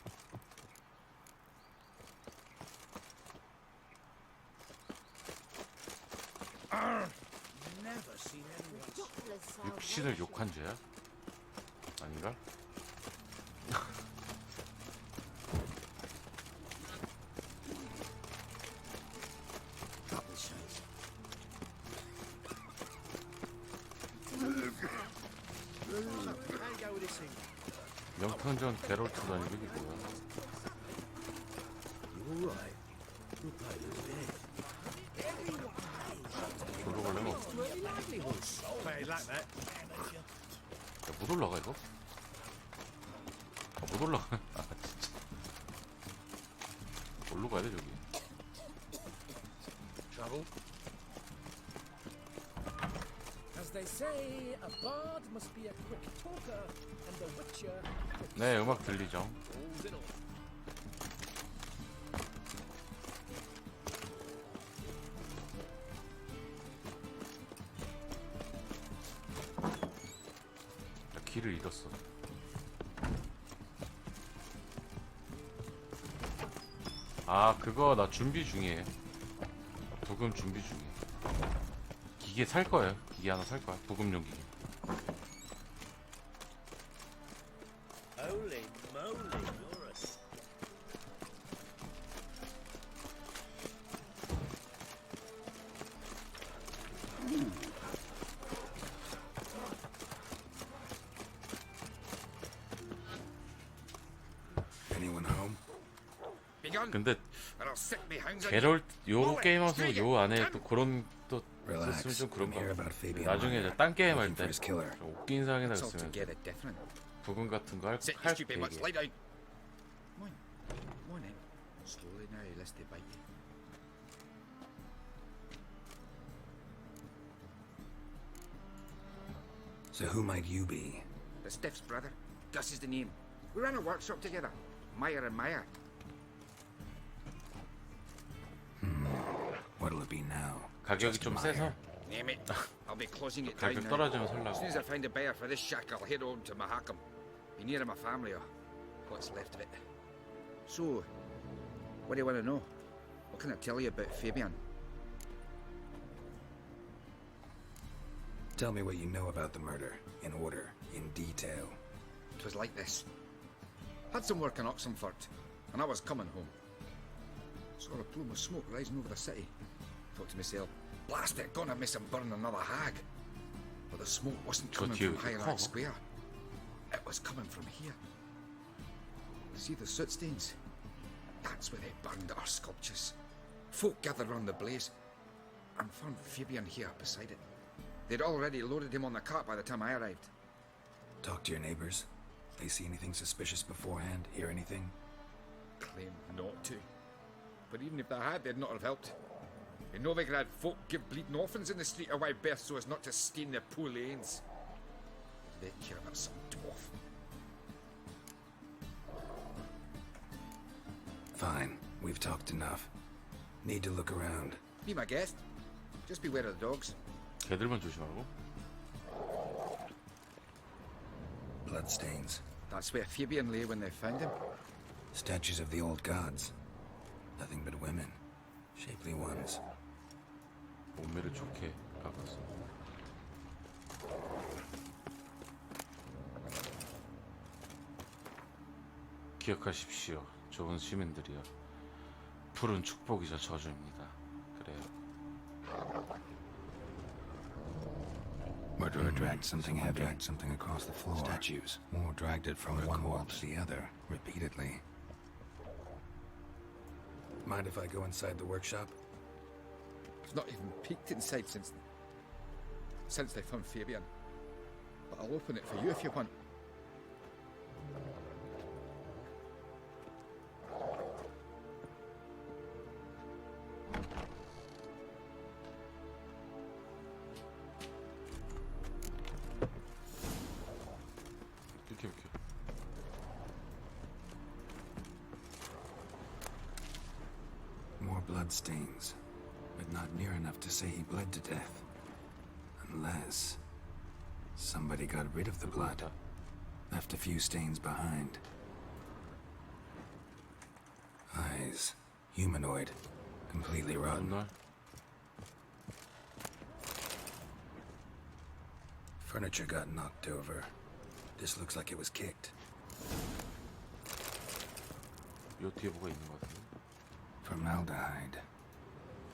Never seen anyone. 육신을 욕한 죄야? 아닌가? 명탐정 게롤트라는 게 뭐야? 저로 걸려면 야, 못 올라가 이거? 못 올라가. 아 진짜. 뭘로 가야 돼 저기? Trouble? As they say, a bard must be a quick talker, and the witcher. 네, 음악 들리죠? All's in all. 나 길을 잃었어. 아, 그거 나 준비 중이에요. 부금 준비 중이에요. 기계 살 거예요. 기계 하나 살 거야. 부금용 기계. Holy moly, you're a... Anyone home? 근데 게롤트 요 게임 하면서 요 안에 또 그런 또 있으면 좀 그런가. 나중에 이제 딴 게임 할 때 웃긴 상이나 있으면 부금 같은 거 할 얘기. Morning. Slowly now, lest they bite you. So who might you be? The Stiff's brother. Gus is the name. We ran a workshop together. Meyer and Meyer. What'll it be now? 가격이 좀 세서 Name it. I'll be closing it down 가격 now. 떨어지면 As soon 살라고. as I find a buyer for this shack, I'll head on to Mahakam. Be near my family or what's left of it. So, what do you want to know? What can I tell you about Fabian? Tell me what you know about the murder, in order, in detail. It was like this. Had some work in Oxenford, and I was coming home. Saw a plume of smoke rising over the city. Thought to myself, blast it, gonna miss him burn another hag. But the smoke wasn't coming from Hierarch Square. It was coming from here. See the soot stains? That's where they burned our sculptures. Folk gathered round the blaze and found Fabian here beside it. They'd already loaded him on the cart by the time I arrived. Talk to your neighbors. They see anything suspicious beforehand? Hear anything? Claim not to. But even if they had, they'd not have helped. In Novigrad, folk give bleeding orphans in the street a wide berth so as not to stain their poor lanes. They care about some dwarf. Fine. We've talked enough. Need to look around. Be my guest. Just beware of the dogs. 개들만 조심하고. Bloodstains. That's where Fabian lay when they found him. Statues of the old gods. Nothing but women. Shapely ones. 몸매를 좋게 박았어. 기억하십시오, 좋은 시민들이여. 푸른 축복이자 저주입니다. 그래요. Murderer dragged something heavy, dragged something across the floor. Statues. More dragged it from one wall to the other, repeatedly. Mind if I go inside the workshop? I've not even peeked inside since they found Fabian. But I'll open it for you if you want. 이렇게 이렇게. More bloodstains, but not near enough to say he bled to death. Unless somebody got rid of the blood, left a few stains behind. Eyes, humanoid, completely rotten. Furniture got knocked over. This looks like it was kicked. 요 뒤에 뭐가 있는 것 같은데? Formaldehyde.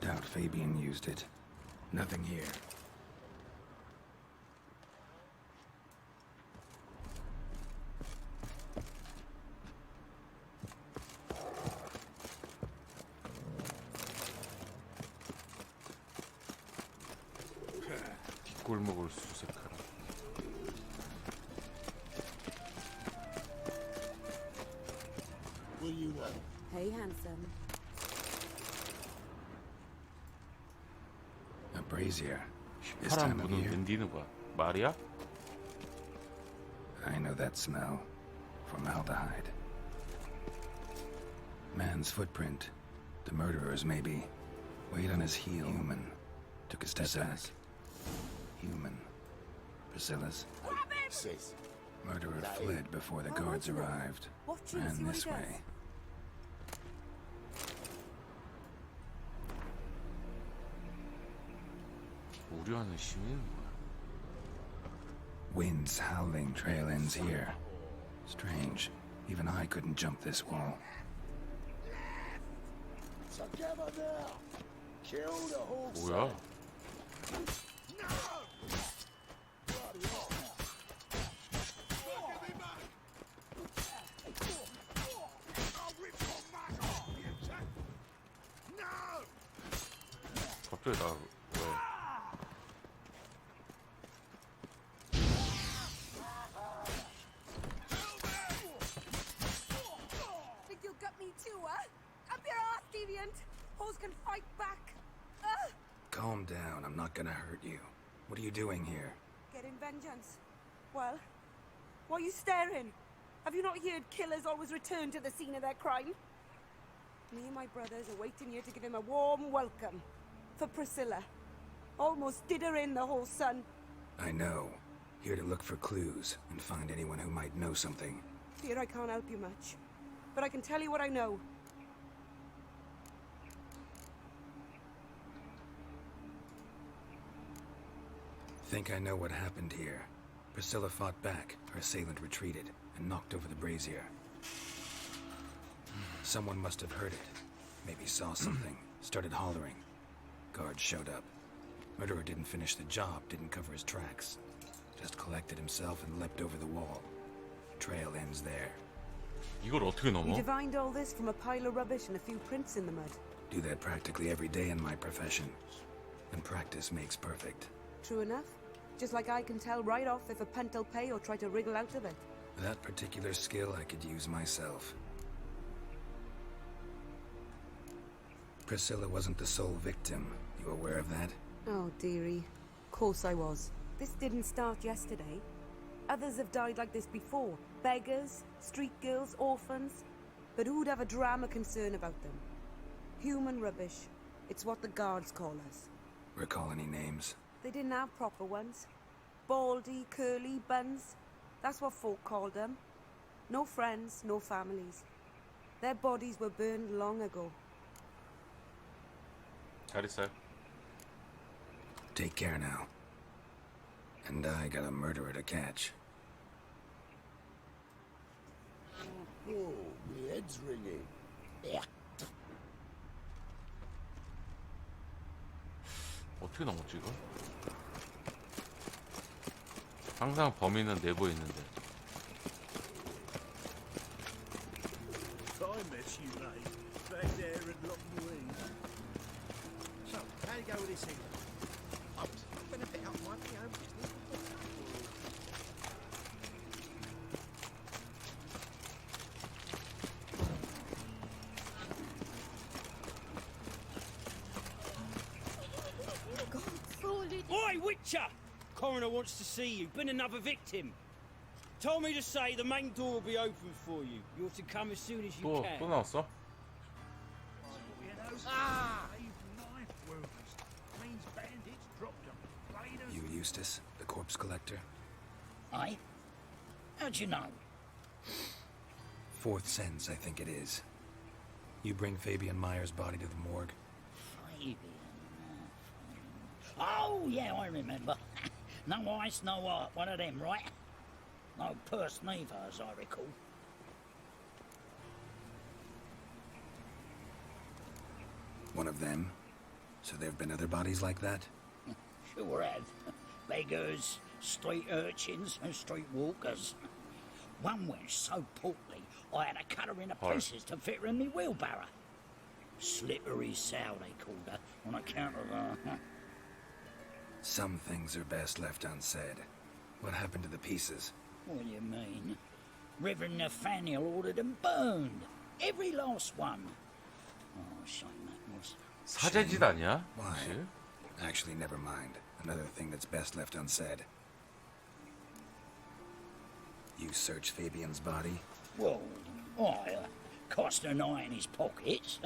Doubt Fabian used it. Nothing here. 뒷골목을 수색하라. Will you know? Hey, handsome. A brazier. This 파란 time of 문은 year. 웬디는 거야? 말이야? I know that smell. Formaldehyde. Man's footprint. The murderer's, maybe. Weight on his heel. Human. Took a step back. Human. Priscilla's. Sis. Murderer fled before the guards arrived. Watch him, see Ran what this he does. way. 우려하는 시민은 뭐야? Winds howling, trail ends here. Strange. Even I couldn't jump this wall. Together now. Kill the horse. 뭐야? 갑자기 나 왜? Think you'll gut me too, huh? Up your ass, deviant! Hoes can fight back! Calm down. I'm not gonna hurt you. What are you doing here? Getting vengeance. Well, why are you staring? Have you not heard killers always return to the scene of their crime? Me and my brothers are waiting here to give him a warm welcome. For Priscilla. Almost did her in, the whole son. I know. Here to look for clues and find anyone who might know something. Fear I can't help you much. But I can tell you what I know. Think I know what happened here. Priscilla fought back, her assailant retreated, and knocked over the brazier. Someone must have heard it. Maybe saw something, started hollering. Guards showed up. Murderer didn't finish the job, didn't cover his tracks. Just collected himself and leapt over the wall. Trail ends there. 이걸 어떻게 You 넘어? divined all this from a pile of rubbish and a few prints in the mud. Do that practically every day in my profession. And practice makes perfect. True enough. Just like I can tell right off if a punt will pay or try to wriggle out of it. That particular skill I could use myself. Priscilla wasn't the sole victim. You aware of that? Oh, dearie. Of course I was. This didn't start yesterday. Others have died like this before. Beggars, street girls, orphans. But who'd have a drama concern about them? Human rubbish. It's what the guards call us. Recall any names? They didn't have proper ones. Baldy, curly, buns. That's what folk called them. No friends, no families. Their bodies were burned long ago. 잘 있어요. Take care now. And I got a murderer to catch. Oh, my head's ringing. Yeah. 어떻게 넘었지 이거? 항상 범인은 내부에 있는데. I miss you, mate. Back there and lock me. So, how do you go with this thing? I was going to pick up my own business. Oi, Witcher! Coroner wants to see you. Been another victim. Told me to say the main door will be open for you. You're to come as soon as you 또 can. 나왔어? Ah! You Eustace, the corpse collector? Aye? How'd you know? Fourth sense, I think it is. You bring Fabian Meyer's body to the morgue. Fabian. Oh, yeah, I remember. No ice, no art. One of them, right? No purse neither, as I recall. One of them? So there have been other bodies like that? Sure have. Beggars, street urchins, and street walkers. One went so portly, I had to cut her into pieces to fit her in me wheelbarrow. Slippery sow, they called her, on account of her. Some things are best left unsaid. What happened to the pieces? What do you mean? Reverend Nathaniel ordered them burned. Every last one. Oh, shame that was. 사제짓 아니야? Why? 혹시? Actually, never mind. Another thing that's best left unsaid. You searched Fabian's body? Well, I cast an eye in his pockets.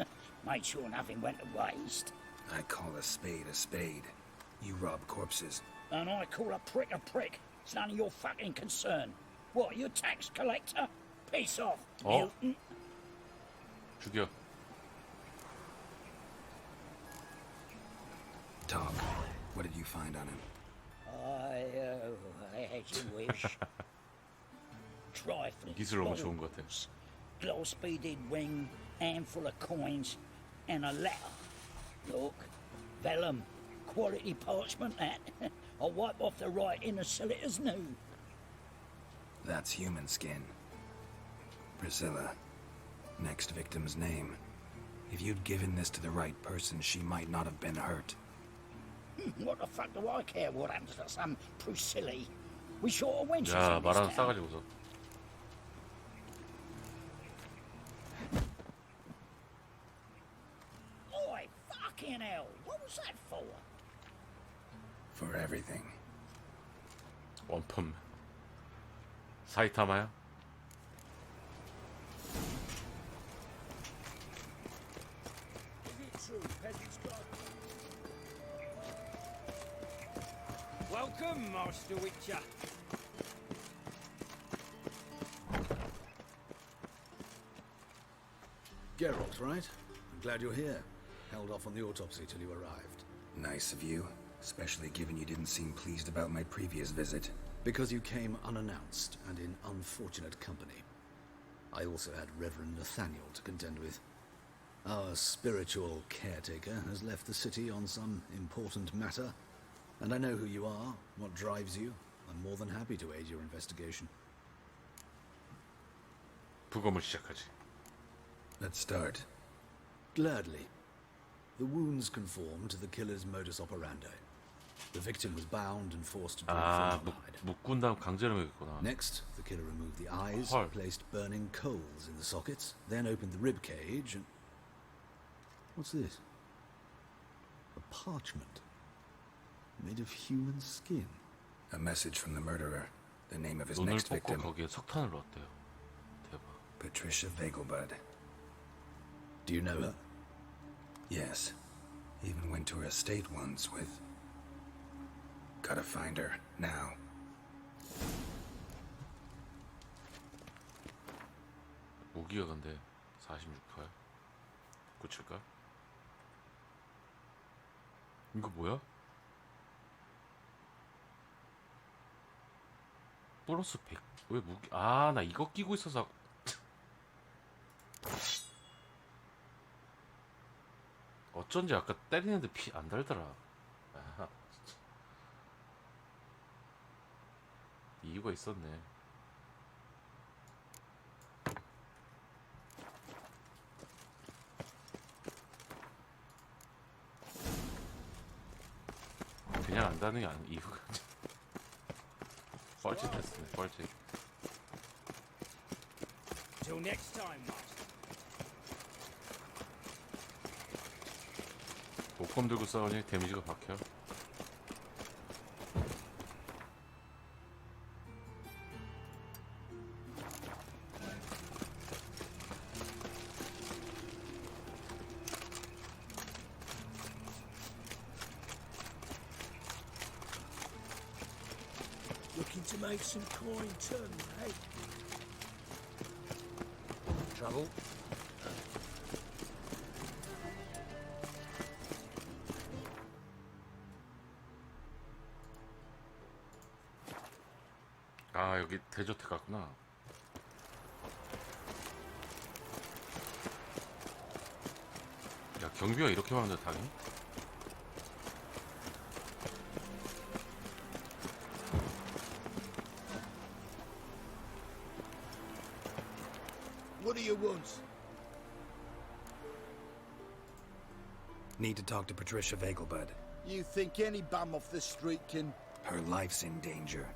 Made sure nothing went to waste. I call a spade a spade. You rob corpses. And I call a prick a prick. It's none of your fucking concern. What, you tax collector? Peace off, Milton. 죽여. Talk. What did you find on him? As you wish. Trifling. 기술 너무 좋은 것 같아. Glass beaded ring, handful of coins, and a letter. Look, vellum, quality parchment that. I'll wipe off the writing and sell it as new. That's human skin. Priscilla. Next victim's name. If you'd given this to the right person, she might not have been hurt. What the fuck do I care what happens to some Priscilla? We sure of wenches 야, in this 말하는 town. 싸가지고서. Oi, fucking hell! What was that for? For everything. 원펀. 사이타마야? Is it true, Peasant's God? Welcome, Master Witcher. Geralt, right? I'm glad you're here. Held off on the autopsy till you arrived. Nice of you, especially given you didn't seem pleased about my previous visit. Because you came unannounced and in unfortunate company. I also had Reverend Nathaniel to contend with. Our spiritual caretaker has left the city on some important matter, and I know who you are, what drives you. I'm more than happy to aid your investigation. 부검을 시작하지. Let's start. Gladly. The wounds conform to the killer's modus operandi. The victim was bound and forced to drink 아, formaldehyde. 묶은 다음 강제로 먹였구나. Next, the killer removed the eyes, 헐. placed burning coals in the sockets, then opened the rib cage and... What's this? A parchment. Made of human skin. A message from the murderer. The name of his 눈을 next 뽑고 victim. 거기에 석탄을 넣었대요. 대박. Patricia Vegelbud. Do you know her? Yes. Even went to her estate once with... Gotta find her, now. 무기가 근데 46%야. 고칠까? 이거 뭐야? 플러스 100. 왜 무기? 아, 나 이거 끼고 있어서. 어쩐지 아까 때리는데 피 안 달더라. 아, 진짜. 이유가 있었네. 그냥 안 다는 게 아니 이유가. 뻘짓했네, 뻘짓. Till next time, Master. 목검 들고 싸우니 데미지가 박혀. Looking to make some coin too, mate? Trouble? 아, 여기 대저택 같구나. 야, 경비가 이렇게 많은데 당해? What do you want? Need to talk to Patricia Vegelbud. You think any bum off the street can... Her life's in danger.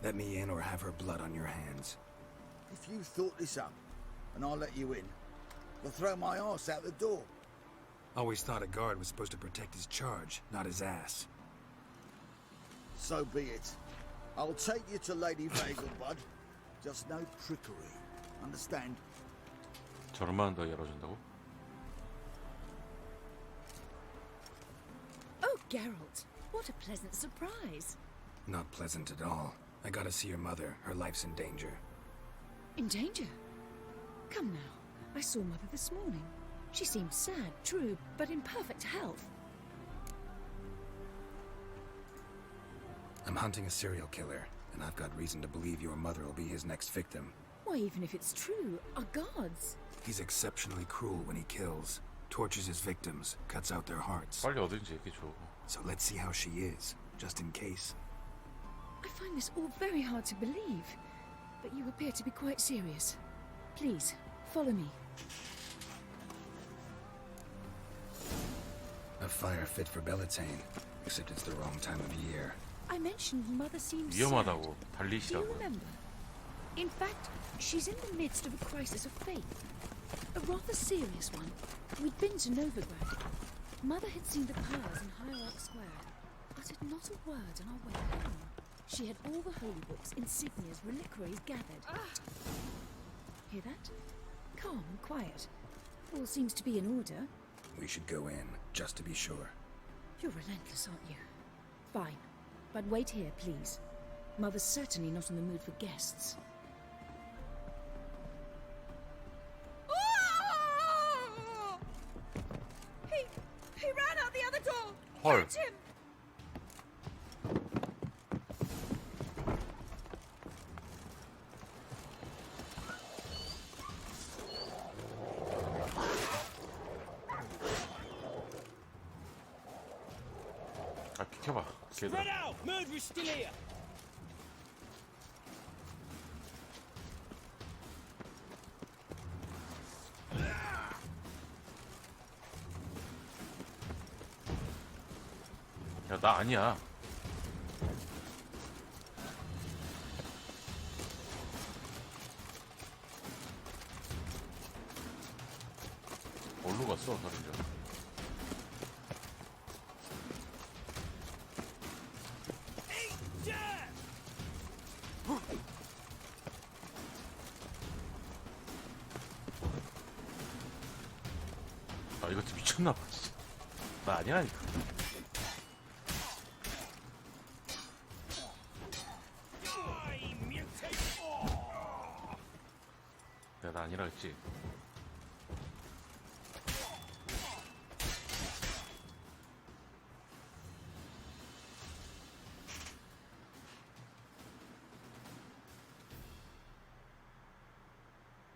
Let me in or have her blood on your hands. If you thought this up, and I'll let you in, you'll throw my ass out the door. Always thought a guard was supposed to protect his charge, not his ass. So be it. I'll take you to Lady Vegelbud. Just no trickery. Understand? 저런만 더 열어준다고? Oh, Geralt, what a pleasant surprise. Not pleasant at all. I gotta see your mother. Her life's in danger. In danger? Come now, I saw Mother this morning. She seemed sad, true, but in perfect health. I'm hunting a serial killer, and I've got reason to believe your mother will be his next victim. Why, even if it's true, our guards. He's exceptionally cruel when he kills, tortures his victims, cuts out their hearts. 빨리 어딘지 얘기해줘. So let's see how she is, just in case. I find this all very hard to believe, but you appear to be quite serious. Please, follow me. A fire fit for Bellatane, except it's the wrong time of year. I mentioned Mother seems 위험하다고 sad. Do you 달리시라고. remember? In fact, she's in the midst of a crisis of faith. A rather serious one. We'd been to Novigrad. Mother had seen the powers in Hierarch Square, uttered not a word on our way home. She had all the holy books, insignias, reliquaries gathered. Hear that? Calm and quiet. All seems to be in order. We should go in, just to be sure. You're relentless, aren't you? Fine. But wait here, please. Mother's certainly not in the mood for guests. He ran out the other door! 헐. Catch him! 아, 비켜봐. 걔들. Spread out! Murderer's still here! 야, 나 아니야. 어디로 갔어, 다른 점. 아, 이것도 미쳤나봐, 진짜. 나 아니라니까. 야, 나 아니라 했지.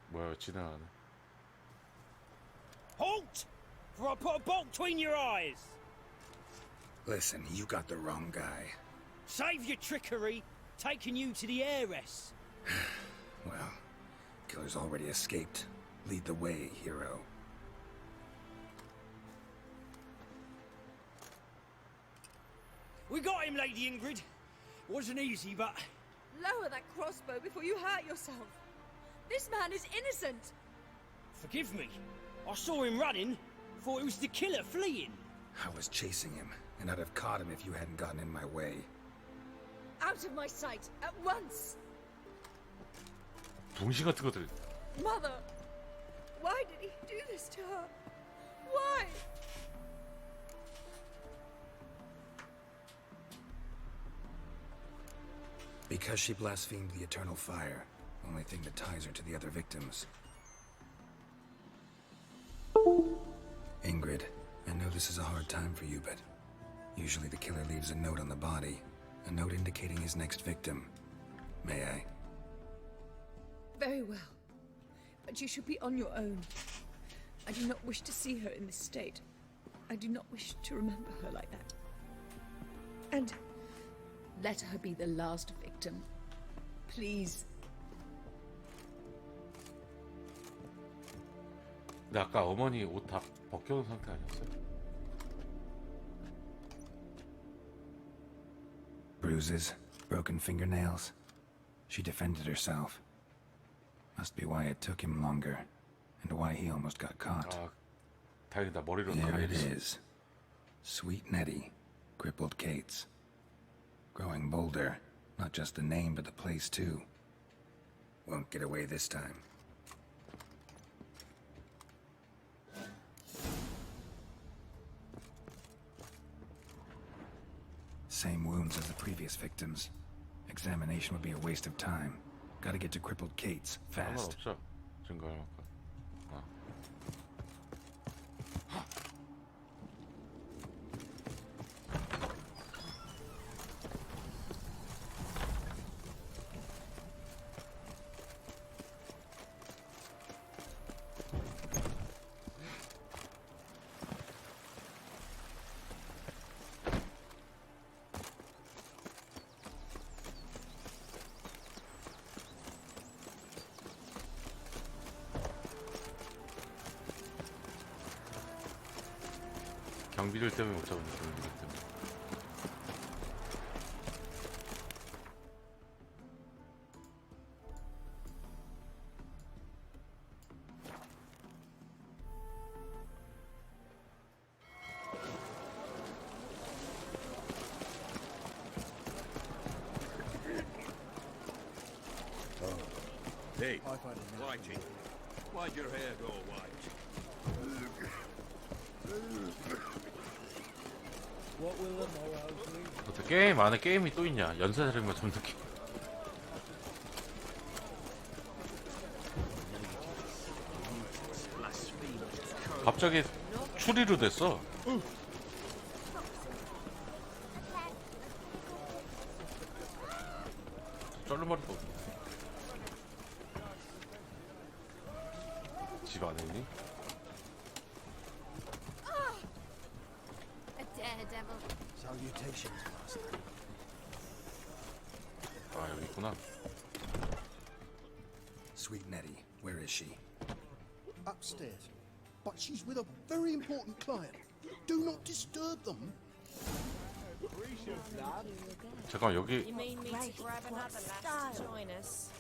뭐야, 지나가네. Halt! For I put a bolt between your eyes. Listen, you got the wrong guy. Save your trickery, taking you to the heiress. Well, killer's already escaped. Lead the way, hero. We got him, Lady Ingrid. Wasn't easy, but Lower that crossbow before you hurt yourself. This man is innocent. forgive me. I saw him running, thought it was the killer fleeing. I was chasing him, and I'd have caught him if you hadn't gotten in my way. Out of my sight, at once. 붕시 같은 것들. Mother, why did he do this to her? Why? Because she blasphemed the eternal fire. Only thing that ties her to the other victims. Ingrid, I know this is a hard time for you, but usually the killer leaves a note on the body. A note indicating his next victim. May I? Very well. But you should be on your own. I do not wish to see her in this state. I do not wish to remember her like that. And let her be the last victim. Please. 근데 아까 어머니 옷 다 벗겨놓은 상태 아니었어요? Bruises, broken fingernails. She defended herself. Must be why it took him longer, and why he almost got caught. 다행이다. 머리로 There it 감았지. is. Sweet Nettie, crippled Kate's. Growing bolder, not just the name but the place too. Won't get away this time. Same wounds as the previous victims. Examination would be a waste of time. Gotta get to crippled Kate's fast. 상관없어. 증거해놓고. 경비들 때문에 못 잡았네. 경비들 때문에. Hey, Whitey, why'd your hair go white? What will the morrow bring? 어떻게 게임 안에 게임이 또 있냐? 연쇄 살인마 좀 느낌. 갑자기 추리로 됐어. 쩔머리도 없네. 집 안에 있니? A daredevil. Salutations, Master. 아, 여기 있구나. Sweet Nettie, where is she? Upstairs. But she's with a very important client. Do not disturb them. 잠깐만, 여기 You mean me to grab another lass to join us?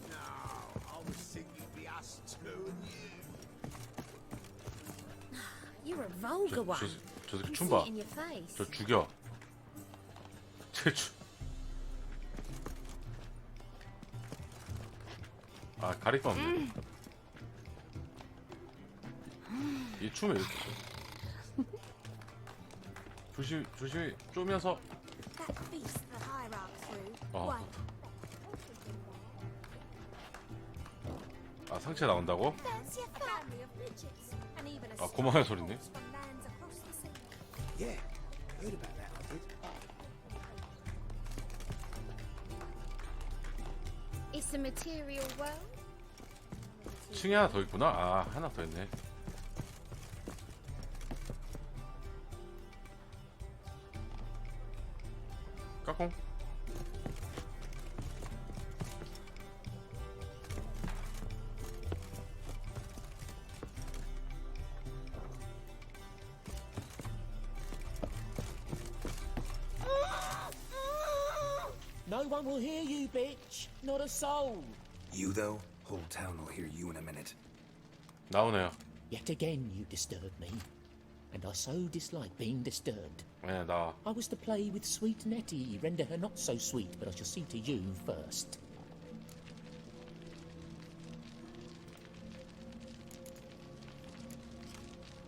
No, I was thinking it'd be us two and you. You're a vulgar one. 저 새끼 You 춤 see 봐. it in your face. 저 죽여. 쟤 죽. 아, 가리가 없네. 이 춤에 이렇게. 조심히 쪼면서. That beast the hierarch threw. 어. Why? 아 상체 나온다고? Fancy a family of midgets, and even a 아 고마워요 소리네. for lands across the sea. Yeah, heard about that, I did. It's a material world. 층에 하나 더 있구나. 아 하나 더 있네. 까꿍. No one will hear you, bitch. Not a soul. You, though? Whole town will hear you in a minute. 나오네요. Yet again you disturb me. And I so dislike being disturbed. 네, 나. I was to play with sweet Nettie, render her not so sweet, but I shall see to you first.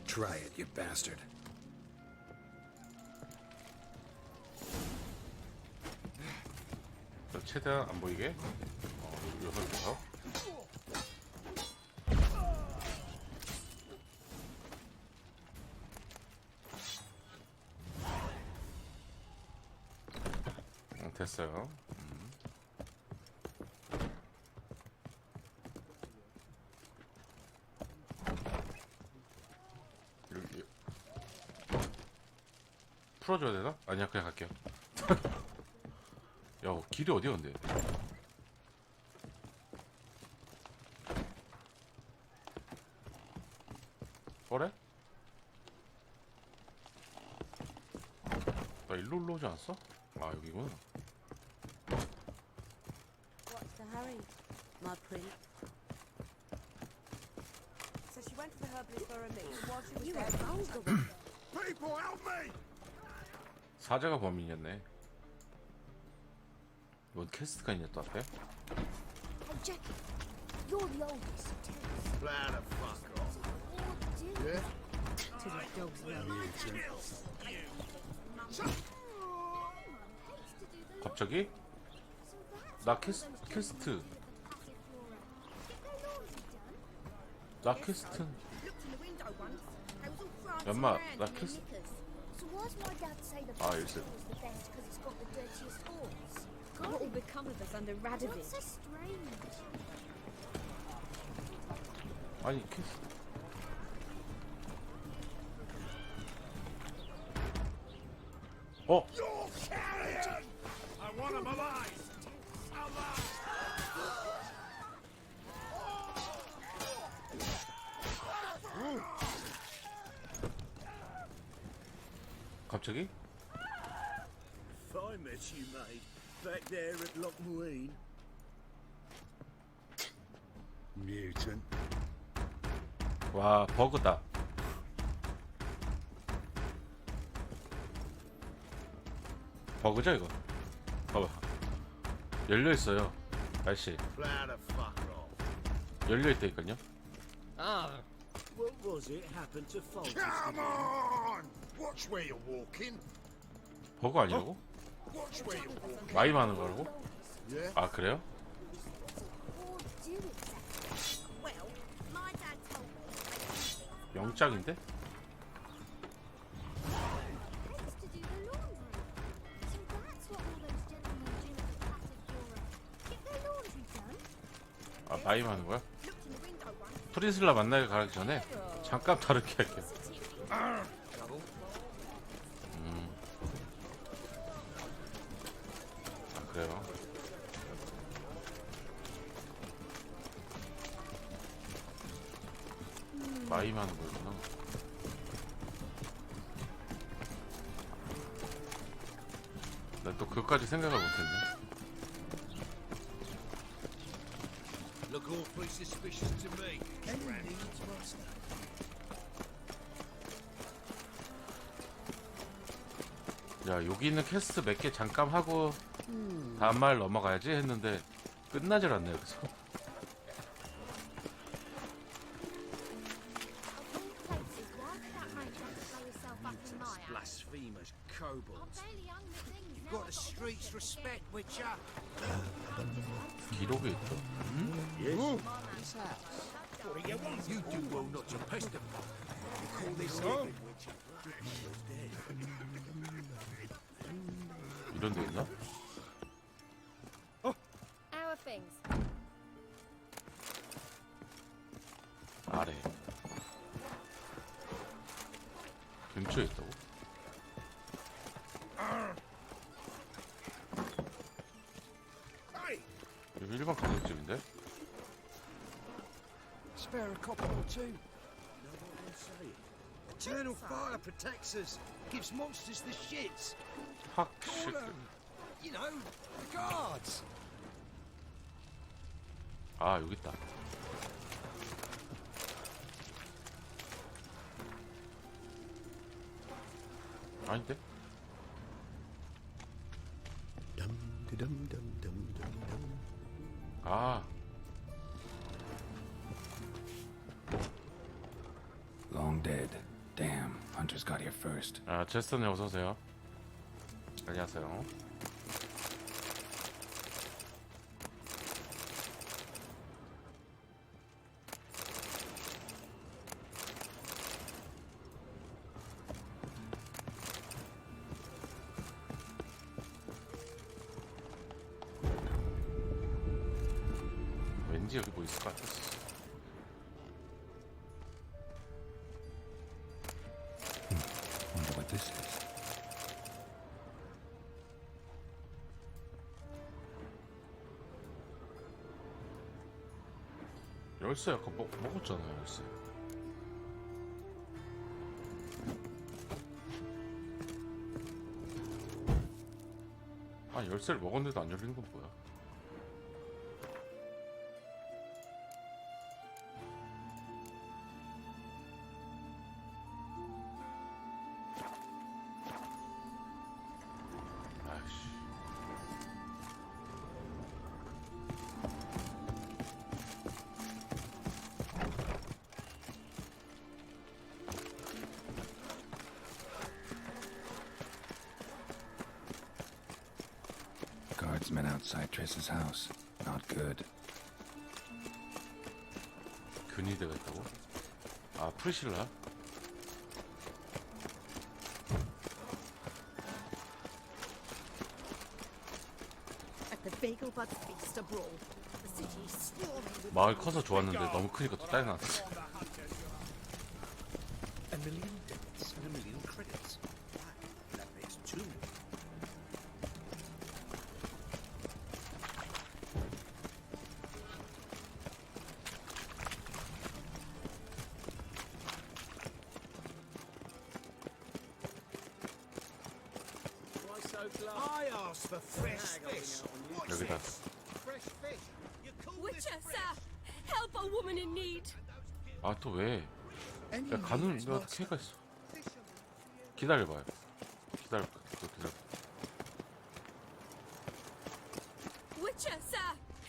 Try it, you bastard. 최대한 안 보이게. 여기서. 됐어요. 여기 풀어줘야 되나? 아니야 그냥 갈게요. 야 길이 어디였는데? 그래? 나 일로 올라오지 않았어? 아 여기구나. What's the hurry, my prince? So she went to the herbalist for a mix while she was there. People, help me! 사자가 범인이었네. 뭔 퀘스트가 있냐 또 앞에? Hey, Jackie, you're the oldest. Blow the fuck off. Yeah? To the dogs 갑자기? 나 퀘스트. 나 퀘스트. 연마, 나 퀘스트. So why's my dad say the 아, best 일세. is the best because it's got the dirtiest horns? What will become of us under Radovid? What's so strange? 아니 퀘스트. 어? You're carrion! I want him alive! 갑자기? Fine mess you made back there at Lochmarine. Mutant. 와 버그다. 버그죠 이거? 봐봐. 열려 있어요. 날씨. Blow the fuck off. 열려 있다니까요. Ah. What was it happened to Faltus? Come on! Watch where you're walking. 버그 아니라고? Watch where you're walking. 많이 많은 거라고? Yeah? 아 그래요? Or do exactly? Well, my dad told me 영장인데? hates to do the laundry. So that's what all those gentlemen do at the Casadora. Get their laundry done. 아 많이 많은 거야? Looked in the window once. 프린슬라 만나기 가기 전에 잠깐 다르게 할게요. 아 그래요. 많이 많은 거구나. 나 또 그것까지 생각을 못했네. Look awfully suspicious to me. 야 여기 있는 퀘스트 몇 개 잠깐 하고 다음 말 넘어가야지 했는데 끝나질 않네 여기서. Places, why did that make you throw yourself up in my house? Blasphemous kobolds. Barely hung the things got the streets respect, Witcher. 기록에 있다. Yes. This house. What do you want? You do well not to pester me. You call this living, Witcher? 이런 데 있나? How are things? 아래. 근처에 있다고? 여기 일반 가정집인데? Spare a copper or two. Eternal fire protects us. Gives monsters the shits. Fuck Call shit. them. You know, the guards. 아 여기 있다. 아닌데? 아 Long dead. Damn, hunters got here first. 아, 제스터님 어서 오세요. 안녕하세요. 왠지 여기 뭐 있을 것 같았어. Wonder what this is. 열쇠 아까 먹었잖아요, 열쇠. 아, 열쇠를 먹었는데도 안 열리는 건 뭐야? 아이씨. Guardsmen outside Triss's house. Not good. 근위대가 있다고? 아, 프리실라? At the Bagelbud feast abroad, the city is swarming with 마을 커서 좋았는데 너무 크니까 또 짜증났어. A million debits and a million credits. That makes 2 million. Why so glad? I asked for fresh fish. What's 여기다. this? Fresh fish. You call this Witcher, fresh? sir! Help a woman in need! 아, 또 왜? 야, 가는 내가 캐가 있어. 기다려봐요. 기다려. Witcher, sir!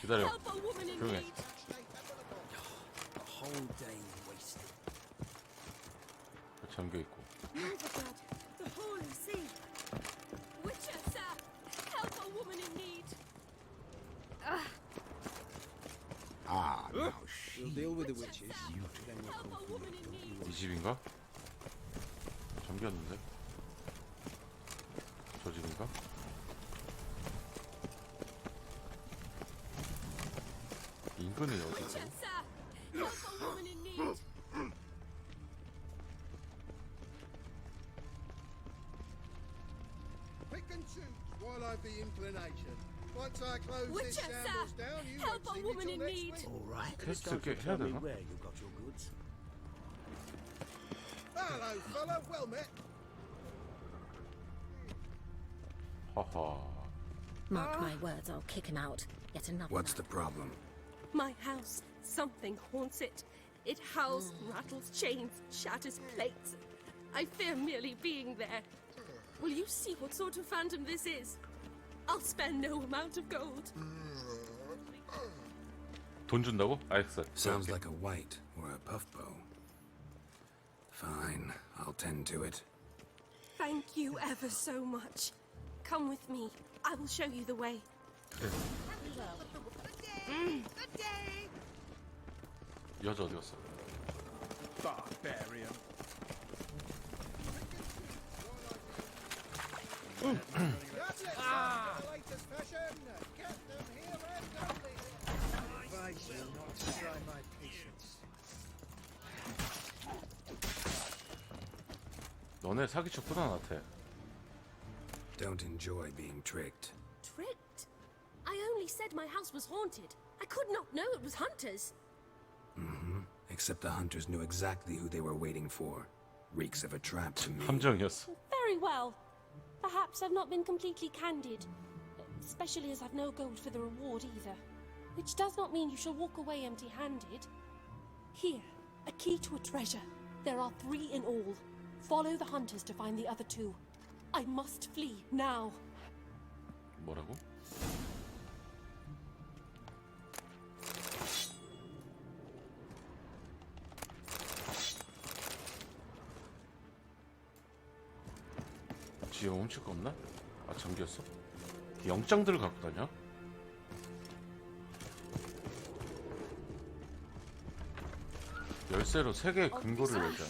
기다려. Help a woman in 조용해. need! A whole day wasted. 잠겨 있고. Novigrad, the Holy See! Witcher, sir! Help a woman in need! Ah, now We'll deal with the witches. Then we'll Help come a for woman in need! 이 집인가? 잠겼는데? 저 집인가? 인근이 어디 있어? Witcher, sir! Help a woman in need! Pick and choose while I've the inclination. Once I close this Witcher, shambles sir! down, you Help won't a see woman me in till next need! week. All right. 테스트 Don't 꽤 you tell 해야 me 되나? where you got your goods. Hello, fella. Well met. 하하. Mark my words, I'll kick him out. Yet another What's the problem? My house. Something haunts it. It howls, rattles chains, shatters plates. I fear merely being there. Will you see what sort of phantom this is? I'll spare no amount of gold. 돈 준다고? 알겠어. Sounds like a white or a puff bow. Fine, I'll tend to it. Thank you ever so much. Come with me. I will show you the way. 그래. 여자 어디 갔어? Barbarian. Latest fashion. Get them here and only. I advise you not to try my patience. 너네 사기쳤구나 나한테. Don't enjoy being tricked. Tricked? I only said my house was haunted. I could not know it was hunters. Mm-hmm. Except the hunters knew exactly who they were waiting for. Reeks of a trap to me. 함정이었어. Very well. Perhaps I've not been completely candid. Especially as I've no gold for the reward either. Which does not mean you shall walk away empty-handed. Here, a key to a treasure. There are 3 in all. Follow the hunters to find the other 2. I must flee now. 뭐라고? 지금 훔칠 거 없나? 아 잠겼어? 영장들을 갖고 다녀? 열쇠로 3개의 금고를 열자.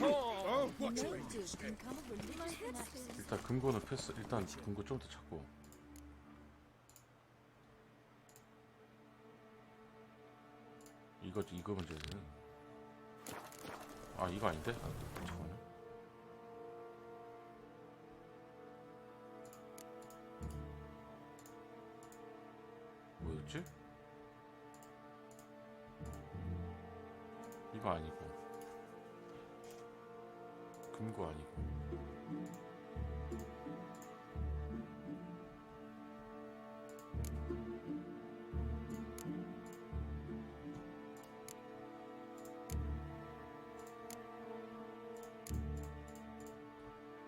일단 금고는 패스. 일단 금고 좀 더 찾고. 이거 먼저 해야 되네. 아 이거 아닌데? 아, 잠깐만요. 뭐였지? 이거 아니고 금고 아니고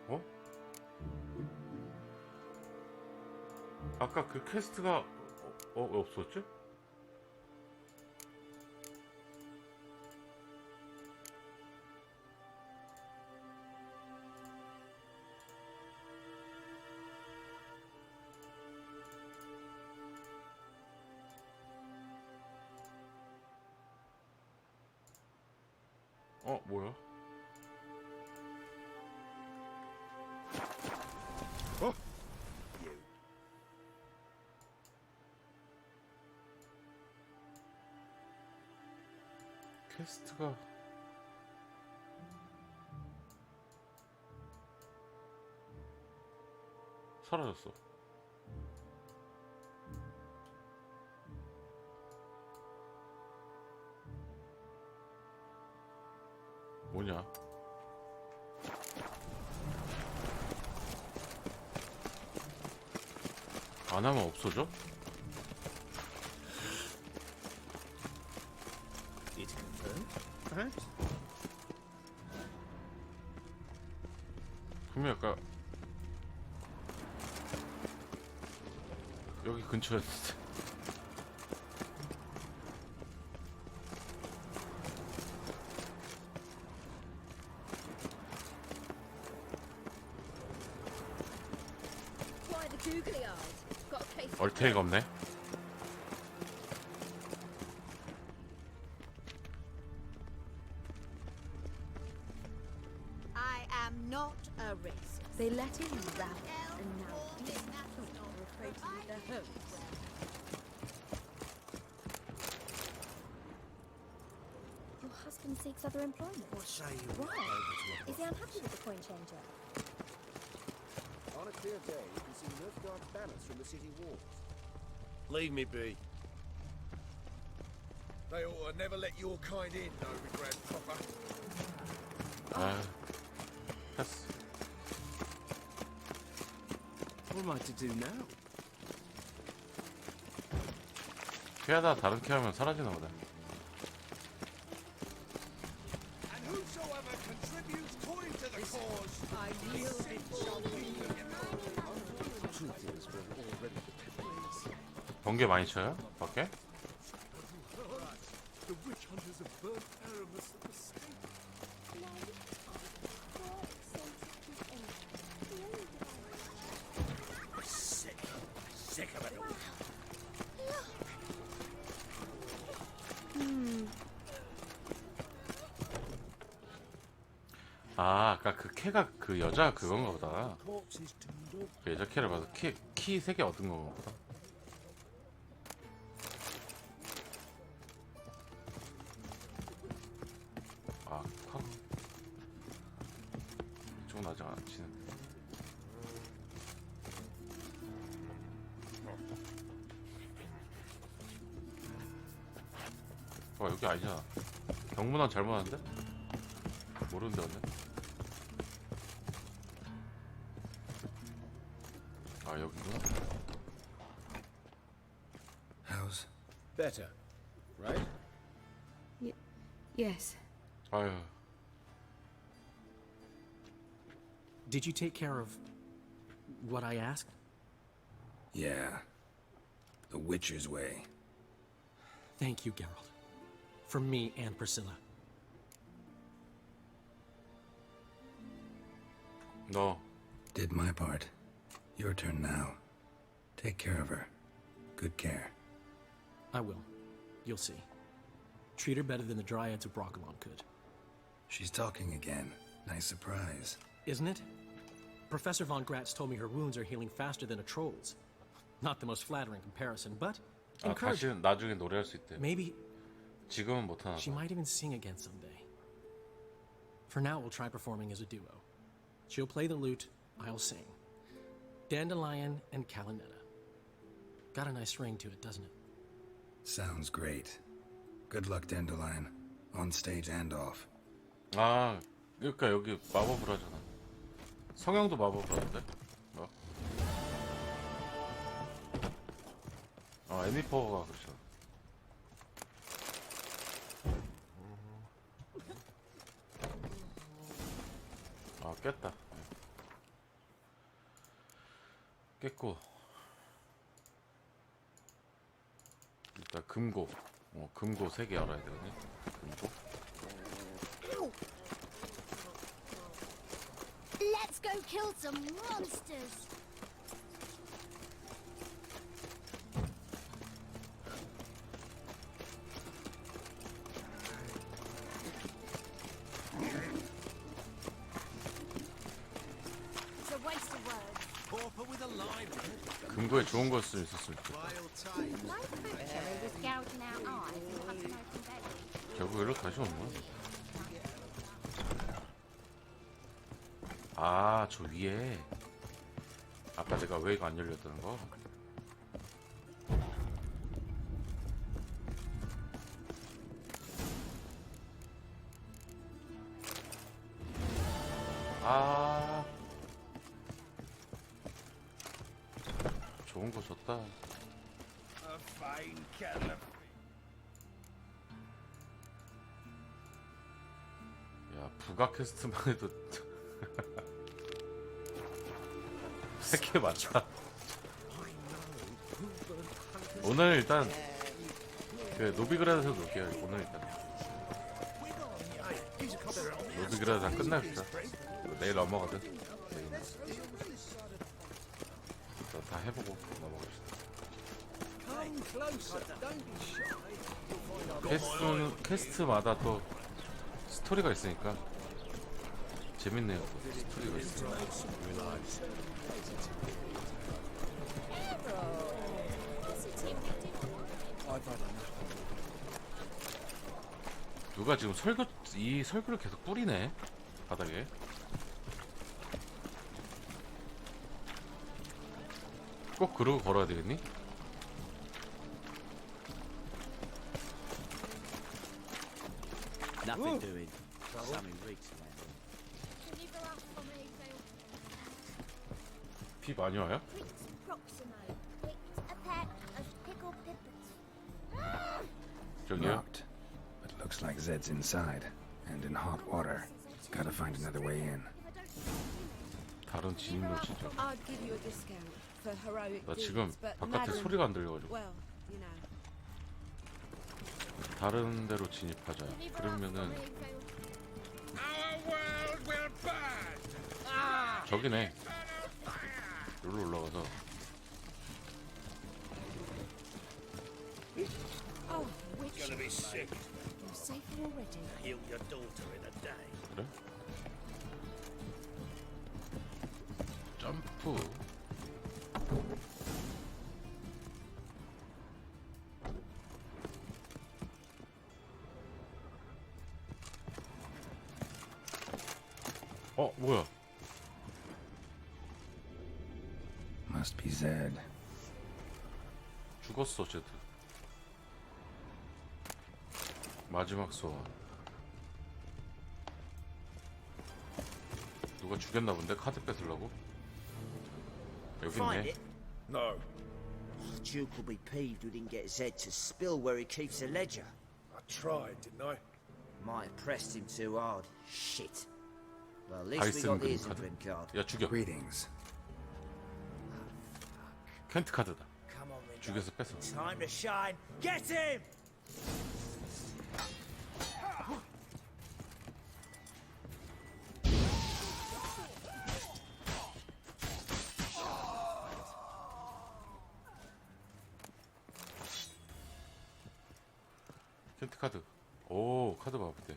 어? 아까 그 퀘스트가 없었지? 뭐야? 퀘스트가 사라졌어. 뭐냐? 안 하면 없어져? It's confirmed, perhaps? 분명 아까 여기 근처였는데. Try the googly eyes. Got a case. 얼테이가 없네. I am not a risk. They let in Ralph, and now these people are afraid to leave their homes. Your husband seeks other employment. What say you Why? walk over to Is he unhappy with the coin changer? On a clear day, you can see Nilfgaard's banners from the city walls. Leave me be. They ought to never let your kind in, Novigrad proper. 아, 패스. What am I to do now? 피하다 다른 캐하면 사라지나 보다. And whosoever contributes coin to the cause, I yield it shall be. Truth is, we're already dependents. 번개 많이 쳐요? 밖에? The witch hunters have burnt Aramis at the stake. 아, 아까 그 캐가 그 여자 그건가 보다. 그 여자 캐를 봐서 키 3개 얻은 건가 보다. 아, 카고. 이쪽은 아직 안 치는데. 여기 아니잖아. 경문안 잘못 하는데? 모르는데 원래? 아, 여기구나. How's Better, right? Yes. 아유. Did you take care of what I asked? Yeah. The Witcher's way. Thank you, Geralt. From me and Priscilla. No. Did my part. Your turn now. Take care of her. Good care. I will. You'll see. Treat her better than the Dryads of Brokilon could. She's talking again. Nice surprise. Isn't it? Professor von Gratz told me her wounds are healing faster than a troll's. Not the most flattering comparison, but 아, encouraging. 다시는 나중에 노래할 수 있대. Maybe 지금은 못 하나 she 봐. might even sing again someday. For now, we'll try performing as a duo. She'll play the lute, I'll sing. Dandelion and Calinetta. Got a nice ring to it, doesn't it? Sounds great. Good luck, Dandelion. On stage and off. 아, 그러니까 여기 마법을 하잖아. 성형도 마법을 하는데? 뭐? 아, 애니퍼가 그렇죠. 아, 깼다. 깼고. 일단 금고. 금고 3개 알아야 되거든. 금고. Let's go kill some monsters. It's a waste of words. Pauper with a live. 금고에 좋은 거 쓸 수 있었을 때. My butcher was gouging out eyes and cutting open belly. 결국 여기로 다시 오는 거야? 아, 저 위에 아까 내가 왜 이거 안 열렸다는 거? 아, 좋은 거 줬다. A fine kettle of 야, 부가 퀘스트만 해도 3개 맞다. 오늘 일단 그 노비그라드에서 놀게요. 오늘 일단 노비그라드 다 끝납시다. 내일 넘어가든 다 해보고 넘어갑시다. 퀘스트마다 또 스토리가 있으니까 재밌네요. 또 스토리가 있으니까. 누가 지금 이 설교를 계속 뿌리네 바닥에. 꼭 그러고 걸어야 되겠니? Nothing doing. Some in weeks. Can you go out for me, Phil? 비 많이 와요? Proximo. Picked a pack of pickled pippins. 저기요? Locked. But looks like Zed's inside. And in hot water. Gotta find another way in. 다른 진입로 진짜. I'd give you a discount for heroic 나 지금 deeds, but 바깥에 madam, 소리가 안 들려가지고. well, you know. 다른 데로 진입하자. 그러면은 Our world will burn. 저기네. 여기로 올라가서 Oh, Gonna be sick. You're safer already. Heal your daughter in a day. 그래? 버프. 뭐야? Must be Zed. 죽었어, 제드. 마지막 소원. 누가 죽였나 본데? 카드 뺏으려고? 여기 Find 있네. it? No. Duke will be peeved we didn't get Zed to spill where he keeps the ledger. I tried, didn't I? Might have pressed him too hard. Shit. Well, at least we got the Isengrin card. 야, 죽여. Greetings. 켄트 카드다. Come on, then. 죽여서 뺏어. Time to shine. Get him! 켄트 카드. 오, 카드 봐, 그때.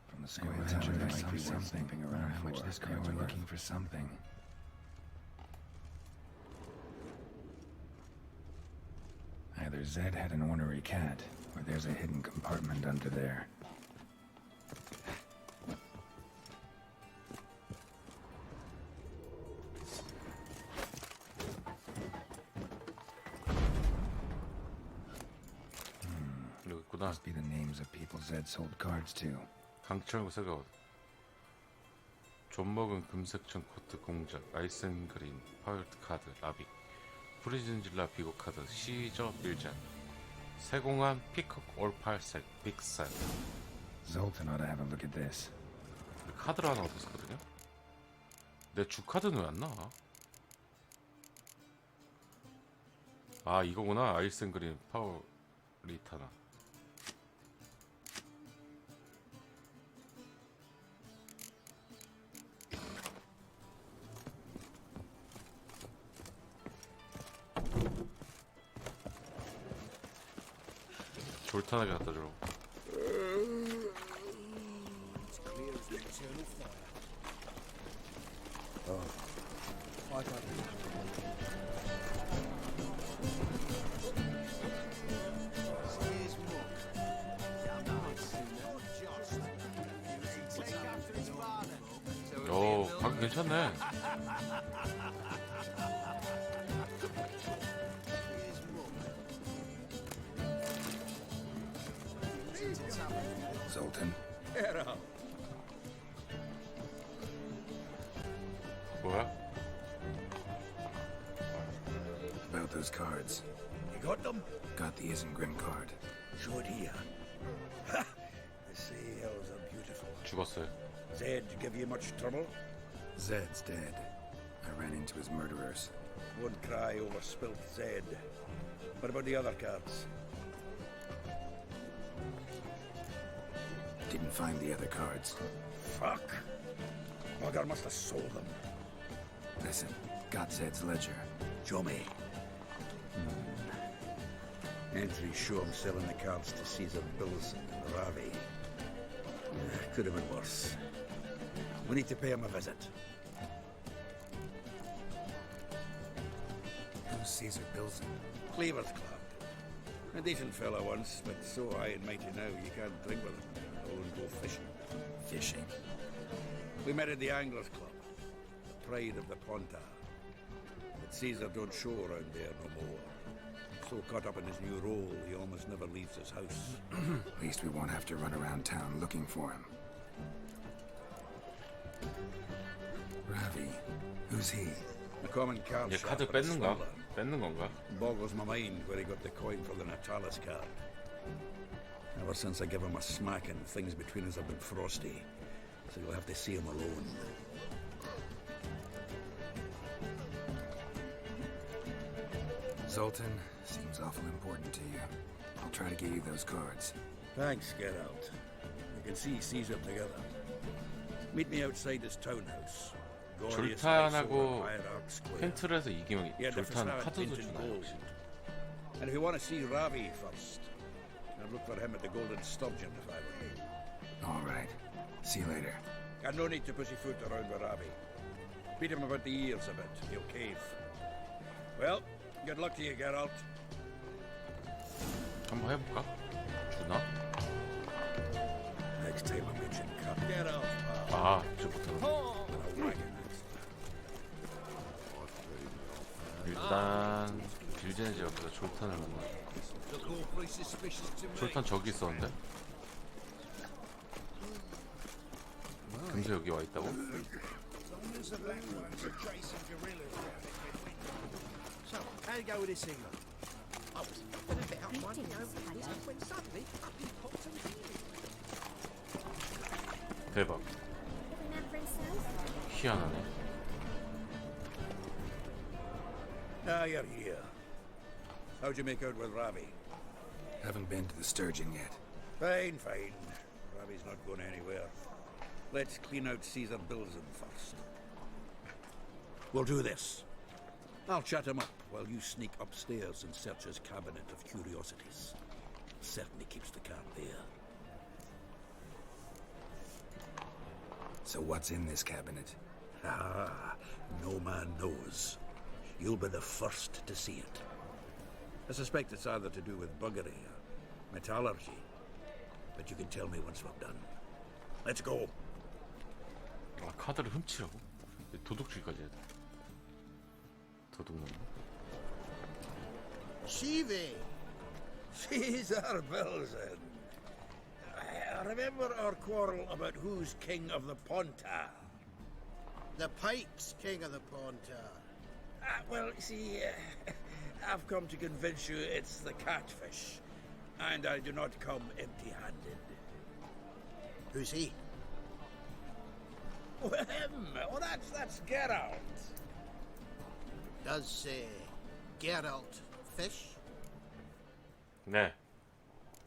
From the square looking for something around how much this card's worth. Looking for something. Either Zed had an ornery cat, or there's a hidden compartment under there. Must be the names of people Zed sold cards to. 강철구 새가 존 먹은 금색천 코트 공작, 아이센 그린, 파울트 카드, 라빅, 프리즌질라 비고 카드, 시저 빌잔, 세공한 피커 올팔색, 빅산. Zoltan ought to have a look at this. 카드를 하나 얻었거든요. 내 주 카드는 왜 안 나와? 아, 이거구나. 아이센 그린, 파울 리타나. 졸탄하게 갖다 줘. It's clear as the eternal fire. Oh, I don't know. Here's Mook. Take after his father. 오, 가격 괜찮네. Zoltan. 뭐야? About those cards. You got them? Got the Isengrim card. Show it here. Ha! The sails are beautiful. 죽었어요. Zed give you much trouble? Zed's dead. I ran into his murderers. Won't cry over spilt Zed. What about the other cards? Didn't find the other cards. Fuck! Bugger must have sold them. Listen, got Zed's ledger. Show me. Entries show him selling the cards to Caesar Bills and Ravi. Could have been worse. We need to pay him a visit. Who's Caesar Bilson? Cleaver's Club. A decent fellow once, but so high and mighty now you can't drink with him. And go fishing. Fishing? We met at the Anglers Club, the pride of the Pontar. But Caesar don't show around there no more. So caught up in his new role, he almost never leaves his house. At least we won't have to run around town looking for him. Ravi, who's he? A common card 얘 shop 카드 and a 뺏는 거? swindler. 뺏는 건가? Boggles my mind where he got the coin for the Natalis card. Ever since I gave him a smacking, things between us have been frosty. So you'll have to see him alone. Zoltan, seems awful important to you. I'll try to get you those cards. Thanks, Geralt. We can see Caesar together. Meet me outside his townhouse. Glorious nice over 졸탄하고 Hierarch Square. 펜트를 해서 이기면 Yeah, the 졸탄 facade 카드도 painted 주나요, gold. 혹시? And if you want to see Ravi first, I'd look for him at the Golden Sturgeon if I were you. All right. See you later. And no need to pussyfoot around with Ravi. Beat him about the ears a bit. He'll cave. Well, good luck to you, Geralt. 한번 해볼까? 주나? Next time I mention Cap. Geralt. 아, 저부터. 일단 빌제네 지역에서 졸탄을 만나. 졸탄 저기 있었는데? 금세 여기 와 있다고? So, how you go with this signal? I was gonna bet out one when suddenly up he popped and 대박. 희한하네. Ah, you're here. How'd you make out with Ravi? Haven't been to the Sturgeon yet. Fine, fine. Ravi's not going anywhere. Let's clean out Caesar Bilzen first. We'll do this. I'll chat him up while you sneak upstairs and search his cabinet of curiosities. Certainly keeps the cat there. So what's in this cabinet? Ah, no man knows. You'll be the first to see it. I suspect it's either to do with buggery or metallurgy. But you can tell me once we're done. Let's go. 아, 카드를 훔치라고? 도둑질까지 해야 돼. 도둑놈. Shivi! Caesar Bilzen. I remember our quarrel about who's king of the Pontar. The Pike's king of the Pontar. Well, see, I've come to convince you it's the catfish. And I do not come empty-handed. Who's he? Oh, him! Oh, that's Geralt. Does Geralt fish? 네.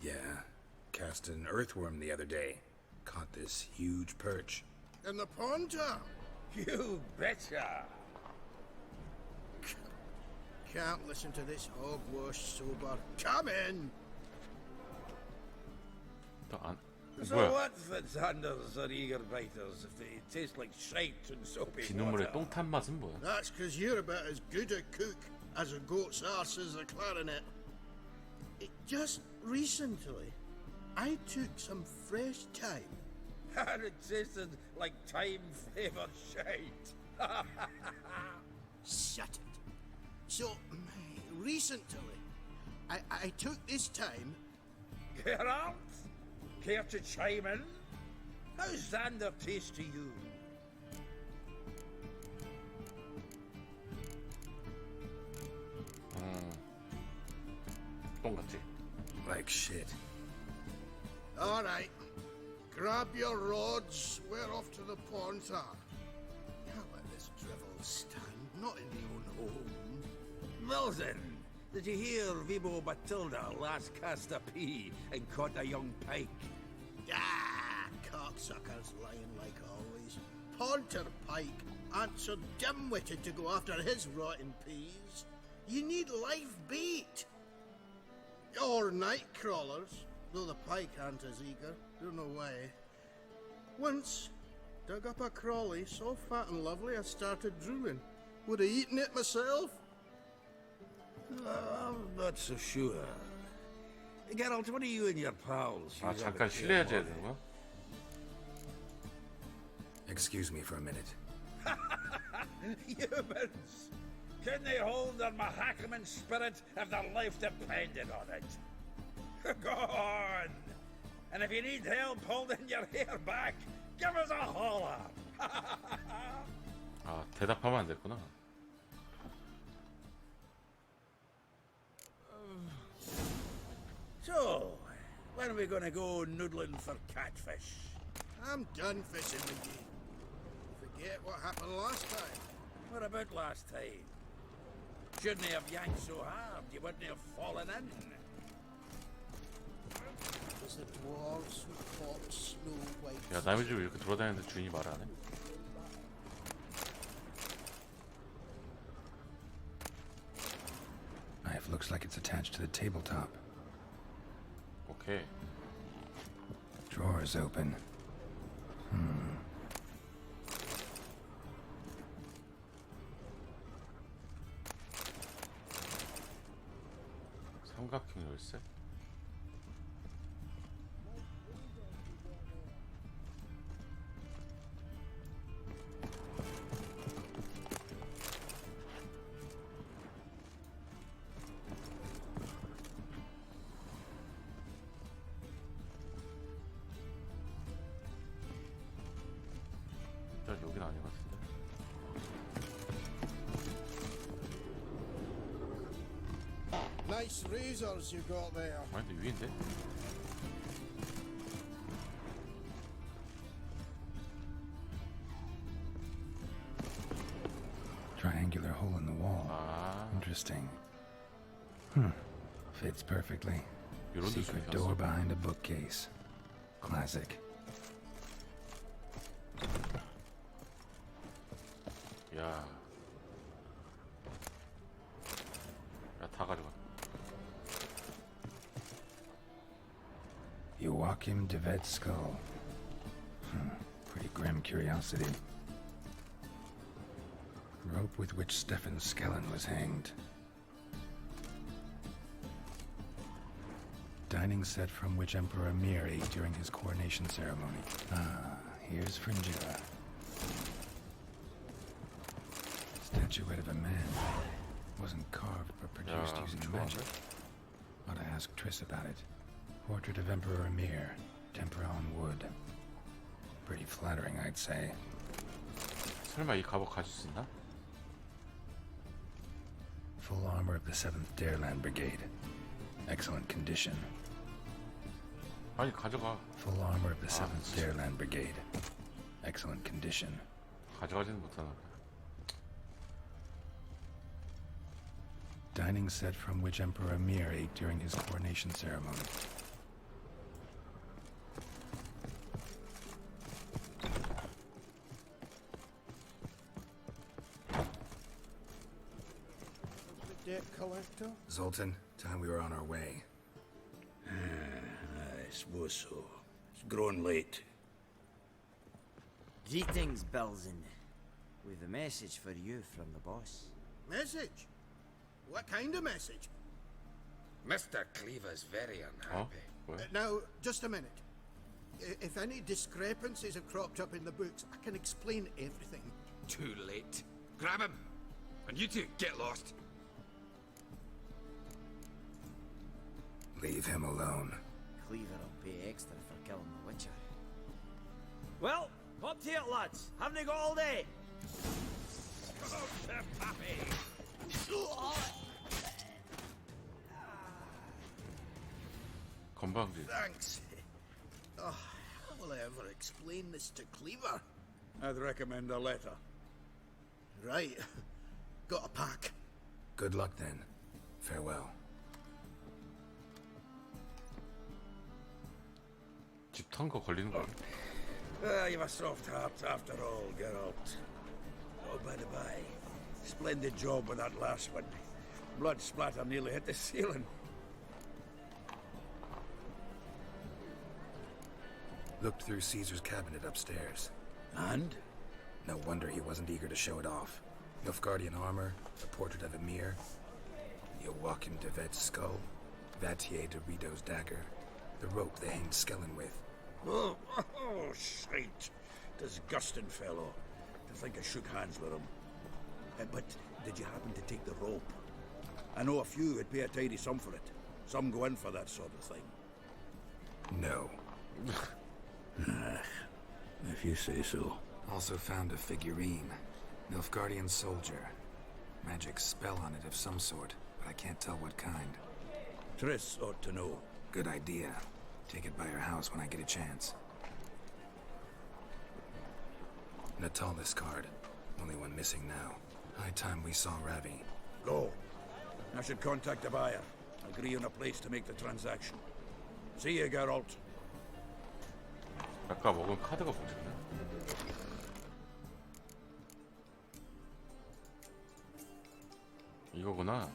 Yeah. Cast an earthworm the other day. Caught this huge perch. In the Pontar? You betcha! Can't listen to this hogwash sober. Come in! 안. So 뭐야? what Fitzhanders are eager biters if they taste like shite and soapy 비눗물의 water? 똥탄 맛은 뭐야? That's because you're about as good a cook as a goat's arse is a clarinet. Just recently, I took some fresh thyme. And it tasted like time-flavoured shite. Shut it. So, recently, I took this thyme. Geralt? Care to chime in? How's Xander taste to you? 똥같지? Like shit. All right. Grab your rods. We're off to the Pontar. Can't let this drivel stand. Not in the own home. Milton, did you hear Vibo Matilda last cast a pea and caught a young pike? Ah, cocksuckers lying like always. Pontar Pike aren't so dim-witted to go after his rotten peas. You need live bait. Or night crawlers, though the pike aren't as eager. Don't know why. Once, dug up a crawly so fat and lovely I started drooling. Would have eaten it myself. I'm not so sure. Geralt, what are you and your pals? 아, 잠깐 실례해야 되는 거야? Excuse me for a minute. Humans! Can they hold their Mahakaman spirit if their life depended on it? Go on! And if you need help holding your hair back, give us a holler! 아, 대답하면 안 됐구나. So, when are we gonna go noodling for catfish? I'm done fishing with you. Forget what happened last time. What about last time? Shouldn't have yanked so hard, you wouldn't have fallen in. It was the dwarves who fought Snow White. 야, 남의 집 이렇게 돌아다니는데 주인이 말 안 해? Knife looks like it's attached to the tabletop. 오케이. Drawer's open. 열쇠? 일단 여긴 아닌 것 같은데. Nice razors you got there. 아니 근데 위인데? Triangular hole in the wall. Interesting. Fits perfectly. Secret door behind a bookcase. Classic. 야, 야, 다 가져가. Joachim de Vet's skull. Pretty grim curiosity. Rope with which Stefan Skellen was hanged. Dining set from which Emperor Mir ate during his coronation ceremony. Ah, here's Fringilla. Statuette of a man. Wasn't carved but produced using magic. Ought to ask Triss about it. Portrait of Emperor Mir. Tempera on wood. Pretty flattering, I'd say. 설마 이 갑옷 가질 수 있나? Full armor of the 7th Dareland Brigade. Excellent condition. 아니 가져가. Full armor of the 7th Dareland Brigade. Excellent condition. 가져가지는 못하나. Dining set from which Emperor Mir ate during his coronation ceremony. Debt collector? Zoltan, time we were on our way. I suppose so. It's growing late. Greetings, Belzen. We've a message for you from the boss. Message? What kind of message? Mr. Cleaver's very unhappy. Now, just a minute. If any discrepancies have cropped up in the books, I can explain everything. Too late. Grab him! And you two, get lost. Leave him alone. Cleaver will pay extra for killing the Witcher. Well, up to it, lads. Haven't you got all day? 건방지. Thanks. Oh, how will I ever explain this to Cleaver? I'd recommend a letter. Right. Got a pack. Good luck then. Farewell. 집 탄 거 걸리는 거. You've a soft heart after all, Geralt. Oh, by the by, splendid job with that last one. Blood splatter nearly hit the ceiling. Looked through Caesar's cabinet upstairs. And? No wonder he wasn't eager to show it off. Nilfgaardian armor, a portrait of Emir, Joachim de Vet's skull, Vatier de Rideau's dagger, the rope they hanged Skellen with. Oh, shite. Disgusting fellow. To think I shook hands with him. But did you happen to take the rope? I know a few would pay a tidy sum for it. Some go in for that sort of thing. No. If you say so. Also found a figurine. Nilfgaardian soldier. Magic spell on it of some sort, but I can't tell what kind. Triss ought to know. Good idea. Take it by her house when I get a chance. Natalis card. Only one missing now. High time we saw Ravi. Go. I should contact the buyer. Agree on a place to make the transaction. See you, Geralt. 아까 먹은 카드가 뭐였나? 이거구나.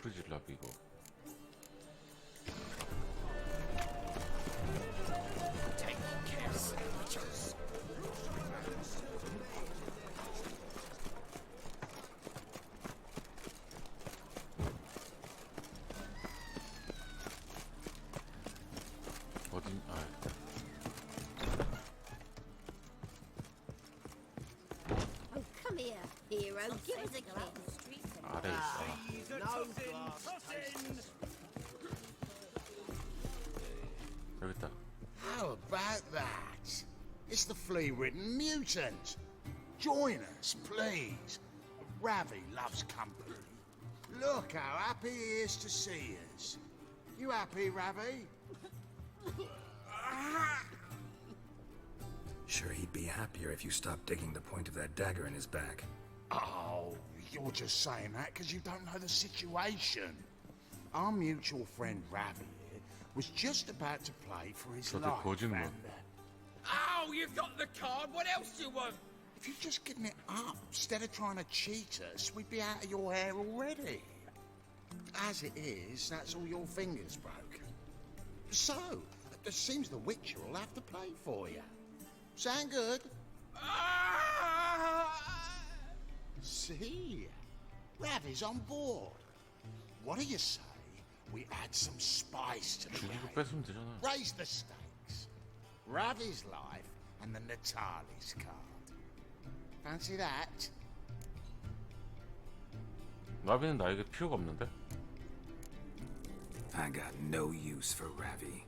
프리질랍 이거. hero. Give us a kiss. 아래에 있어. No glass. 여기 있다. How about that? It's the flea-ridden mutant. Join us, please. Ravi loves company. Look how happy he is to see us. You happy, Ravi? Sure, he'd be happier if you stopped digging the point of that dagger in his back. Oh, you're just saying that because you don't know the situation. Our mutual friend Ravi here was just about to play for his 저도 life. 거짓말. Oh, you've got the card. What else do you want? If you'd just given it up instead of trying to cheat us, we'd be out of your hair already. As it is, that's all your fingers broke. So, it seems the Witcher will have to play for you. Sound good? See? Ravi's on board. What do you say we add some spice to the 죽이고 game? 뺏으면 되잖아. Raise the stakes. Ravi's life and the Natali's card. Fancy that? 나비는 나에게 필요가 없는데? I got no use for Ravi.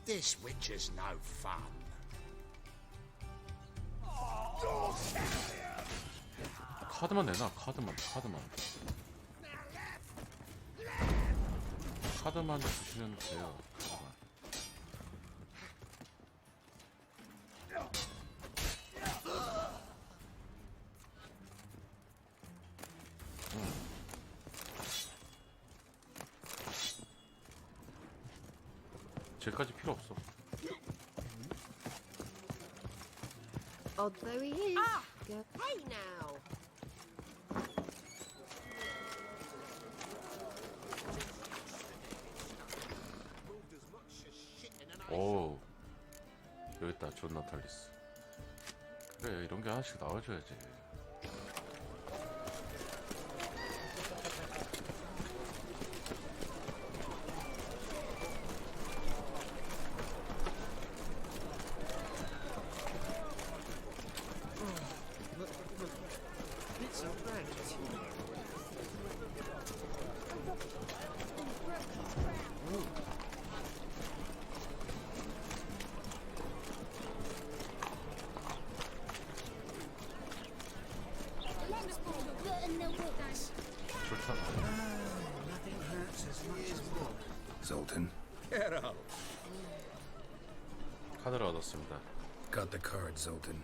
This Witcher's no fun. 카드만 내놔. 카드만. 카드만 주시면 돼요. 카드만. 쟤까지 필요 없어. Odd though he is. Ah! Go. Hey now. 오, 여기 있다. 존 나탈리스. 그래, 이런 게 하나씩 나와줘야지. It's a rat. Nothing hurts as much as more. Zoltan, Get out. 카드를 얻었습니다. got the card, Zoltan.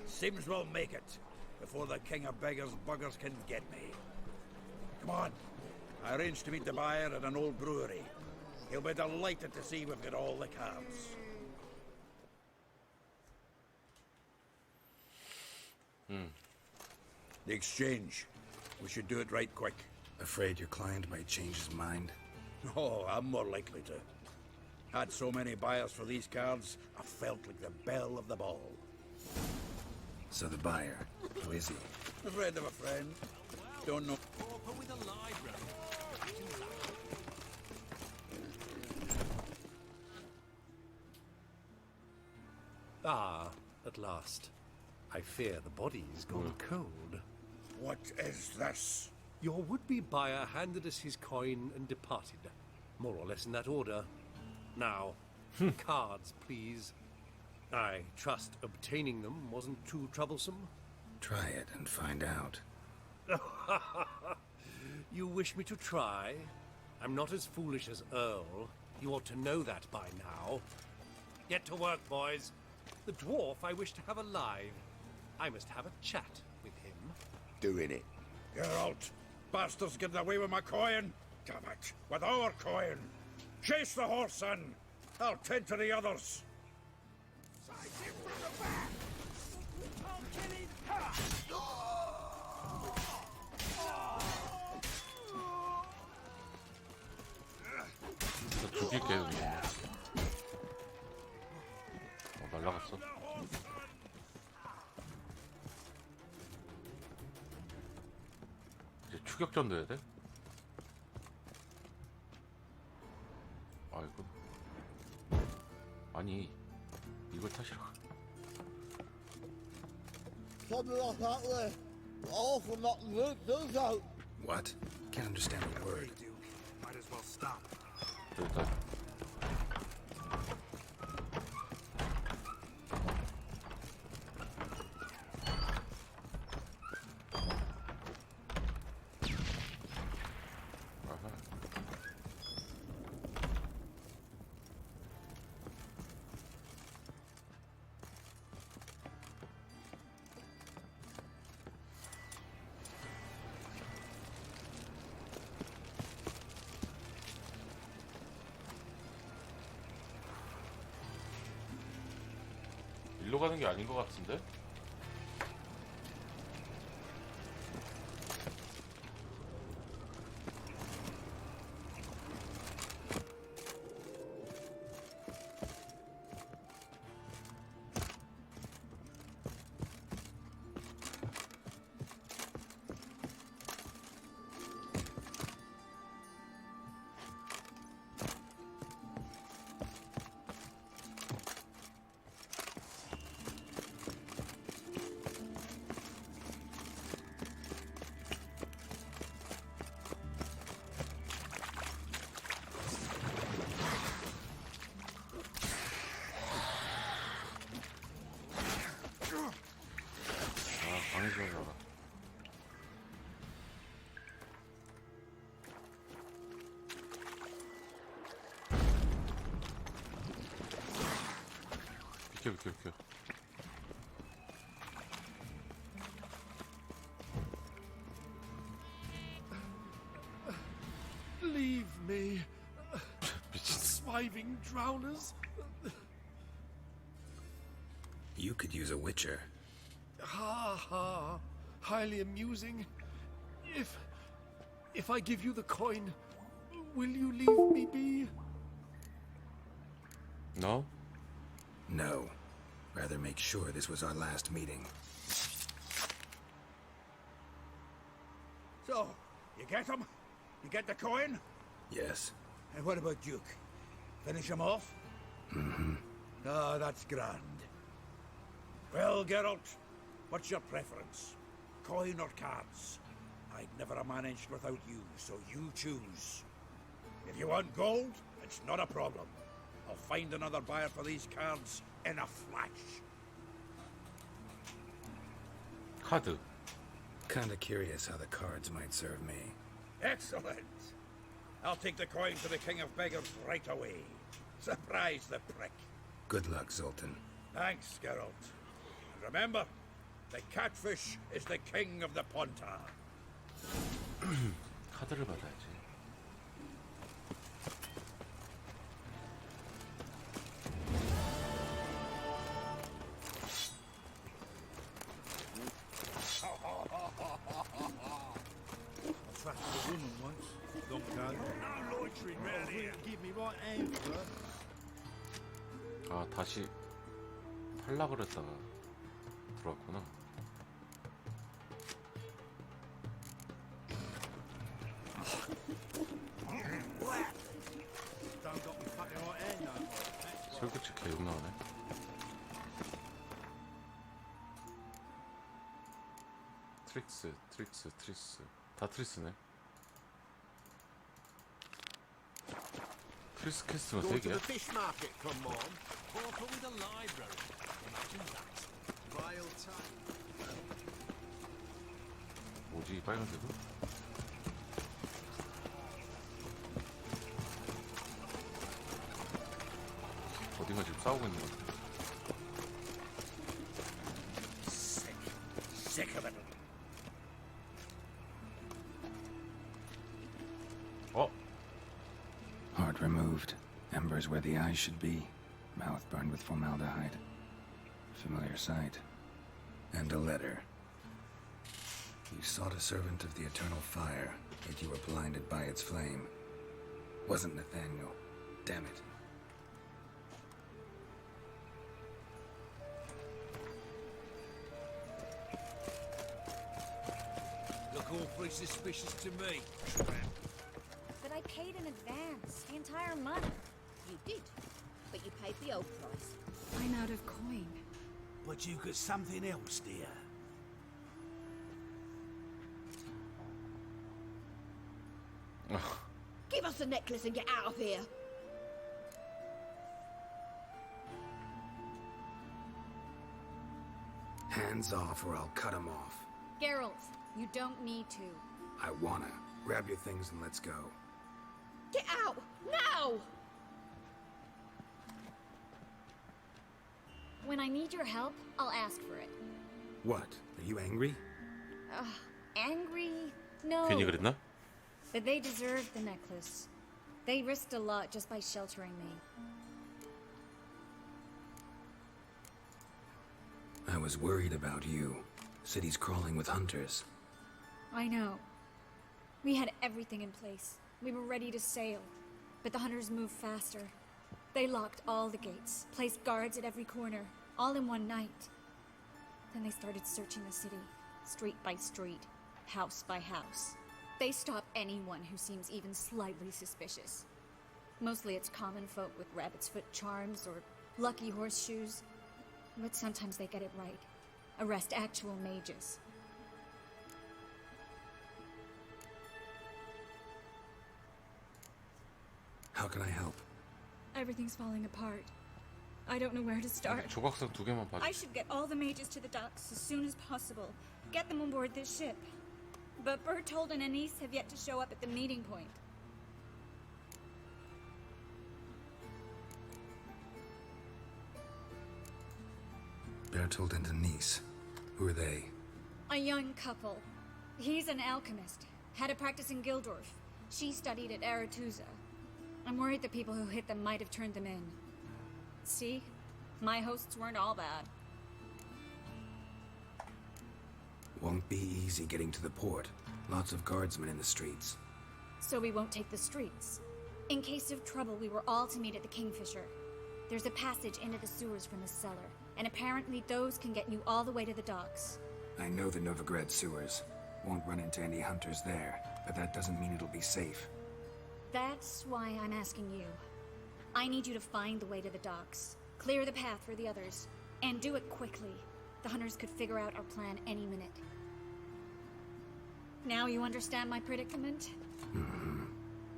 Seems we'll make it before the king of beggars buggers can get me. Come on. I arranged to meet the buyer at an old brewery. He'll be delighted to see we've got all the cards. The exchange. We should do it right quick. Afraid your client might change his mind? Oh, I'm more likely to. Had so many buyers for these cards, I felt like the belle of the ball. So the buyer, who is he? A friend of a friend. Don't know. Ah, at last. I fear the body's gone cold. What is this? Your would-be buyer handed us his coin and departed. More or less in that order. Now, cards, please. I trust obtaining them wasn't too troublesome. Try it and find out. You wish me to try? I'm not as foolish as Earl. You ought to know that by now. Get to work, boys. The dwarf I wish to have alive. I must have a chat with him. Doing it. Geralt, bastards getting away with my coin. Damn it, with our coin. Chase the horse, son. I'll tend to the others. 죽일게 그냥. 날라갔어. 이제 추격전 돼야 돼? 아이고. 아니 이걸 타시라. something like that way. All for not those out. What? Can't understand a word. Might as well stop. 여기다. 아하. 일로 가는 게 아닌 것 같은데? 아, 방에 들어가라. 비켜. Leave me. 미친. Swiving drowners. You could use a witcher. Ha ha. Highly amusing. If I give you the coin, will you leave me be? No? No. Rather make sure this was our last meeting. So, you get him? You get the coin? Yes. And what about Duke? Finish him off? Mm-hmm. Ah, that's grand. Well, Geralt, what's your preference? Coin or cards? I'd never have managed without you, so you choose. If you want gold, it's not a problem. I'll find another buyer for these cards in a flash. 카드. Kinda curious how the cards might serve me. Excellent. I'll take the coin to the King of Beggars right away. Surprise the prick. Good luck, Zoltan. Thanks, Geralt. And remember, the catfish is the king of the Pontar. 카드를 받아야지. I trusted a woman once, long ago. No loitering round here. Give me right hand for her. 아, 다시 팔라 그랬다가 들어왔구나. Don't got me fucking right hand though. 설계치 계속 나오네. 트리스. 다 트리스네. 트리스 캐스트만 Go 3 to 개야? the fish market, come on. Portal with a library. Imagine that. Vile time. 뭐지, 이 빨간색은? 어딘가 지금 싸우고 있는 것 같아. Sick of it. 어? Heart removed. Embers where the eyes should be. Mouth burned with formaldehyde. Familiar sight. And a letter. You sought a servant of the eternal fire, yet you were blinded by its flame. Wasn't Nathaniel. Damn it. Look awfully suspicious to me. But I paid in advance, the entire month. You did, but you paid the old price. I'm out of coin. But you got something else, dear. the necklace and get out of here. Hands off or I'll cut 'em off. Geralt, you don't need to. I wanna. Grab your things and let's go. Get out! Now! When I need your help, I'll ask for it. What? Are you angry? Angry? No. 괜히 그랬나? But they deserved the necklace. They risked a lot just by sheltering me. I was worried about you. City's crawling with hunters. I know. We had everything in place. We were ready to sail. But the hunters moved faster. They locked all the gates, placed guards at every corner, all in one night. Then they started searching the city, street by street, house by house. They stop anyone who seems even slightly suspicious. Mostly it's common folk with rabbit's foot charms or lucky horseshoes. But sometimes they get it right. Arrest actual mages. How can I help? Everything's falling apart. I don't know where to start. 조각상 2개만 봐줘. I should get all the mages to the docks as soon as possible. Get them on board this ship. But Bertold and Anise have yet to show up at the meeting point. Bertold and Denise. Who are they? A young couple. He's an alchemist. Had a practice in Gildorf. She studied at Aretuza. I'm worried the people who hit them might have turned them in. See? My hosts weren't all bad. Won't be easy getting to the port. Lots of guardsmen in the streets. So we won't take the streets. In case of trouble, we were all to meet at the Kingfisher. There's a passage into the sewers from the cellar, and apparently those can get you all the way to the docks. I know the Novigrad sewers. Won't run into any hunters there, but that doesn't mean it'll be safe. That's why I'm asking you. I need you to find the way to the docks, clear the path for the others, and do it quickly. The hunters could figure out our plan any minute. Now you understand my predicament? Mm-hmm.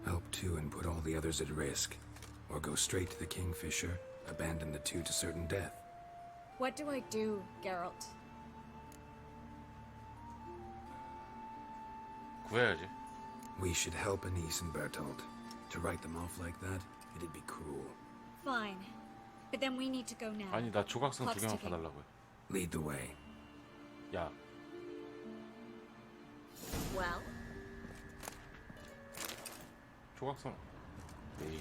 Help two and put all the others at risk. Or go straight to the Kingfisher, abandon the two to certain death. What do I do, Geralt? 구해야지. We should help Anise and Bertold. To write them off like that, it'd be cruel. Fine. But then we need to go now. 아니 나 조각상 Clock's 2개만 ticking. 봐달라고요. Lead the way. 야. Well? 조각상. 에이.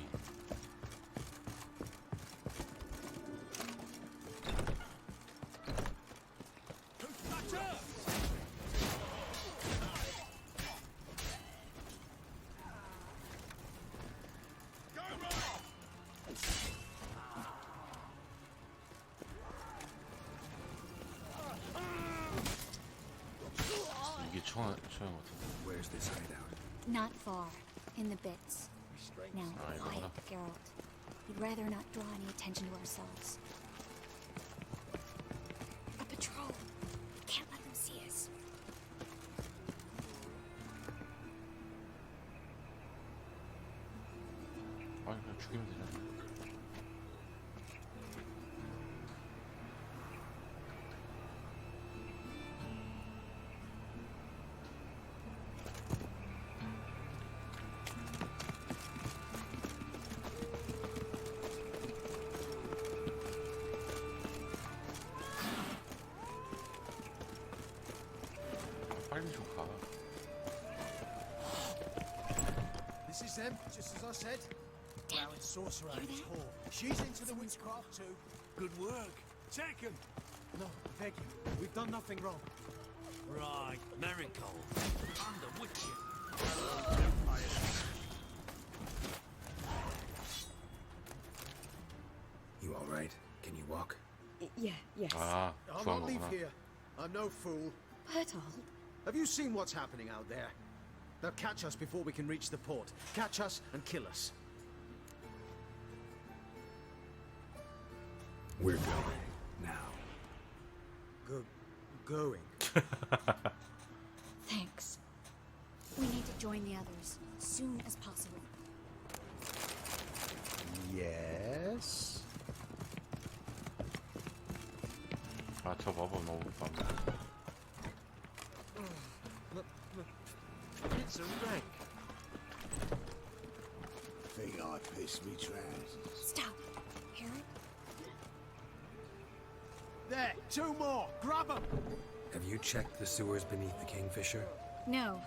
이게 처형 같은데. Where's this hideout? Not far. In the bits. Now, Ah, quiet, i거구나. Geralt. We'd rather not draw any attention to ourselves. A patrol. Can't let them see us. 아니 그냥 죽이면 되잖아. 빨리 좀 가. This is them, just as I said. Rowan sorcerer at its core. She's into the witchcraft too. Good work. Take him. No, I beg you. We've done nothing wrong. Right, Marigold. Under Witcher. You alright? Can you walk? Yeah, yes. 아, I'll 좋아한 not leave 거구나. here. I'm no fool. Bertold. Have you seen what's happening out there? They'll catch us before we can reach the port. Catch us and kill us. We're going. Now. Going. Thanks. We need to join the others, soon as possible. 아, 저 마법 너무 못 봤네. It's a wreck. Think I pissed me trousers. Stop. Hear it? There, two more. Grab them. Have you checked the sewers beneath the Kingfisher? No.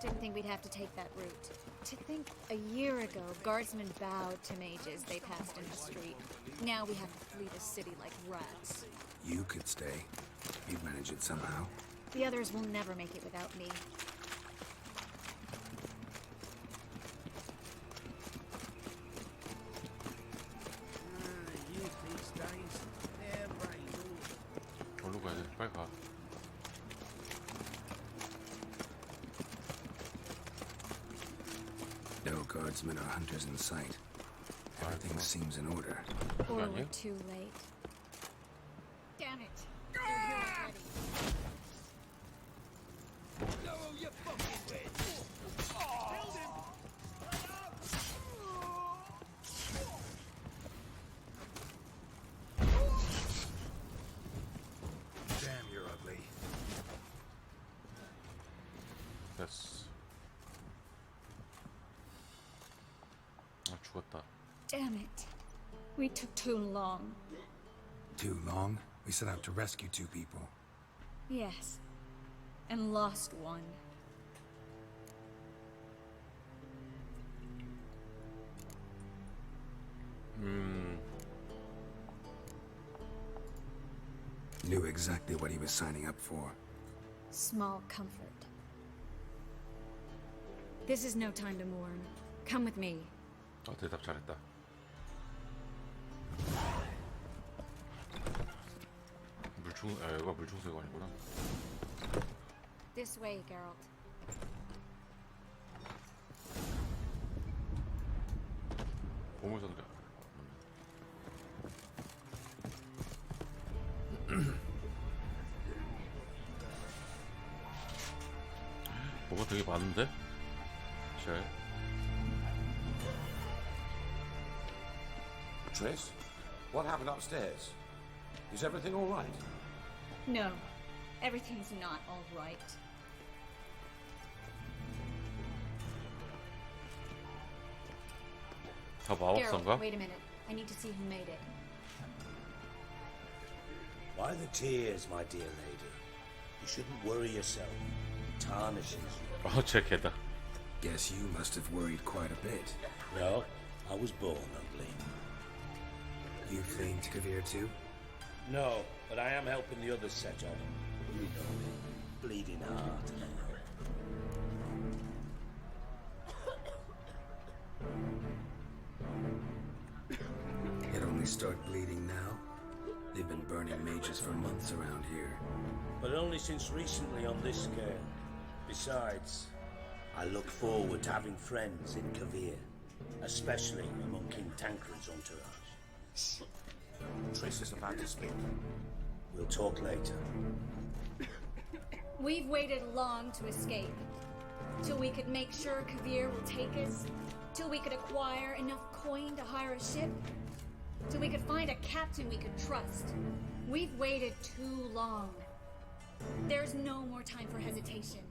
Didn't think we'd have to take that route. To think a year ago, guardsmen bowed to mages they passed in the street. Now we have to flee the city like rats. You could stay. You'd manage it somehow. The others will never make it without me. Youth these days, they're brains all 어디로 가야 돼? 빨리 가. No guardsmen or hunters in sight. Everything seems in order. Or we're too late. Damn it. They're here already. Damn, you're ugly. 됐어. 아, 죽었다. Damn it. We took too long. Too long? We set out to rescue two people. Yes. And lost one. Knew exactly what he was signing up for. Small comfort. This is no time to mourn. Come with me. 대답 잘했다. 여기가 물충수관이구나. This way, Geralt. 보물선들. 뭐가 되게 많은데? Triss, what happened upstairs? Is everything all right? No. Everything's not all right. 다 마법사인가? Geralt, wait a minute. I need to see who made it. Why the tears, my dear lady? You shouldn't worry yourself. It tarnishes you. 쟤 걔다. Guess you must have worried quite a bit. No, I was born ugly. You fleeing to Kavir too? No, but I am helping the others set off. You know me. Bleeding heart. It only start bleeding now? They've been burning mages for months around here. But only since recently on this scale. Besides, I look forward to having friends in Kavir, especially among King Tancred's entourage. Shh. Triss is about to speak. We'll talk later. We've waited long to escape. Till we could make sure Kavir will take us. Till we could acquire enough coin to hire a ship. Till we could find a captain we could trust. We've waited too long. There's no more time for hesitation.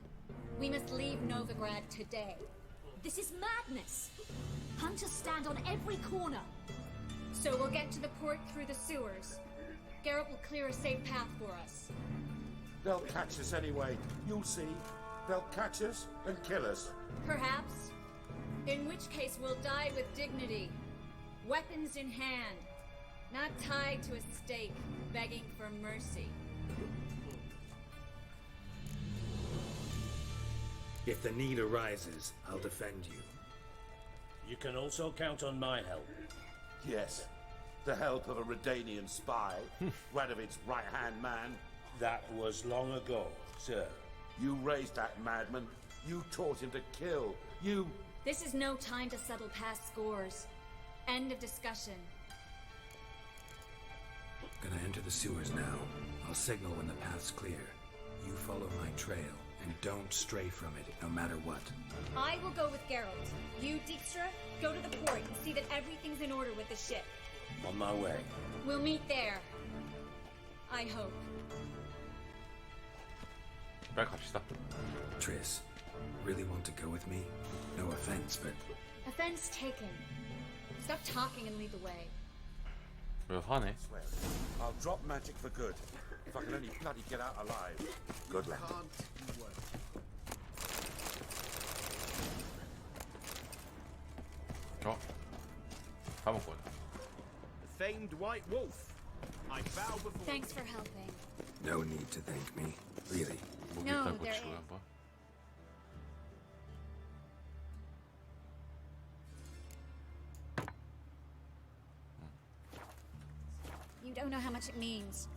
We must leave Novigrad today. This is madness. Hunters stand on every corner. So we'll get to the port through the sewers. Geralt will clear a safe path for us. They'll catch us anyway. You'll see. They'll catch us and kill us. Perhaps. In which case we'll die with dignity. Weapons in hand. Not tied to a stake, begging for mercy. If the need arises, I'll defend you. You can also count on my help. Yes. The help of a Redanian spy, Radovic's right-hand man. That was long ago, sir. You raised that madman. You taught him to kill. You... This is no time to settle past scores. End of discussion. Gonna enter the sewers now. I'll signal when the path's clear. You follow my trail, and don't stray from it, no matter what. I will go with Geralt. You, Dijkstra, go to the port and see that everything's in order with the ship. On my way. We'll meet there. I hope. 빨리 갑시다. Triss, really want to go with me? No offense, but Offense taken. Stop talking and lead the way. 왜 화내? I'll drop magic for good. If I can only bloody get out alive. Good luck. 어? 까먹고. The famed White Wolf. I bow before. Thanks for helping. no need to thank me. Really. 목이 No, 일단 there 고치고 is. 한번. You don't know how much it means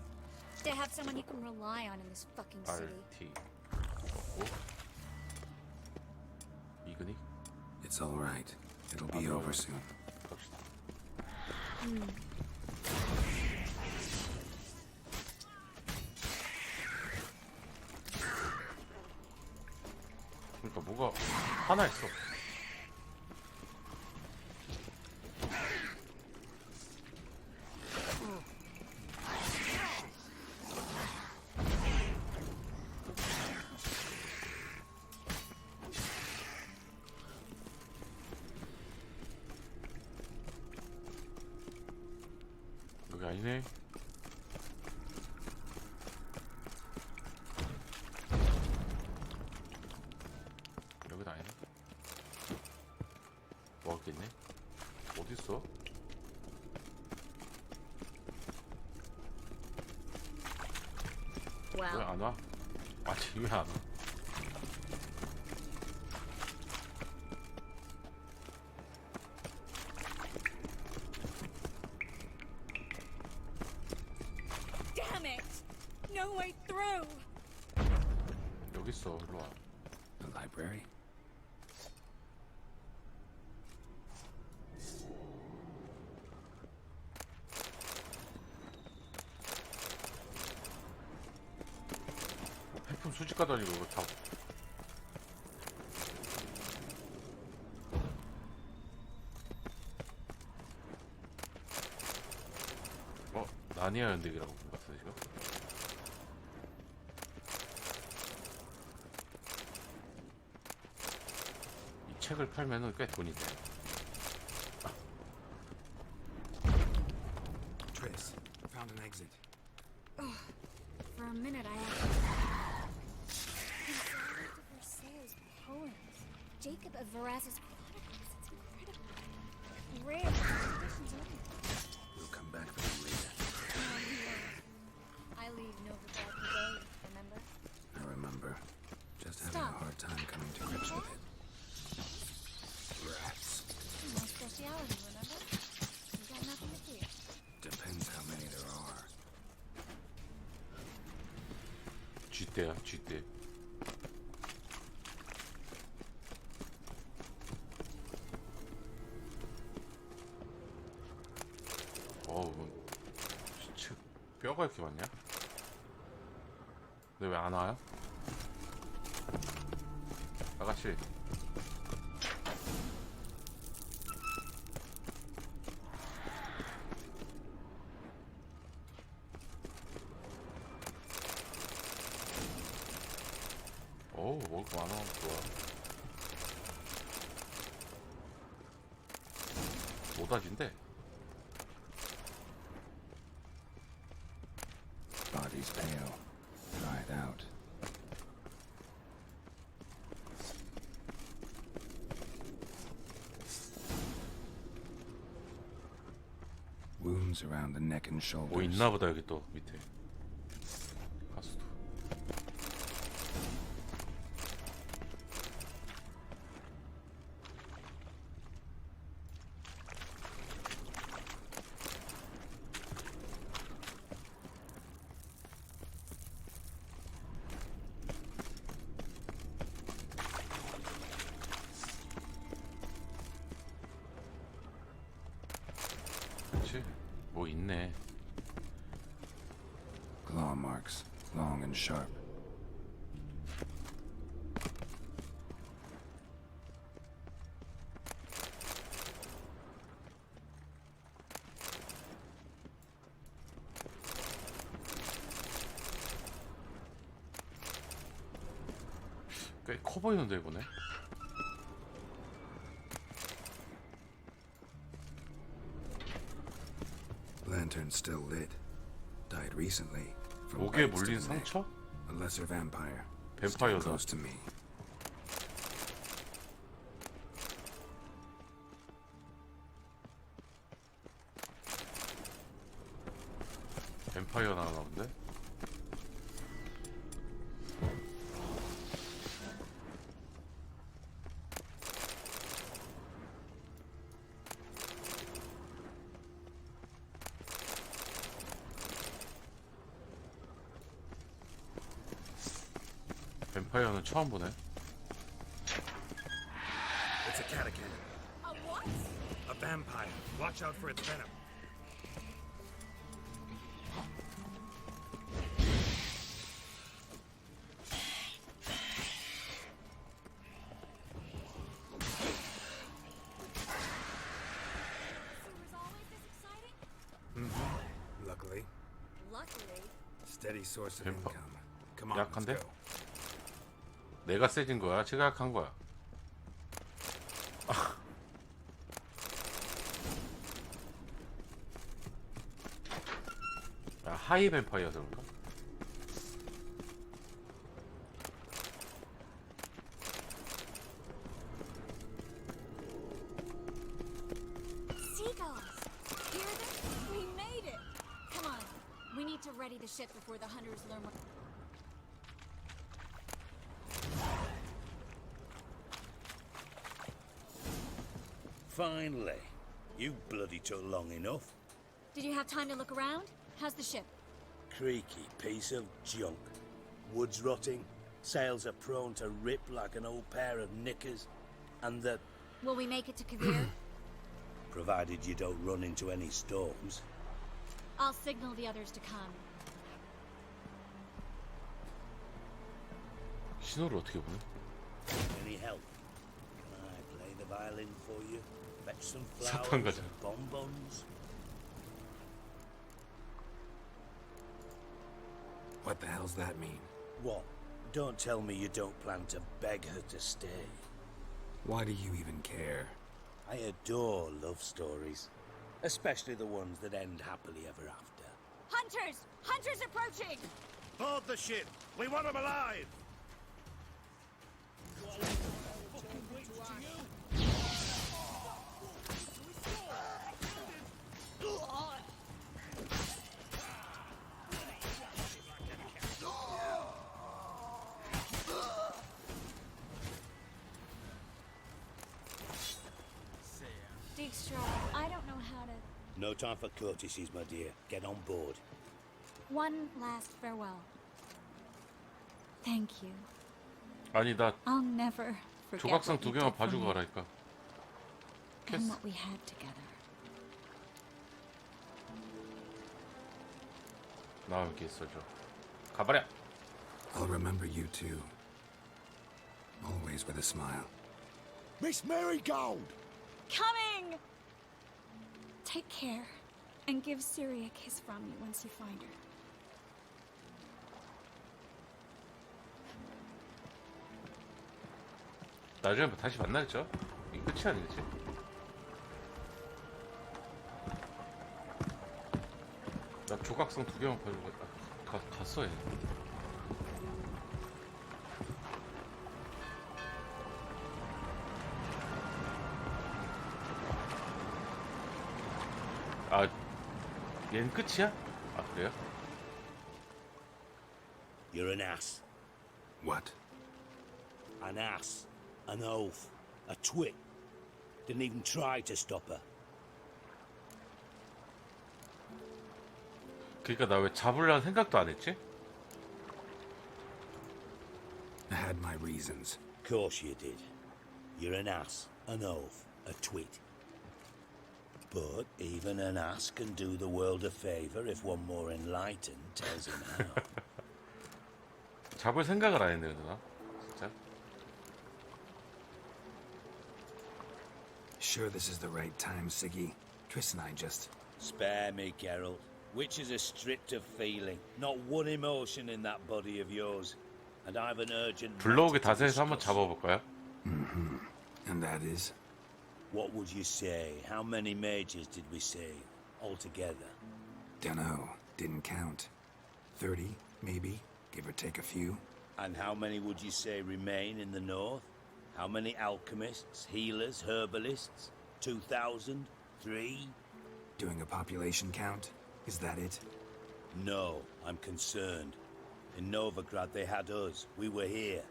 to have someone you can rely on in this fucking city. RT. 어? 이근이? It's all right. It'll be over soon. 갑시다. 그러니까 뭐가 하나 있어. 여기 아니네. 여기도 아니네. 뭐 있겠네? 어딨어? 왜 Well, 안 와? 아직 왜 안 와? damn it! No way through! 여기 있어. 일로 와. The library? 해품 수집가도 아니고 이거 다. 나니아 연대기라고 본 것 같은데 지금. 이 책을 팔면은 꽤 돈이 돼. Triss, found an exit. For a minute, I Versailles poems. Jacob of Veras's chronicles. It's incredible. Rare editions only. We'll come back for them later. I leave Novigrad today, remember? I remember. Just having a hard time coming to grips with it. Rats. My speciality, remember? You got nothing to fear. Depends how many there are. 쥐떼야 쥐떼. 어우, 책 뼈가 이렇게 많냐? 근데 왜 안 와요? 아가씨. 어우, 먹을 거 많아. 좋아. 노다진데? Body's pale. Dried out. Wounds around the neck and shoulders. 뭐 있나 보다 여기 또 밑에. 가수도. 그렇지? 뭐 있네. Claw marks, long and sharp. 꽤 커 보이는데 이거네. Lantern's still lit. Died recently. From 목에 bites to 물린 the neck. 상처? A lesser vampire. 뱀파이어다. Still close to me. 뱀파이어 나오나 본데? 뱀파이어는 처음 보네. It's a catacomb. A what? A vampire. Watch out for its venom. Luckily. Luckily. Steady source of 뱀파- income. Come on, let's 약한데? go. 내가 세진 거야? 제가 약한 거야? 야, 하이 뱀파이어서 그런가? Seagulls! Hear them? We made it! Come on. We need to ready the ship before the hunters learn what... Finally. You bloody took long enough. Did you have time to look around? How's the ship? Creaky piece of junk. Wood's rotting. Sails are prone to rip like an old pair of knickers. And the... Will we make it to Kavir? provided you don't run into any storms. I'll signal the others to come. 신호를 어떻게 보내? Any help? Can I play the violin for you? Fetch some 사탕 flowers 가자. and bonbons? What the hell's that mean? What? Don't tell me you don't plan to beg her to stay. Why do you even care? I adore love stories. Especially the ones that end happily ever after. Hunters! Hunters approaching! Board the ship! We want them alive! Dijkstra, I don't know how to... No time for courtesies, my dear. Get on board. One last farewell. Thank you. 아니 나 I'll never forget 조각상 what 두 you 개만 did for 봐주고 me 가라니까. and what we had together. 나 여기 있어줘. 가버려. I'll remember you too. Always with a smile. Miss Marigold! Coming! Take care and give Siri a kiss from me once you find her. 나중에 뭐 다시 만나겠죠? 이 끝이 아니겠지? 나 조각상 두 개만 봐주고 갔어 얘. 아, 얘는 끝이야? 아 그래요? You're an ass. What? An ass. An oaf. A twit. Didn't even try to stop her. 그러니까 나 왜 잡으려는 생각도 안 했지? I had my reasons. Of course you did. You're an ass, an oaf, a twit. But even an ass can do the world a favour if one more enlightened tells him how. 잡을 생각을 안 했네 누나. 진짜. Sure this is the right time, Siggy? Triss and I just... Spare me, Geralt. Witches are stripped of feeling. Not one emotion in that body of yours. and I've an urgent 블로그 matter to 다세에서 한번 discuss. 잡아볼까요? And that is? What would you say? How many mages did we say altogether? Dunno. Didn't count. 30, maybe, give or take a few. And how many would you say remain in the north? How many alchemists, healers, herbalists? 2,000? 3? Doing a population count? Is that it? No, I'm concerned. In Novigrad they had us. We were here.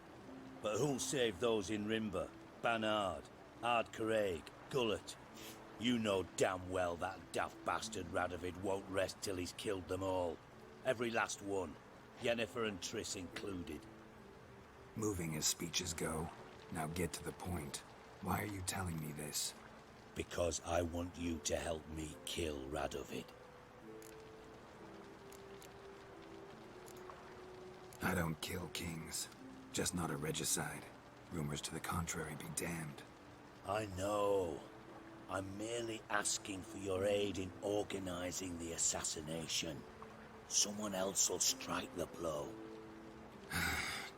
But who'll save those in Rimba? Banard, Ard Craig, Gullet. You know damn well that daft bastard Radovid won't rest till he's killed them all. Every last one. Yennefer and Triss included. Moving as speeches go. Now get to the point. Why are you telling me this? Because I want you to help me kill Radovid. I don't kill kings. Just not a regicide. Rumors to the contrary be damned. I know. I'm merely asking for your aid in organizing the assassination. Someone else will strike the blow.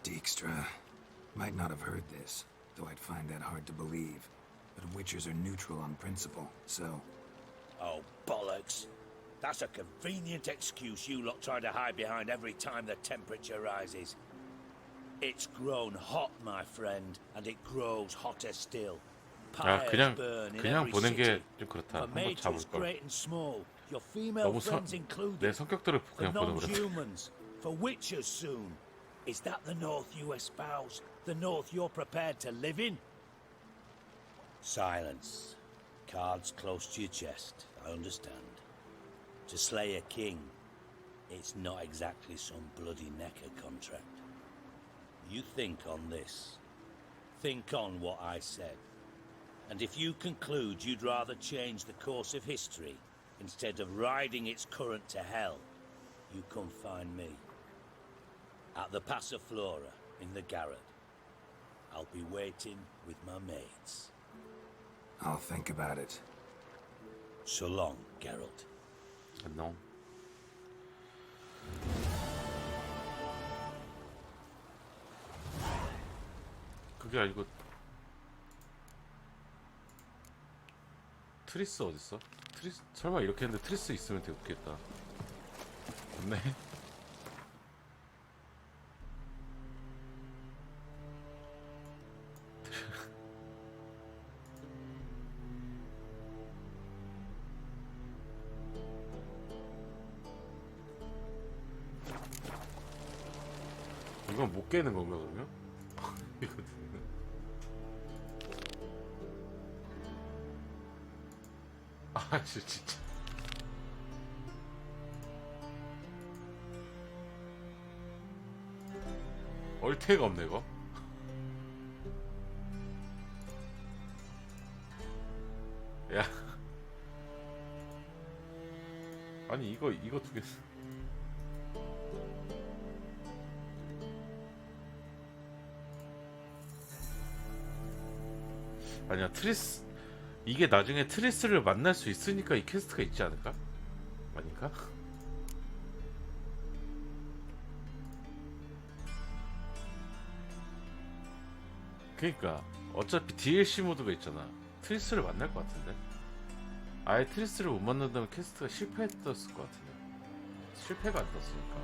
Dijkstra. Might not have heard this, though I'd find that hard to believe. But Witchers are neutral on principle, so... Oh, bollocks. That's a convenient excuse you lot try to hide behind every time the temperature rises. It's grown hot, my friend, and it grows hotter still. 아, Pyres burn in 그냥 every 보는 게 city. 좀 그렇다. For 한번 mages, 잡을걸. great and small. Your female 너무 friends included. 내 성격대로 For 그냥 보는 거라. non-humans. For witchers soon. Is that the North you espouse? The North you're prepared to live in? Silence. Cards close to your chest. I understand. To slay a king, it's not exactly some bloody necker contract. You think on this. Think on what I said. And if you conclude you'd rather change the course of history instead of riding its current to hell, you come find me. At the Passiflora, in the garret. I'll be waiting with my mates. I'll think about it. So long, Geralt. 안녕. 그게 아니고 트리스 어딨어? 트리스 설마 이렇게 했는데 트리스 있으면 되게 웃겠다. 없네. 이건 못 깨는 건가 그러면? 이거 아 진짜 얼태가 없네 이거. 야 아니 이거 두 개. 아니야 트리스 이게 나중에 트리스를 만날 수 있으니까 이 퀘스트가 있지 않을까? 아닌가? 그니까 어차피 DLC 모드가 있잖아. 트리스를 만날 것 같은데 아예 트리스를 못 만난다면 퀘스트가 실패했을 것 같은데 실패가 안 떴으니까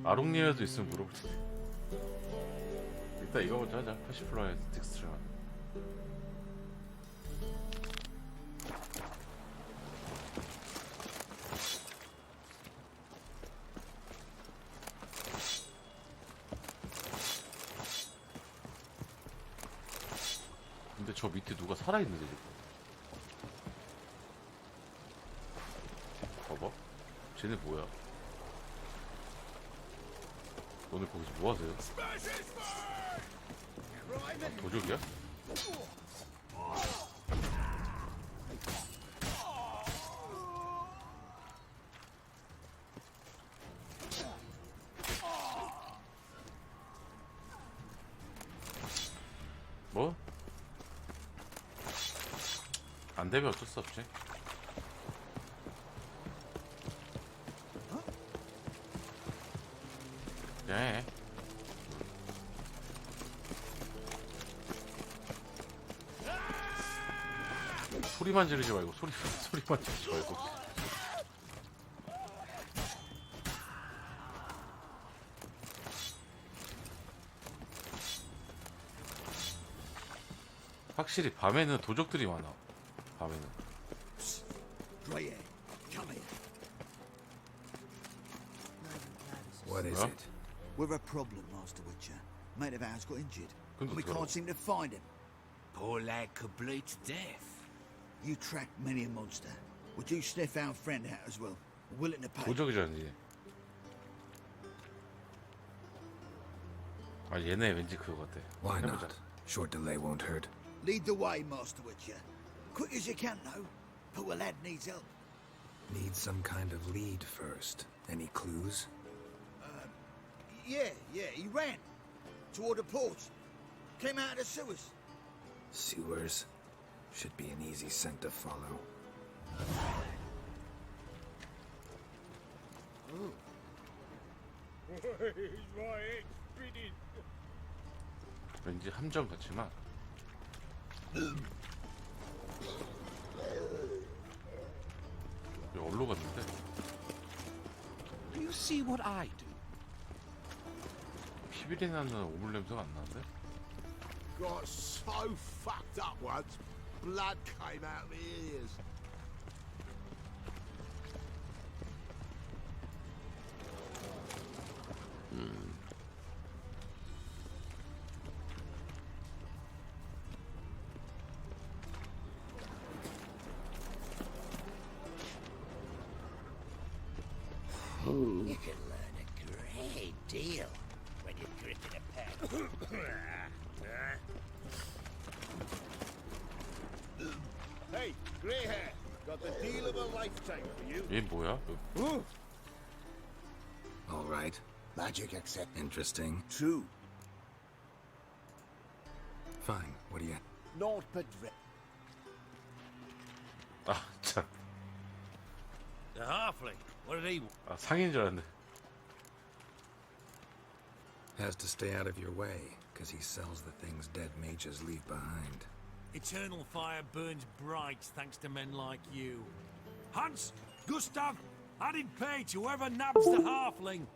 아롱니에도 있으면 물어볼 텐데 일단 이거 먼저 하자. 파시플라의 텍스트라. 근데 저 밑에 누가 살아있는데 지금. 봐봐. 쟤네 뭐야? 오늘 거기서 뭐 하세요? 아, 도적이야? 뭐? 안 되면 어쩔 수 없지. 해. 소리만 지르지 말고 소리만 지르지 말고. 확실히 밤에는 도적들이 많아. 밤에는. Grey hair, come here. What is Well? it? We're a problem, Master Witcher. Mate of ours got injured, and we 그럼 can't seem to find him. Poor lad could bleed to death. You tracked many a monster. Would you sniff our friend out as well? Willing to pay? 도적이잖니. 아 얘네 왠지 그거 같아. Why 해보자. not? Short delay won't hurt. Lead the way, Master Witcher. Quick as you can, though. Poor lad needs help. Need some kind of lead first. Any clues? Yeah, he ran. Toward the port. Came out of the sewers. Sewers. Should be an easy scent to follow. 왠지 함정 같지만. 여기 얼로 갔는데. Do you see what I do? 피비리 나는 오물 냄새가 안 나는데? Got so fucked up once, blood came out of my ears. You can learn a great deal when you're gripping a pen. Hey, grey hair, got the deal of a lifetime for you. 얘 뭐야? All right. Magic accept. Interesting. True. Fine. What do you... Naught but 아 참. The halfling. What did he want? 아 상인 줄 알았네. Has to stay out of your way, because he sells the things dead mages leave behind. Eternal fire burns bright thanks to men like you. Hans, Gustav, added pay to whoever nabs the halfling.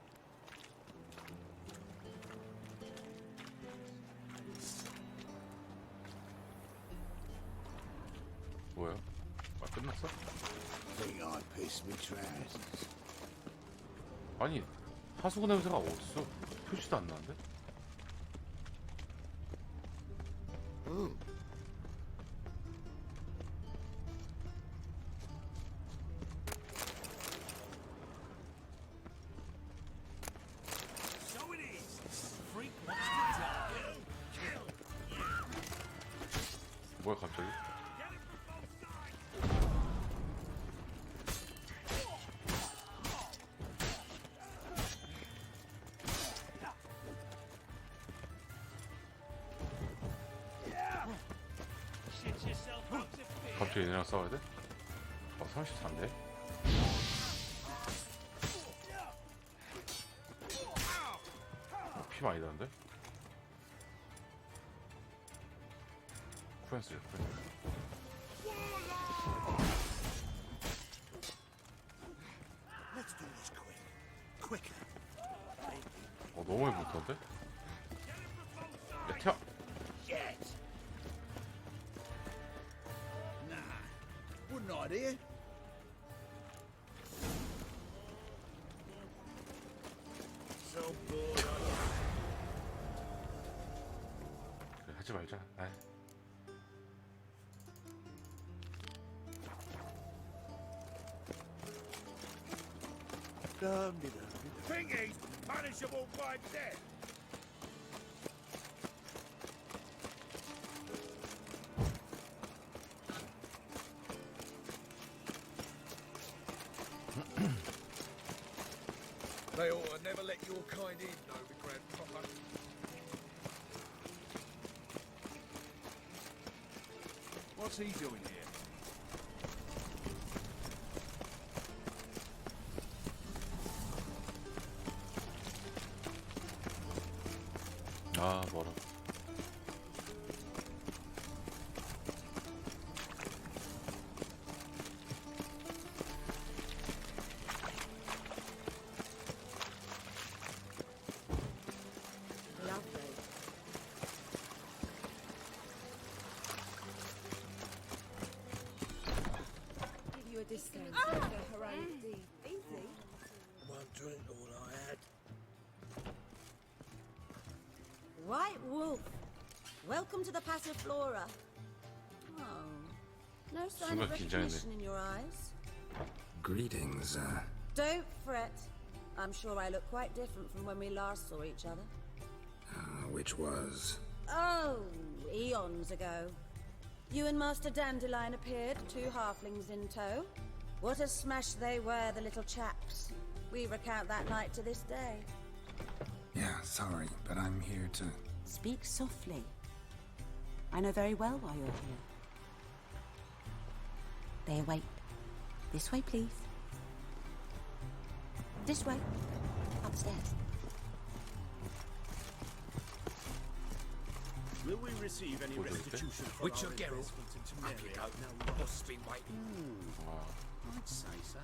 뭐야? 아 끝났어? Think I pissed me trousers. 아니 하수구 냄새가 어딨어? 표시도 안 나는데? So it is. Freak wants to die. 뭐야 갑자기? 갑자기 얘네랑 싸워야 돼? 34인데? 피 많이 나는데? 쿠엔스 Let's do this quick. Quicker. 너무 많이 붙었는데? 야 튀어! Wouldn't idea. So bored. 그래, 하지 말자. 아이. Thing is, punishable by death. They ought to never let your kind in, Novigrad proper. What's he doing here? Flora. Lovely. Give you a discount for the heroic deed. Easy. One drink all I had. White Wolf, welcome to the Passiflora. Oh, no sign of 순간 긴장했네. recognition in your eyes. Greetings, Don't fret. I'm sure I look quite different from when we last saw each other. which was... Oh, eons ago. You and Master Dandelion appeared, 2 halflings in tow. What a smash they were, the little chaps. We recount that night to this day. Yeah, sorry, but I'm here to... Speak softly. I know very well why you're here. They await. This way, please. This way. Upstairs. Will we receive any restitution for Witcher our Geralt, investment in up you Temeria? go. Now the boss has been waiting. I'd say so.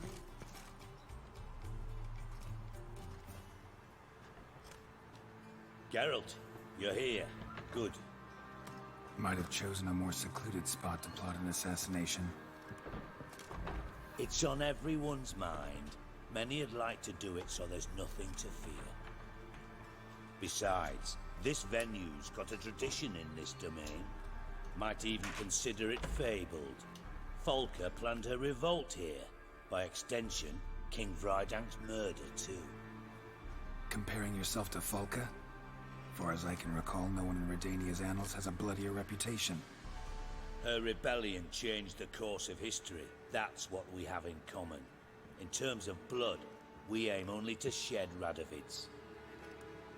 Geralt, you're here. Good. Might have chosen a more secluded spot to plot an assassination. It's on everyone's mind. Many would like to do it so there's nothing to fear. Besides, this venue's got a tradition in this domain. Might even consider it fabled. Folka planned her revolt here. By extension, King Vrydank's murder too. Comparing yourself to Folka? Far as I can recall, no one in Redania's annals has a bloodier reputation. Her rebellion changed the course of history. That's what we have in common. In terms of blood, we aim only to shed Radovid's.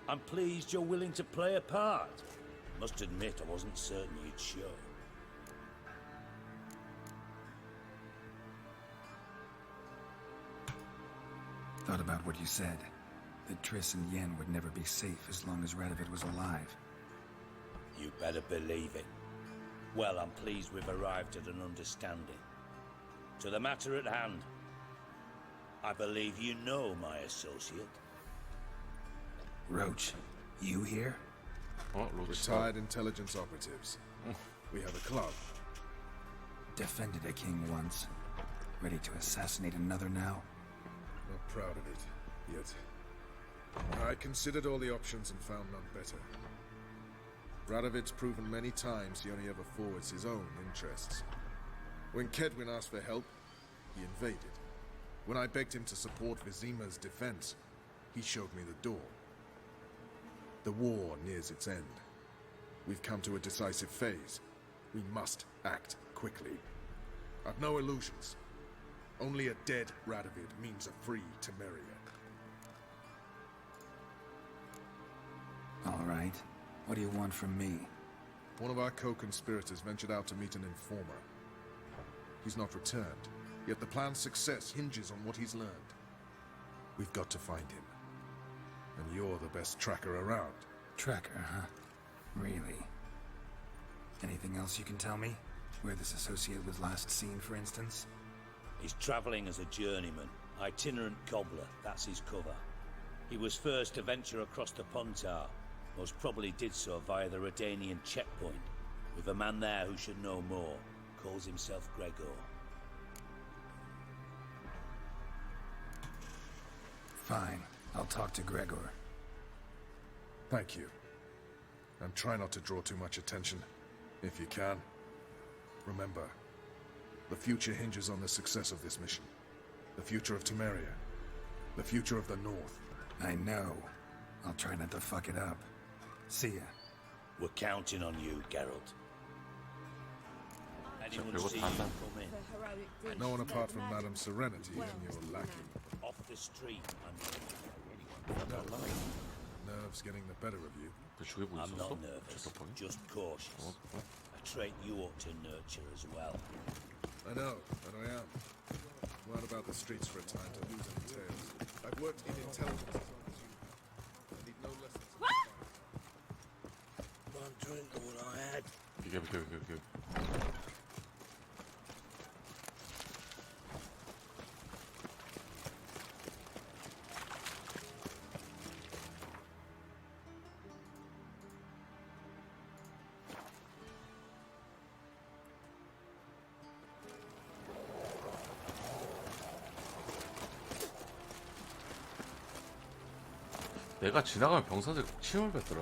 I'm pleased you're willing to play a part. Must admit, I wasn't certain you'd show. Thought about what you said. That Triss and Yen would never be safe as long as Radovid was alive. You better believe it. Well, I'm pleased we've arrived at an understanding. To the matter at hand. I believe you know my associate. Roach, you here? Retired intelligence operatives. We have a club. Defended a king once. Ready to assassinate another now? Not proud of it, yet. I considered all the options and found none better. Radovid's proven many times he only ever forwards his own interests. When Kedwin asked for help, he invaded. When I begged him to support Vizima's defense, he showed me the door. The war nears its end. We've come to a decisive phase. We must act quickly. I've no illusions. Only a dead Radovid means a free Temeria. All right. What do you want from me? One of our co-conspirators ventured out to meet an informer. He's not returned, yet the plan's success hinges on what he's learned. We've got to find him. And you're the best tracker around. Tracker, huh? Really? Anything else you can tell me? Where this associate was last seen, for instance? He's travelling as a journeyman. Itinerant cobbler, that's his cover. He was first to venture across the Pontar. Most probably did so via the Redanian checkpoint. With a man there who should know more. Calls himself Gregor. Fine. I'll talk to Gregor. Thank you. And try not to draw too much attention, if you can. Remember, the future hinges on the success of this mission. The future of Temeria. The future of the North. I know. I'll try not to fuck it up. See ya. We're counting on you, Geralt. Anyone see you come in? No one apart from Madame Serenity and your lackey. Off the street, No. Nerves getting the better of you. I'm not nervous, just cautious. A trait you ought to nurture as well. I know, and I am. I'm out about the streets for a time to lose any tales. I've worked in intelligence as long as you have. I need no lessons. 비켜. 내가 지나가면 병사들 침을 뱉더라.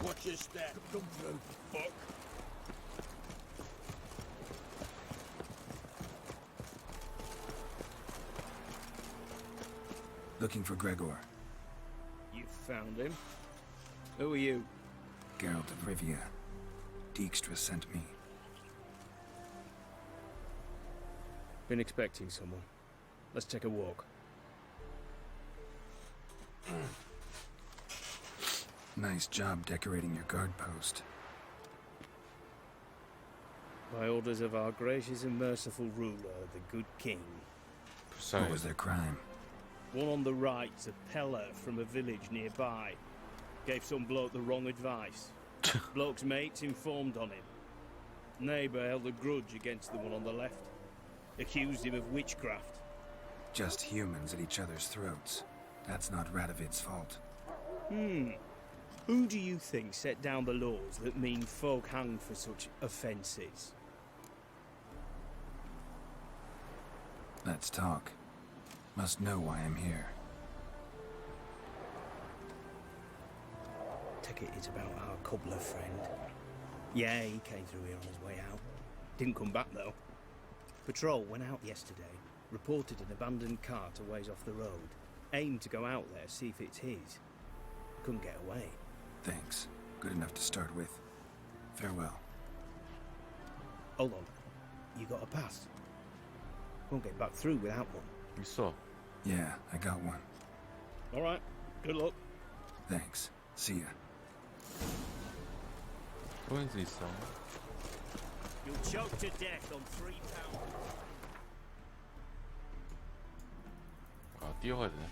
Watch your step. Come through, fuck. Looking for Gregor. You found him? Who are you? Geralt of Rivia. Dijkstra sent me. Been expecting someone. Let's take a walk. Nice job decorating your guard post. By orders of our gracious and merciful ruler, the good king. What was their crime? One on the right's a peller from a village nearby. Gave some bloke the wrong advice. Bloke's mates informed on him. Neighbour held a grudge against the one on the left. Accused him of witchcraft. Just humans at each other's throats. That's not Radovid's fault. Who do you think set down the laws that mean folk hanged for such offences? Let's talk. Must know why I'm here. Take it it's about our cobbler friend. Yeah, he came through here on his way out. Didn't come back though. Patrol went out yesterday, reported an abandoned cart a ways off the road. Aimed to go out there, see if it's his. Couldn't get away. Thanks. Good enough to start with. Farewell. Hold on. You got a pass? Won't get back through without one. You saw? Yeah, I got one. Alright. Good luck. Thanks. See ya. 포인트 있어. You'll choke to death on 3 pounds. 아, 뛰어가야 되네.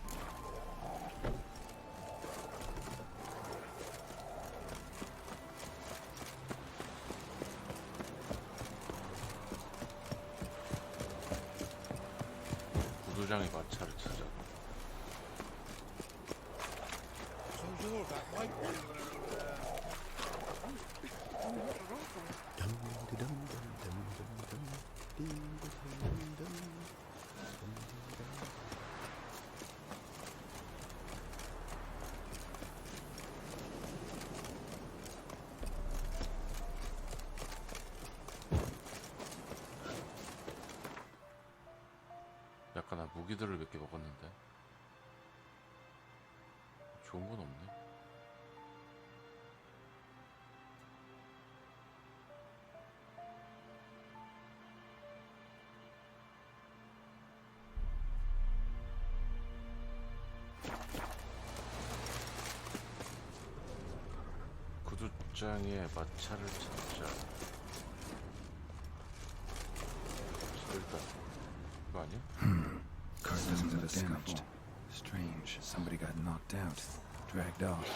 구조장의 마차를 찾아. So you're that white one. 약간 나 무기들을 몇 개 먹었는데 좋은 건 없네. 구두장의 마차를 찾자. 일단 이거 아니야? Car doesn't look damaged. Strange. Somebody got knocked out. Dragged off.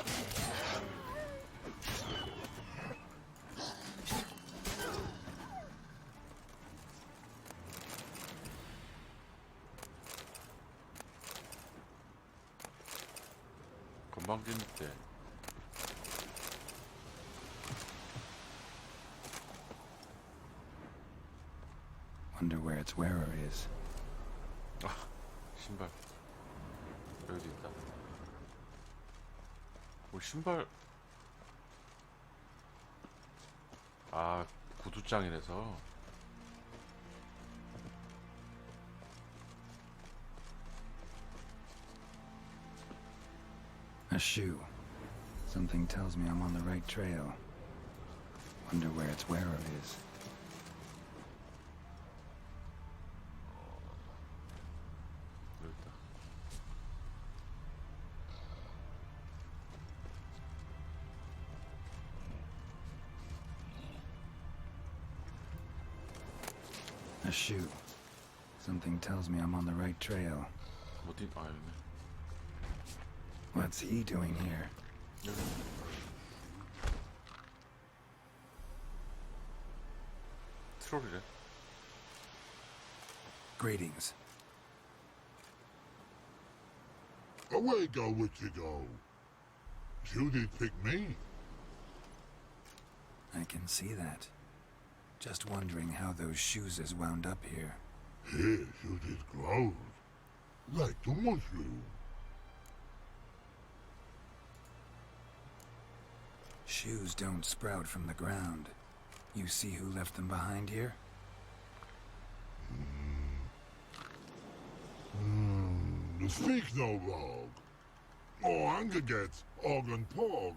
건방진 때. Wonder where its wearer is. 아, 신발. 여기도 있다. 뭐 신발. 아, 구두장이라서. A shoe. Something tells me I'm on the right trail. Wonder where its wearer is. 여기 있다. A shoe. Something tells me I'm on the right trail. 어디? 아, 여기네. What's he doing here? 여기. 트롤이래. Greetings. Away go, witchy go. You did pick me. I can see that. Just wondering how those shoes has wound up here. Here, you did grow. Like the mushroom. Shoes don't sprout from the ground. You see who left them behind here? Speak no wrong. Oh, anger gets Og and Pog.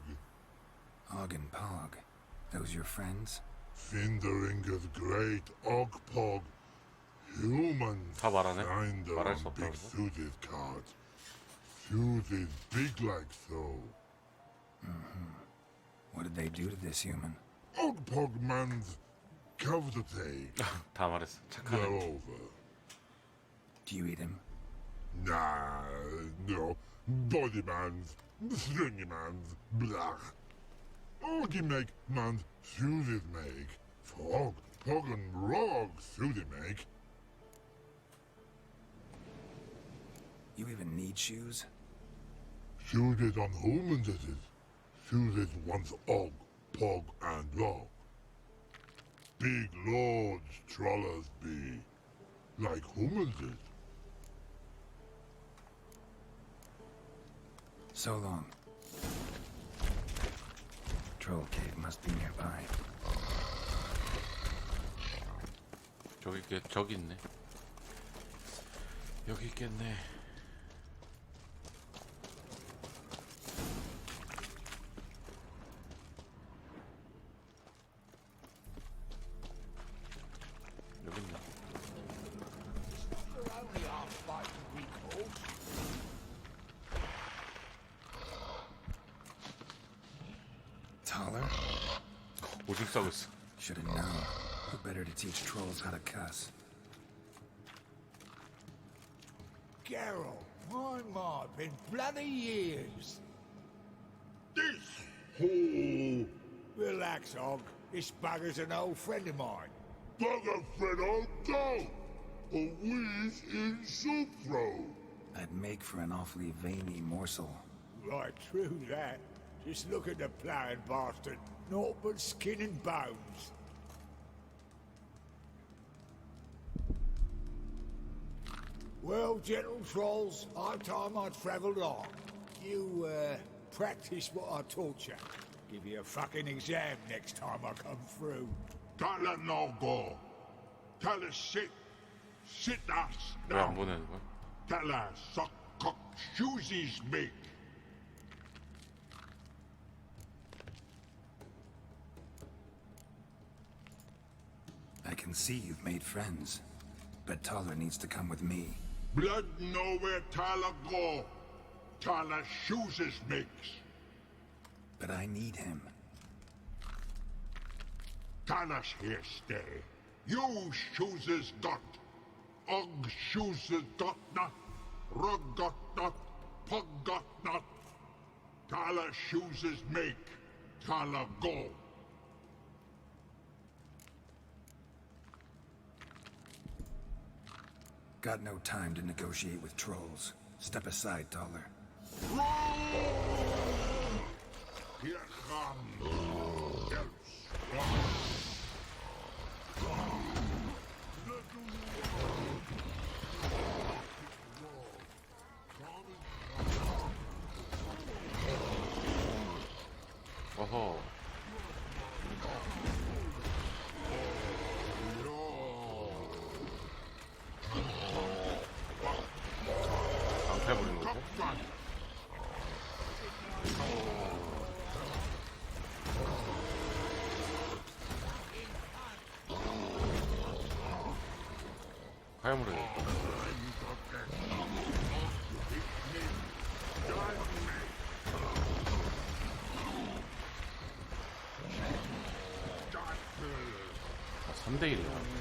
Og and Pog. Those your friends? Finderingeth great Og Pog. Humans 다 말하네. find 말할 수 on 없다고. big suited card. Suited big like so. What did they do to this human? Og Pog man's cover the take. 다 말했어. 착한 They're 애. over. Do you eat him? Nah, no. Body man's, stringy man's, blah. Orgy make man's suited make. Frog, Pog and Rog suited make. You even need shoes? Suited on humans it is. Suited once Og, Pog and Rog. Big lords trollers be. Like humans is. So long. Troll cave must be nearby. 저기 있네. 여기 있겠네. 여기 있네. You're only half fighting recalls. Taller? 오줌 싸고 있어. Should have known. Who better to teach trolls how to cuss? Geralt, my, been bloody years. This hole. Relax, Og. This bugger's an old friend of mine. Bugger friend old dog. A wheeze in soup throw. I'd make for an awfully veiny morsel. Right, true that. Just look at the ploughing bastard. Naught but skin and bones. Well, gentle trolls, high time I travelled on. You, practice what I taught you. Give you a fucking exam next time I come through. Don't let no go. Tell her sit. Sit us 왜 안 down. 보내는 거야? Tell her suck cock shoesies make. I can see you've made friends, but Taller needs to come with me. Blood nowhere Tyler go. Tyler shoesies makes. But I need him. Tyler's here stay. You shoeses got. Og shoeses got not. Rug got not. Pug got not. Tyler shoeses make. Tyler go. Got no time to negotiate with trolls. Step aside, Taller. Here comes. 어허. 안 패버린 거고? 화염으로 해. 아, 3대1이야.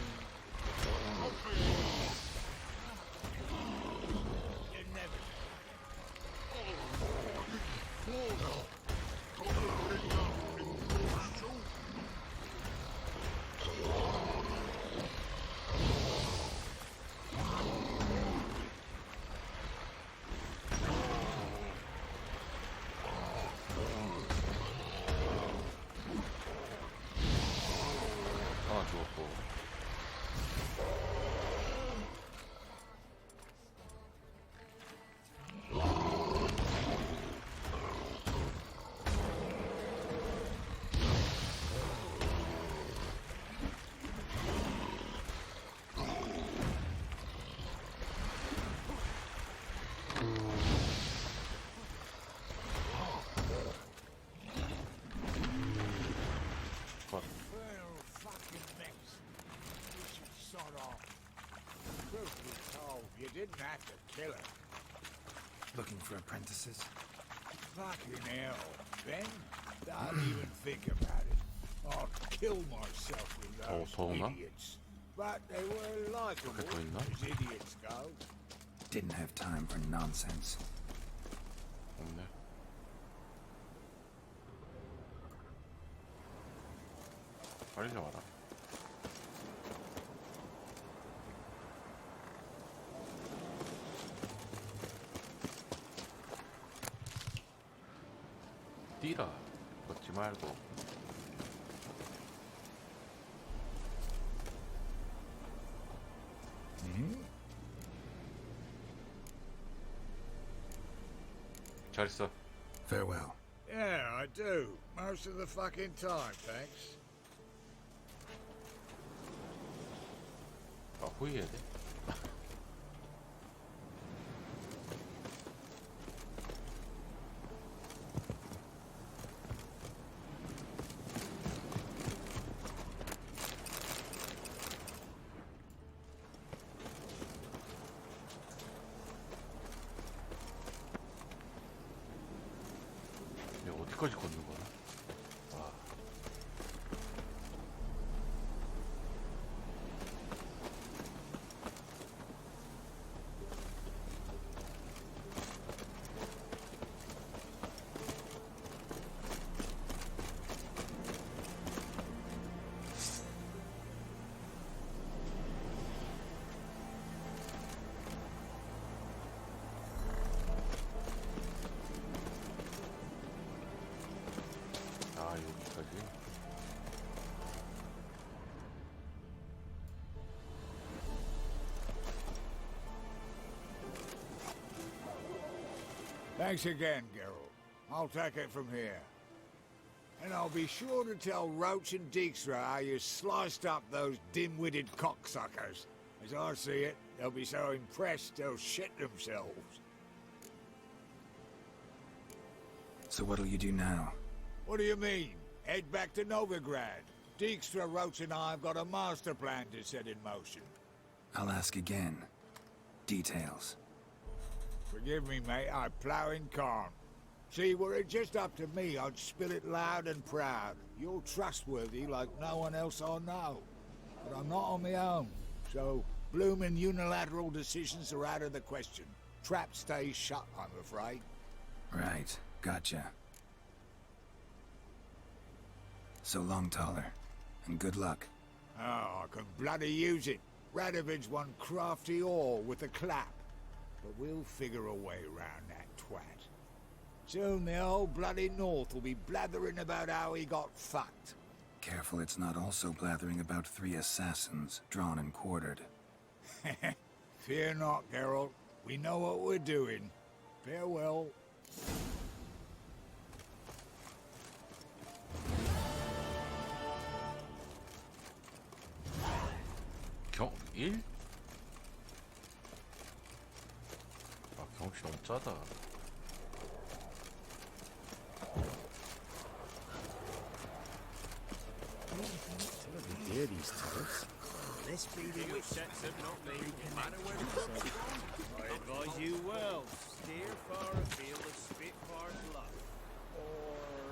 You didn't have to kill her. Looking for apprentices? Fucking hell, Ben. Don't even think about it. I'd kill myself with those 더우나? idiots. But they were likable, 더 있나? as idiots go. Didn't have time for nonsense. 없네. 빨리 와라. 뛰라. 걷지 말고. 잘 있어. Farewell. Yeah, I do. Most of the fucking time, thanks. 아, 호의해야 돼? 이거 어디까지 걷는 거야? 와. 아, 여기까지. Thanks again, Geralt. I'll take it from here. And I'll be sure to tell Roach and Dijkstra how you sliced up those dim-witted cocksuckers. As I see it, they'll be so impressed they'll shit themselves. So what'll you do now? What do you mean? Head back to Novigrad. Dijkstra, Roach and I have got a master plan to set in motion. I'll ask again. Details. Forgive me, mate, I plough in calm. See, were it just up to me, I'd spill it loud and proud. You're trustworthy like no one else I know. But I'm not on my own, so bloomin' unilateral decisions are out of the question. Trap stays shut, I'm afraid. Right. Gotcha. So long, Taller. And good luck. Oh, I can bloody use it. Radovid's one crafty ore with a clap. But we'll figure a way round that twat. Soon the whole bloody North will be blathering about how he got fucked. Careful it's not also blathering about 3 assassins, drawn and quartered. Fear not, Geralt. We know what we're doing. Farewell. 경1? 아, 경치 너무 짜다. Hear these turrets. This feeding sets up, not me. Matter where we come from. I advise you well. Steer far afield of Spitfire's luck. Or